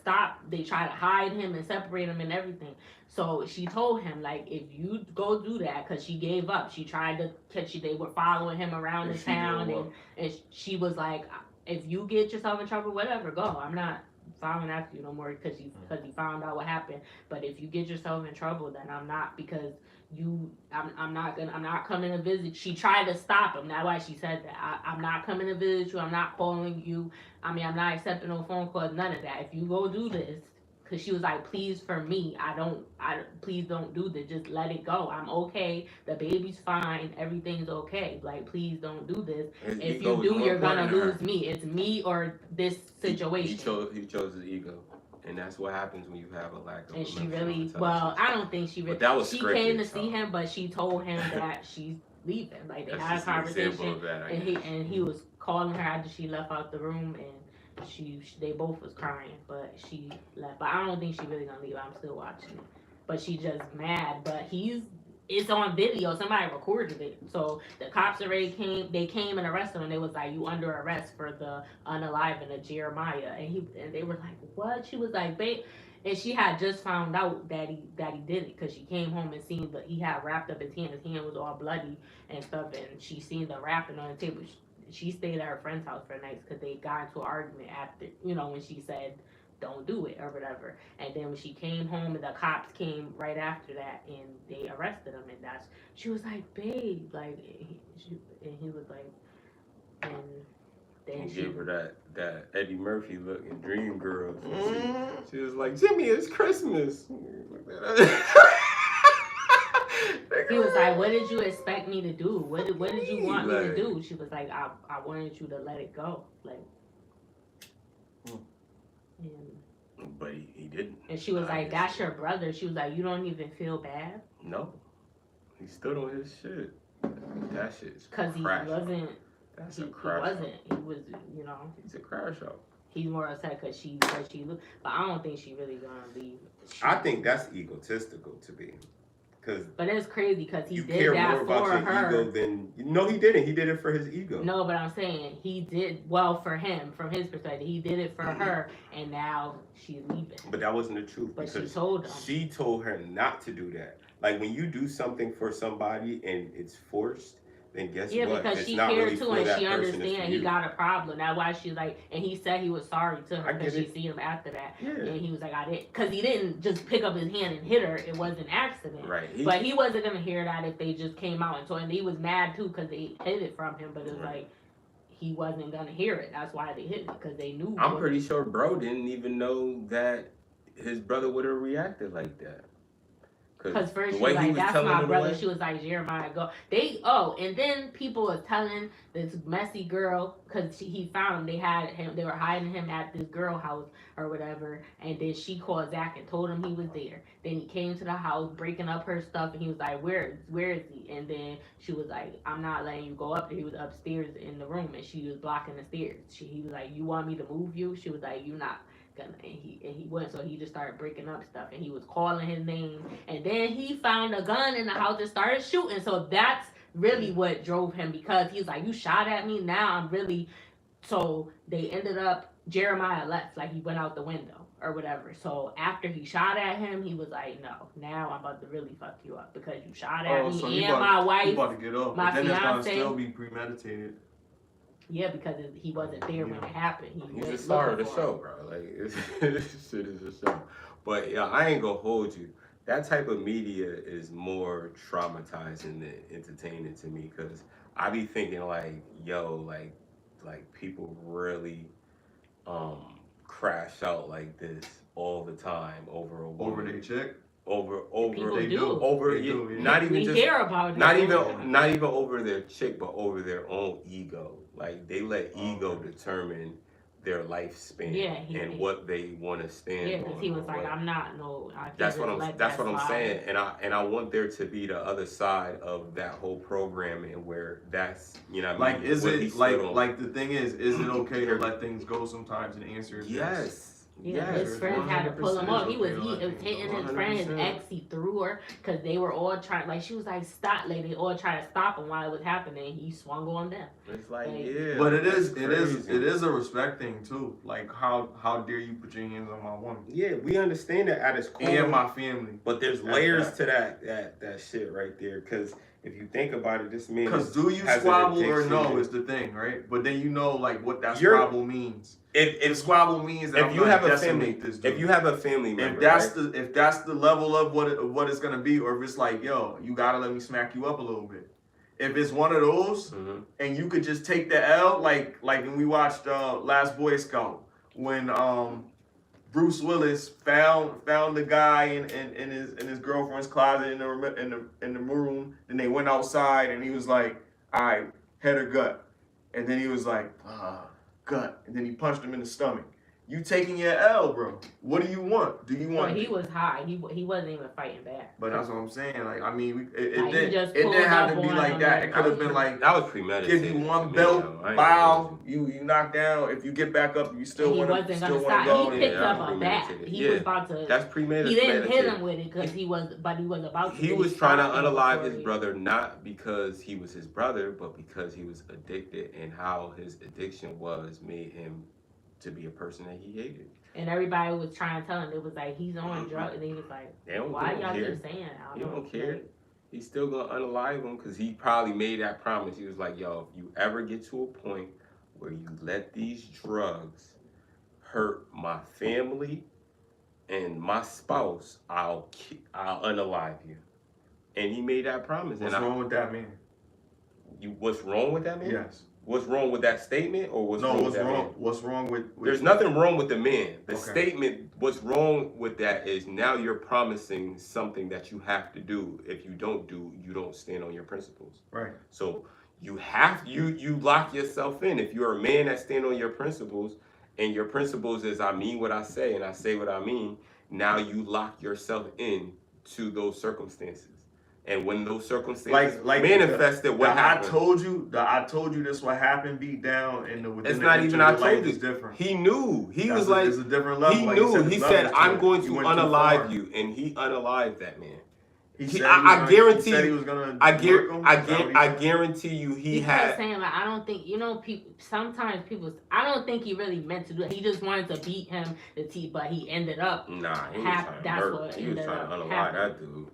hide him and separate him and everything. So she told him, like, if you go do that, because she gave up. She tried to catch you. They were following him around the town, and she was like, if you get yourself in trouble, whatever, go. I'm not following after you no more because he found out what happened. But if you get yourself in trouble, then I'm not, because I'm not coming to visit. She tried to stop him. That's why she said that. I'm not coming to visit you. I'm not calling you. I mean, I'm not accepting no phone calls, none of that. If you go do this, because she was like, please, for me, please don't do this. Just let it go. I'm okay. The baby's fine. Everything's okay. Like, please don't do this. If you do, you're gonna lose me. It's me or this situation. He chose his ego. And that's what happens when you have a lack of. And she really, well, I don't think she really. That was she came to see him, but she told him that she's leaving. Like, they had a conversation, and he was calling her after she left out the room, and they both was crying, but she left. But I don't think she really gonna leave. I'm still watching it, but she just mad. But it's on video. Somebody recorded it. So the cops already came. They came and arrested him. They was like, "You under arrest for the unaliving of Jeremiah." And they were like, "What?" She was like, "Babe," and she had just found out that he did it, because she came home and seen that he had wrapped up his hand. His hand was all bloody and stuff, and she seen the wrapping on the table. She stayed at her friend's house for nights because they got into an argument after, when she said, don't do it or whatever. And then when she came home, and the cops came right after that, and they arrested him. And she was like, babe, like, and he was like, and then she gave her that Eddie Murphy look in Dreamgirls. She was like, Jimmy, it's Christmas. He was like, what did you expect me to do? What did you want me to do? She was like, I wanted you to let it go. Like, but he didn't. And she was like, that's your brother. She was like, you don't even feel bad? No. He stood on his shit. That shit's because he wasn't. That's a crash. He wasn't. He was, He's a crash out. He's more upset because she looked. But I don't think she really gonna leave. I think that's egotistical to be. But it's crazy because he did care that more about for your her. Ego than no, he didn't. He did it for his ego. No, but I'm saying he did well for him from his perspective. He did it for her, and now she's leaving. But that wasn't the truth. But she told him. She told her not to do that. Like when you do something for somebody and it's forced, then guess what? Yeah, because it's she not cared really too, for and that she person, understands he got a problem. That's why she's like, and he said he was sorry to her because she seen him after that, and he was like, I didn't, because he didn't just pick up his hand and hit her. It was an accident, right? But he wasn't gonna hear that if they just came out and told him. He was mad too because they hid it from him, but it was like he wasn't gonna hear it. That's why they hid it, because they knew. I'm pretty sure bro didn't even know that his brother would have reacted like that. Because first she was like, that's my brother. She was like, Jeremiah, go. And then people was telling this messy girl, because he found they were hiding him at this girl house or whatever. And then she called Zach and told him he was there. Then he came to the house, breaking up her stuff. And he was like, where is he? And then she was like, I'm not letting you go up there. He was upstairs in the room, and she was blocking the stairs. He was like, you want me to move you? She was like, you not. And he went, so he just started breaking up stuff, and he was calling his name, and then he found a gun in the house and started shooting. So that's really what drove him, because he's like, you shot at me, now I'm really. So they ended up, Jeremiah left, like he went out the window or whatever. So after he shot at him, he was like, no, now I'm about to really fuck you up, because you shot at me and my wife, you about to get up. My but then fiance. It's gonna still be premeditated. Yeah, because he wasn't there when it happened. He's the star of the show, bro. Like, this shit is a show. But yeah, I ain't gonna hold you. That type of media is more traumatizing than entertaining to me, because I be thinking like, yo, like people really crash out like this all the time over a woman. Over their chick? People they do. Over they do, yeah. Not even we just hear about not it. even over their chick, but over their own ego. Like they let ego determine their lifespan and what they want to stand on. Yeah, because he was like, I'm not no. That's what I'm saying, and I want there to be the other side of that whole programming where that's like, is it like the thing is it okay to let things go sometimes and answer? Yes. Yeah, his friends had to pull him up. He was hitting his friend, his 100%. ex. He threw her because they were all trying. Like she was like, "Stop!" Like they all trying to stop him while it was happening. He swung on them. It's like, But it that's is a respect thing too. Like how dare you put your hands on my woman? Yeah, we understand that at its core. And my family. But there's layers to that shit right there. Because if you think about it, this man. Because do you squabble or no is the thing, right? But then you know like what that squabble means. If squabble means that if you have a family, if you have a family member, if that's the level of what it's gonna be, or if it's like, yo, you gotta let me smack you up a little bit. If it's one of those, and you could just take the L, like when we watched Last Boy Scout, when Bruce Willis found the guy in his girlfriend's closet in the room, then they went outside and he was like, all right, head or gut, and then he was like, gut, and then he punched him in the stomach. You taking your L, bro. What do you want? Do you want? Well, he was high. He wasn't even fighting back. But that's what I'm saying. Like, I mean, it like, didn't have to be like that. It could have been like, that was premeditated. Give you one belt, bow, you knock down. If you get back up, you still want to go. He picked up a bat. He was about to. That's premeditated. He didn't hit him with it because he was about to. He was trying to unalive his brother, not because he was his brother, but because he was addicted, and how his addiction made him to be a person that he hated. And everybody was trying to tell him, it was like, he's on drugs. And he was like, why y'all just saying that? He don't care. He's still going to unalive him because he probably made that promise. He was like, yo, if you ever get to a point where you let these drugs hurt my family and my spouse, I'll unalive you. And he made that promise. What's wrong with that man? What's wrong with that man? Yes. What's wrong with that statement, or what's wrong with that man? What's wrong with There's nothing wrong with the man. The statement, what's wrong with that is now you're promising something that you have to do. If you don't do, you don't stand on your principles. Right. So you lock yourself in. If you're a man that stand on your principles, and your principles is I mean what I say and I say what I mean, now you lock yourself in to those circumstances. And when those circumstances manifested, what happened? I told you this what happened. Beat down in the. It's not even I told you. Different. He knew. He was like, it's a different level. He knew. He said, "I'm going to unalive you," and he unalived that man. I guarantee you, he had. Saying like, I don't think sometimes people. I don't think he really meant to do it. He just wanted to beat him but he ended up. Nah, he was trying to unalive that dude.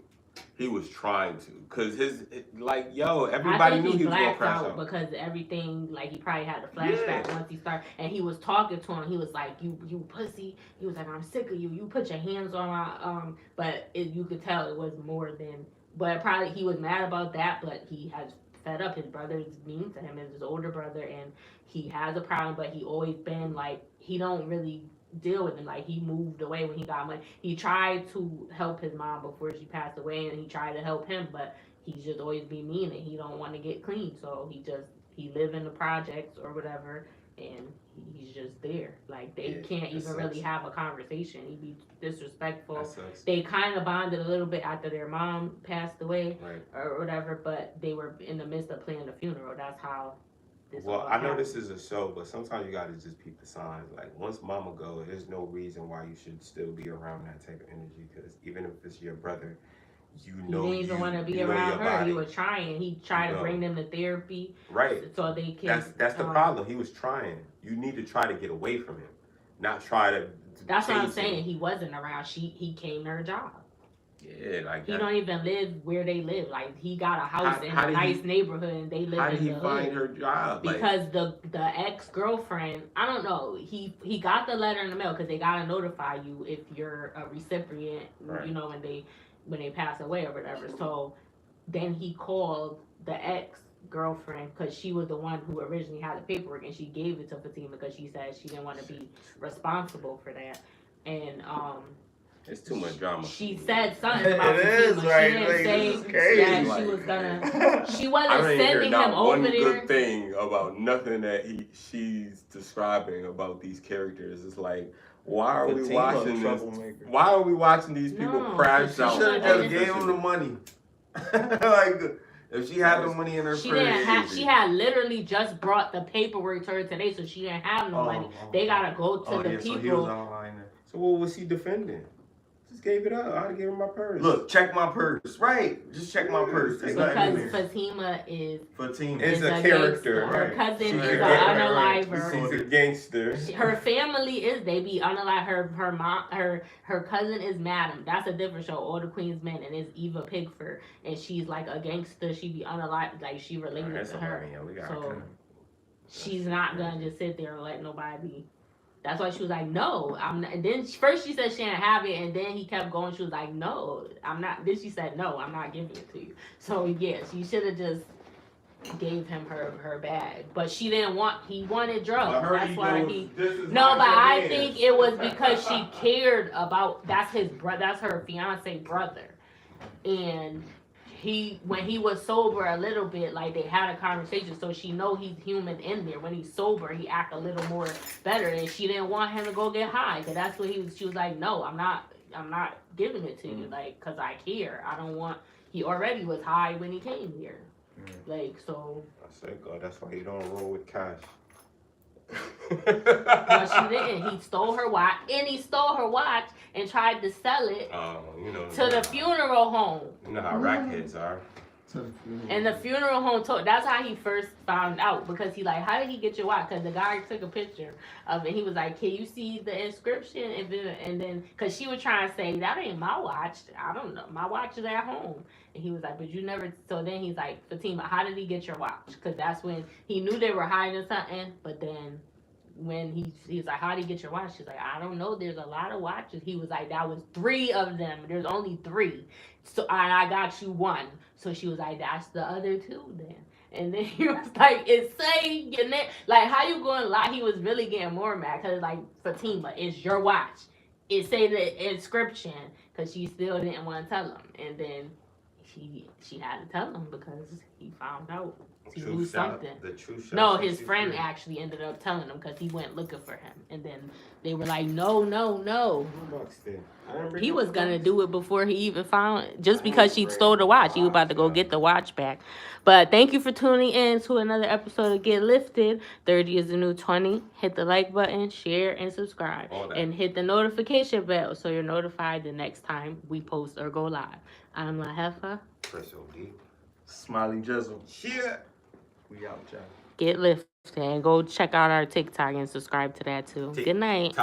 He was trying to, cause everybody knew he was gonna crash out. Because everything, like he probably had a flashback once he started, and he was talking to him. He was like, "You pussy." He was like, "I'm sick of you. You put your hands on my But you could tell it was more than. But probably he was mad about that. But he has fed up. His brother's mean to him, and his older brother, and he has a problem. But he always been like he don't really deal with him. Like he moved away when he got money. He tried to help his mom before she passed away, and he tried to help him, but he's just always be mean and he don't want to get clean. So he live in the projects or whatever, and he's just there. Like they can't even really have a conversation. He be disrespectful. They kind of bonded a little bit after their mom passed away or whatever, but they were in the midst of planning the funeral. That's how. I know this is a show, but sometimes you gotta just peep the signs. Like once mama go, there's no reason why you should still be around that type of energy. Because even if it's your brother, he didn't even want to be around her. He was trying. He tried to bring them to therapy, right? So they can. That's the problem. He was trying. You need to try to get away from him, not try to. That's what I'm saying. He wasn't around. He came to her job. Yeah, like he don't even live where they live. Like he got a house in a nice neighborhood, and they live in the hood. How did he find her job? Because the ex-girlfriend, I don't know. He got the letter in the mail because they gotta notify you if you're a recipient. Right. When they pass away or whatever. So then he called the ex-girlfriend because she was the one who originally had the paperwork, and she gave it to Fatima because she said she didn't want to be responsible for that. And it's too much drama. She said something about it. Is right. She didn't say that she was gonna. She wasn't sending him over there. One good thing about nothing that she's describing about these characters is like, why are we watching this? Why are we watching these people crash out? She should have just gave him the money. Like If she had the money in her she purse, didn't have. She had literally just brought the paperwork to her today, so she didn't have no money. They gotta go to the people. So he was online then. So what was he defending? Just gave it up. I'd give him my purse. Look, check my purse. Right. Just check my purse. Because Fatima is a character. Her cousin is an unaliver. She's a gangster. Her family is, they be unalive. Her mom, her cousin is Madam. That's a different show. All the Queen's Men, and it's Eva Pigford, and she's like a gangster. She be unalive, like she related to her. So she's not gonna just sit there and let nobody. That's why she was like, no, I'm not. And then first she said she didn't have it, and then he kept going. She was like, no, I'm not. Then she said, no, I'm not giving it to you. So yeah, she should have just gave him her bag. But she didn't want. He wanted drugs. That's why he. No, but I think it was because she cared about. That's his brother. That's her fiance brother, and. When he was sober a little bit, like they had a conversation, so she know he's human in there. When he's sober, he act a little more better, and she didn't want him to go get high, cause that's what he was. She was like, no, I'm not giving it to you, like, cause I care. I don't want. He already was high when he came here, like so. I said, God, that's why you don't roll with cash. But she didn't. He stole her watch, and he stole her watch and tried to sell it to the funeral home. You know how rackheads are. And the funeral home told. That's how he first found out, because he like, how did he get your watch? Because the guy took a picture of it. He was like, can you see the inscription? And then, because she was trying to say, that ain't my watch. I don't know. My watch is at home. And he was like, but you never. So then he's like, Fatima, how did he get your watch? Because that's when he knew they were hiding something. But then when he's like, how did he get your watch? She's like, I don't know. There's a lot of watches. He was like, that was 3 of them. There's only 3. So I got you 1. So she was like, that's the other 2 then. And then he was like, it's saying, like, how you going to lie? He was really getting more mad, because like, Fatima, it's your watch. It say the inscription, because she still didn't want to tell him. And then she had to tell him, because he found out. He knew something. No, his friend actually ended up telling him, because he went looking for him. And then they were like, no. He was going to do it before he even found it. Just because she stole the watch. He was about to go get the watch back. But thank you for tuning in to another episode of Get Lifted. 30 is the new 20. Hit the like button, share, and subscribe. And hit the notification bell so you're notified the next time we post or go live. I'm La Hefa. Chris OD. SmileyJizzle. Shit. We out, y'all. Get Lifted. And go check out our TikTok and subscribe to that too. Good night.